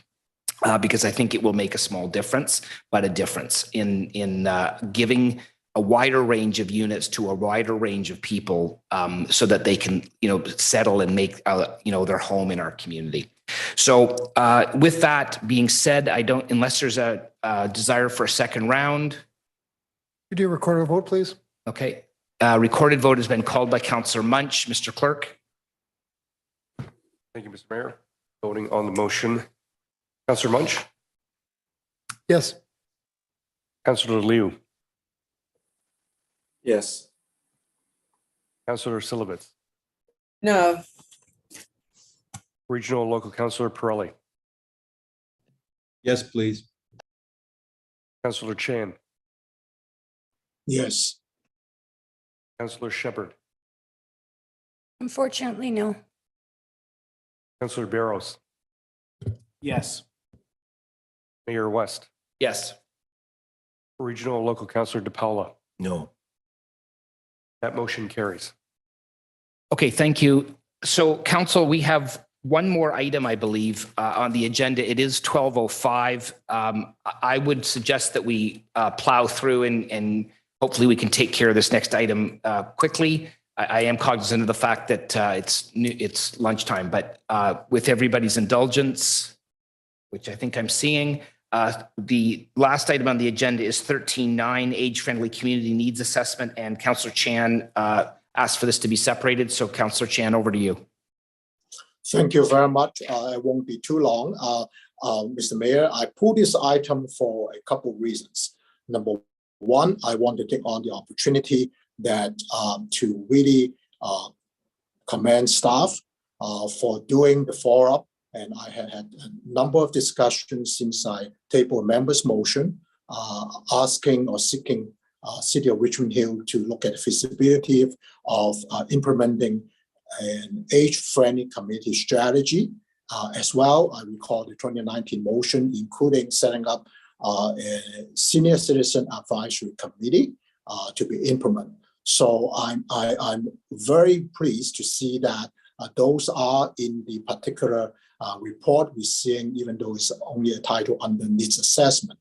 because I think it will make a small difference, but a difference in giving a wider range of units to a wider range of people, so that they can, settle and make, their home in our community. So with that being said, unless there's a desire for a second round. Could you record a vote, please? Okay. Recorded vote has been called by Councillor Munch. Mr. Clerk. Thank you, Mr. Mayor. Voting on the motion. Councillor Munch? Yes. Councillor Liu? Yes. Councillor Silovitz? No. Regional Local Councillor Pirelli? Yes, please. Councillor Chan? Yes. Councillor Shepherd? Unfortunately, no. Councillor Barros? Yes. Mayor West? Yes. Regional Local Councillor DePaula? No. That motion carries. Okay, thank you. So, Council, we have one more item, I believe, on the agenda. It is 12:05. I would suggest that we plow through and hopefully we can take care of this next item quickly. I am cognizant of the fact that it's lunchtime, but with everybody's indulgence, which I think I'm seeing, the last item on the agenda is 13.9, Age-Friendly Community Needs Assessment, and Councillor Chan asked for this to be separated. So Councillor Chan, over to you. Thank you very much. It won't be too long. Mr. Mayor, I pulled this item for a couple of reasons. Number one, I want to take on the opportunity that to really commend staff for doing the follow-up. And I had a number of discussions since I tabled a member's motion asking or seeking City of Richmond Hill to look at the feasibility of implementing an age-friendly community strategy. As well, I recall the 2019 motion, including setting up a senior citizen advisory committee to be implemented. So I'm very pleased to see that those are in the particular report we're seeing, even though it's only a title under needs assessment.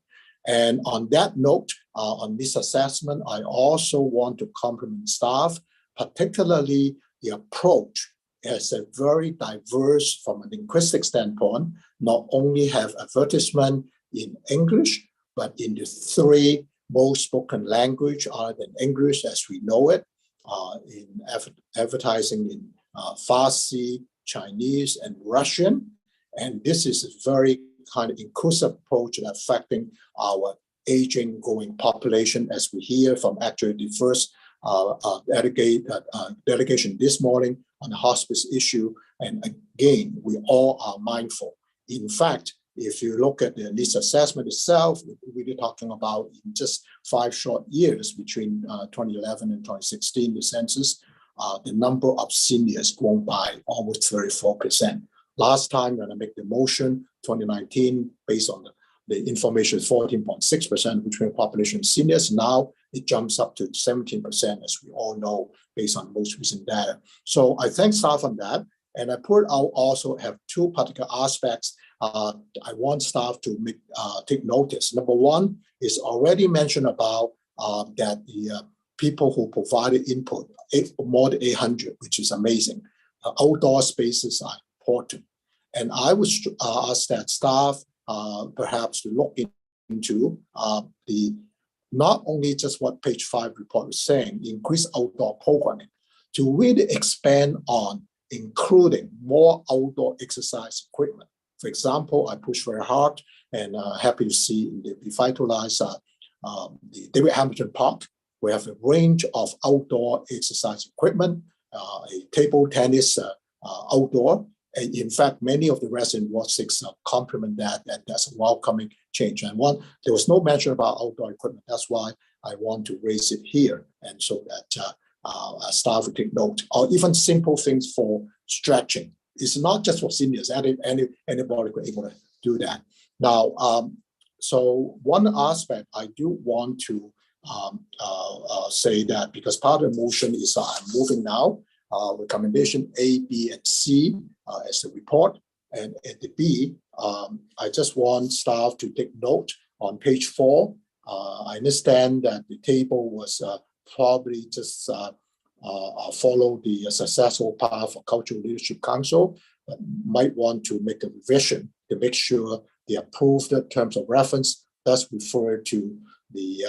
And on that note, on this assessment, I also want to compliment staff, particularly the approach as a very diverse from a linguistic standpoint, not only have advertisement in English, but in the three most spoken language other than English as we know it, in advertising in Farsi, Chinese, and Russian. And this is a very kind of inclusive approach affecting our aging growing population, as we hear from actually the first delegation this morning on the hospice issue. And again, we all are mindful. In fact, if you look at the needs assessment itself, we're really talking about in just 5 short years between 2011 and 2016, the census, the number of seniors grown by almost 34%. Last time when I make the motion, 2019, based on the information, 14.6% between population seniors. Now it jumps up to 17%, as we all know, based on most recent data. So I thank staff on that. And I also have 2 particular aspects I want staff to take notice. Number one is already mentioned about that the people who provided input, more than 800, which is amazing. Outdoor spaces are important. And I would ask that staff perhaps to look into the not only just what page 5 report is saying, increase outdoor programming, to really expand on including more outdoor exercise equipment. For example, I push very hard and happy to see in the revitalized the David Hamilton Park. We have a range of outdoor exercise equipment, a table tennis outdoor. And in fact, many of the residents in Ward 6 compliment that, and that's a welcoming change. And there was no mention about outdoor equipment. That's why I want to raise it here, and so that staff will take note. Or even simple things for stretching. It's not just for seniors. Anybody could be able to do that. Now, so one aspect I do want to say that, because part of the motion is I'm moving now recommendation A, B, and C as the report. And at the B, I just want staff to take note on page 4. I understand that the table was probably just follow the successful path for Cultural Leadership Council, but might want to make a revision to make sure the approved terms of reference does refer to the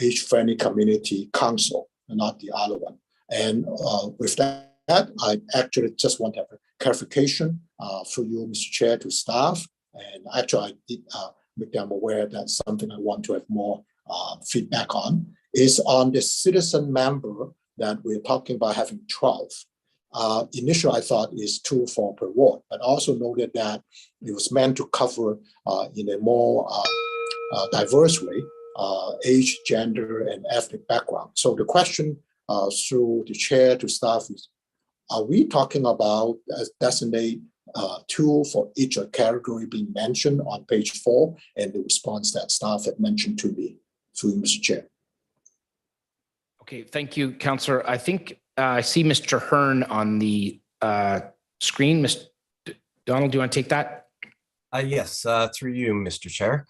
Age-Friendly Community Council and not the other one. And with that, I actually just want to have a clarification for you, Mr. Chair, to staff. And actually, I did make them aware that's something I want to have more feedback on, is on the citizen member that we're talking about having 12. Initially, I thought is 2 for per ward, but also noted that it was meant to cover in a more diverse way, age, gender, and ethnic background. So the question through the chair to staff is, are we talking about designate 2 for each category being mentioned on page 4, and the response that staff had mentioned to me through Mr. Chair? Okay, thank you, Councillor. I think I see Mr. Hearn on the screen. Mr. Donald, do you want to take that? Yes, through you, Mr. Chair.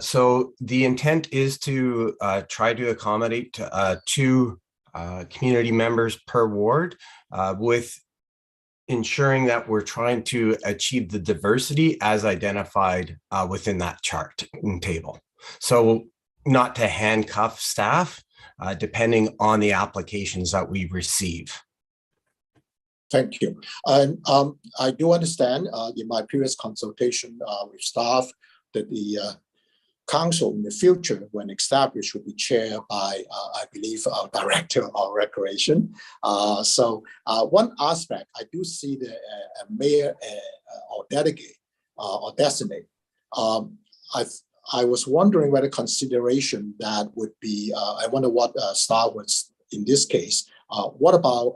So the intent is to try to accommodate 2 community members per ward, with ensuring that we're trying to achieve the diversity as identified within that chart and table. So not to handcuff staff, depending on the applications that we receive. Thank you. And I do understand in my previous consultation with staff that the council in the future, when established, will be chaired by, I believe, our director of recreation. So one aspect, I do see the mayor or delegate or designate. I was wondering whether consideration that would be, I wonder what staff was in this case. What about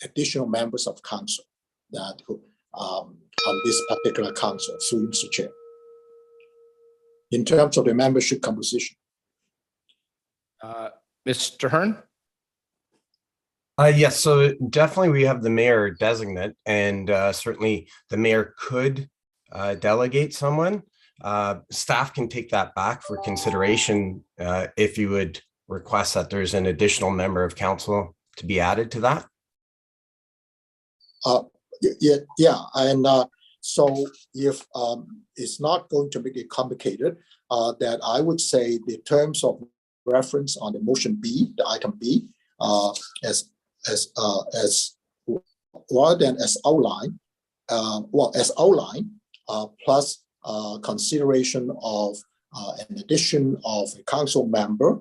additional members of council that on this particular council through Mr. Chair, in terms of the membership composition? Mr. Hearn? Yes, so definitely we have the mayor designate, and certainly the mayor could delegate someone. Staff can take that back for consideration if you would request that there's an additional member of council to be added to that. Yeah, and so if it's not going to make it complicated, that I would say the terms of reference on the motion B, the item B, as rather than as outlined, as outlined, plus consideration of an addition of a council member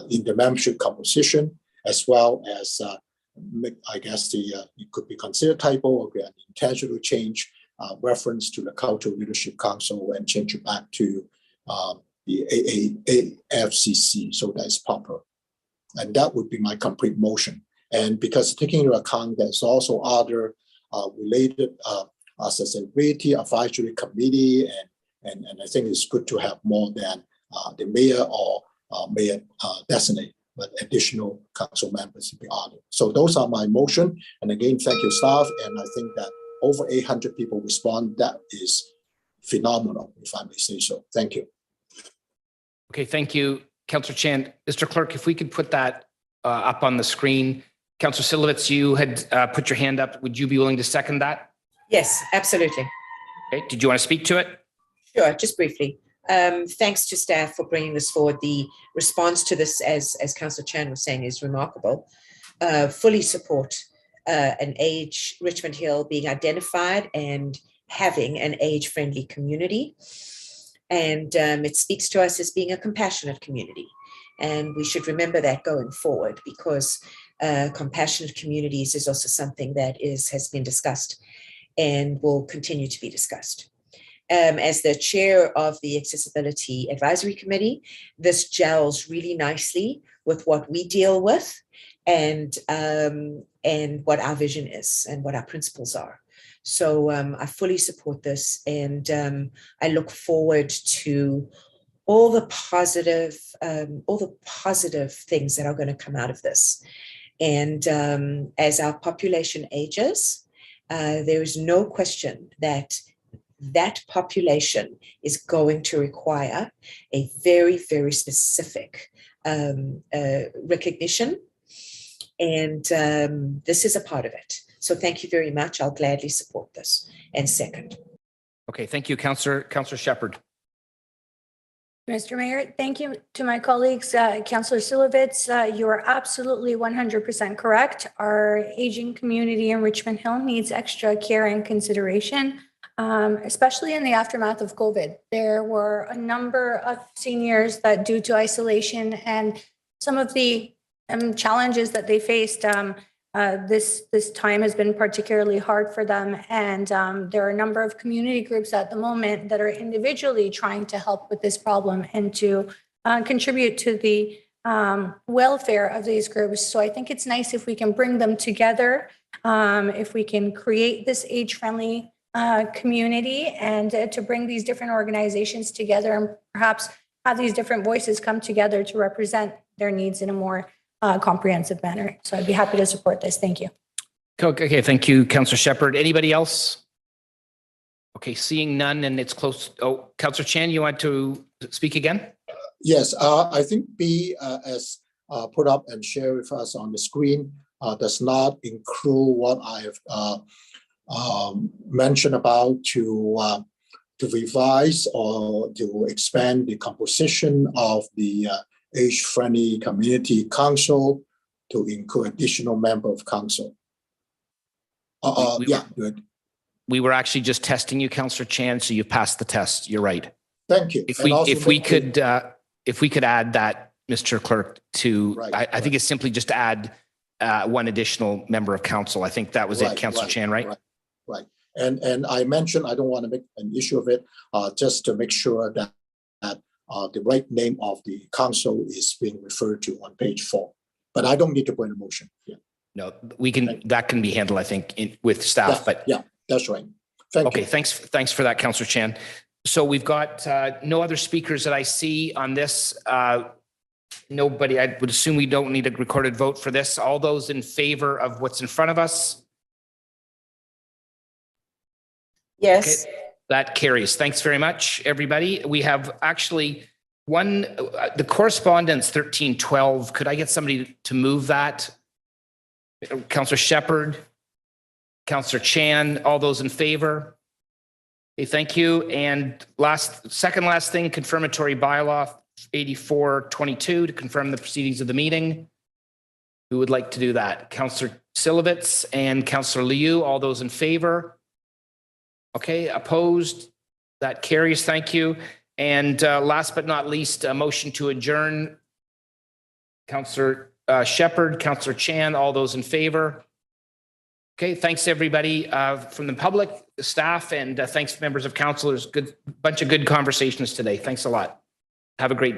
in the membership composition, as well as I guess it could be considered typo or an intentional change reference to the Cultural Leadership Council and change it back to the AFCC, so that's proper. And that would be my complete motion. And because taking into account there's also other related accessibility advisory committee, and I think it's good to have more than the mayor or mayor designate, but additional council members to be added. So those are my motion. And again, thank you, staff. And I think that over 800 people respond. That is phenomenal, if I may say so. Thank you. Okay, thank you, Councillor Chan. Mr. Clerk, if we could put that up on the screen. Councillor Silovitz, you had put your hand up. Would you be willing to second that? Yes, absolutely. Okay, did you want to speak to it? Sure, just briefly. Thanks to staff for bringing this forward. The response to this, as Councillor Chan was saying, is remarkable. Fully support an Richmond Hill being identified and having an age-friendly community. And it speaks to us as being a compassionate community. And we should remember that going forward, because compassionate communities is also something that has been discussed and will continue to be discussed. As the chair of the Accessibility Advisory Committee, this gels really nicely with what we deal with and what our vision is and what our principles are. So I fully support this, and I look forward to all the positive things that are going to come out of this. And as our population ages, there is no question that population is going to require a very, very specific recognition. And this is a part of it. So thank you very much. I'll gladly support this and second. Okay, thank you, Councillor Shepherd. Mr. Mayor, thank you to my colleagues. Councillor Silovitz, you are absolutely 100% correct. Our aging community in Richmond Hill needs extra care and consideration, especially in the aftermath of COVID. There were a number of seniors that, due to isolation and some of the challenges that they faced, this time has been particularly hard for them. And there are a number of community groups at the moment that are individually trying to help with this problem and to contribute to the welfare of these groups. So I think it's nice if we can bring them together, if we can create this age-friendly community, and to bring these different organizations together and perhaps have these different voices come together to represent their needs in a more comprehensive manner. So I'd be happy to support this. Thank you. Okay, thank you, Councillor Shepherd. Anybody else? Okay, seeing none, and it's close. Oh, Councillor Chan, you want to speak again? Yes, I think B, as put up and shared with us on the screen, does not include what I have mentioned about to revise or to expand the composition of the age-friendly community council to include additional member of council. Yeah, good. We were actually just testing you, Councillor Chan, so you passed the test. You're right. Thank you. If we could add that, Mr. Clerk, to right, I think it's simply just to add one additional member of council. I think that was it, Councillor Chan, right? Right. And I mentioned I don't want to make an issue of it, just to make sure that the right name of the council is being referred to on page 4. But I don't need to bring a motion. Yeah. No, we can. That can be handled, I think, with staff. But yeah, that's right. Thank you. Okay, thanks for that, Councillor Chan. So we've got no other speakers that I see on this. Nobody. I would assume we don't need a recorded vote for this. All those in favor of what's in front of us? Yes. Okay. That carries. Thanks very much, everybody. We have actually the correspondence 1312. Could I get somebody to move that? Councillor Shepherd, Councillor Chan, all those in favor? Okay, thank you. And second last thing, confirmatory bylaw 8422 to confirm the proceedings of the meeting. Who would like to do that? Councillor Silovitz and Councillor Liu, all those in favor? Okay, opposed? That carries. Thank you. And last but not least, a motion to adjourn. Councillor Shepherd, Councillor Chan, all those in favor? Okay, thanks everybody from the public, the staff, and thanks members of council. There's a bunch of good conversations today. Thanks a lot. Have a great day.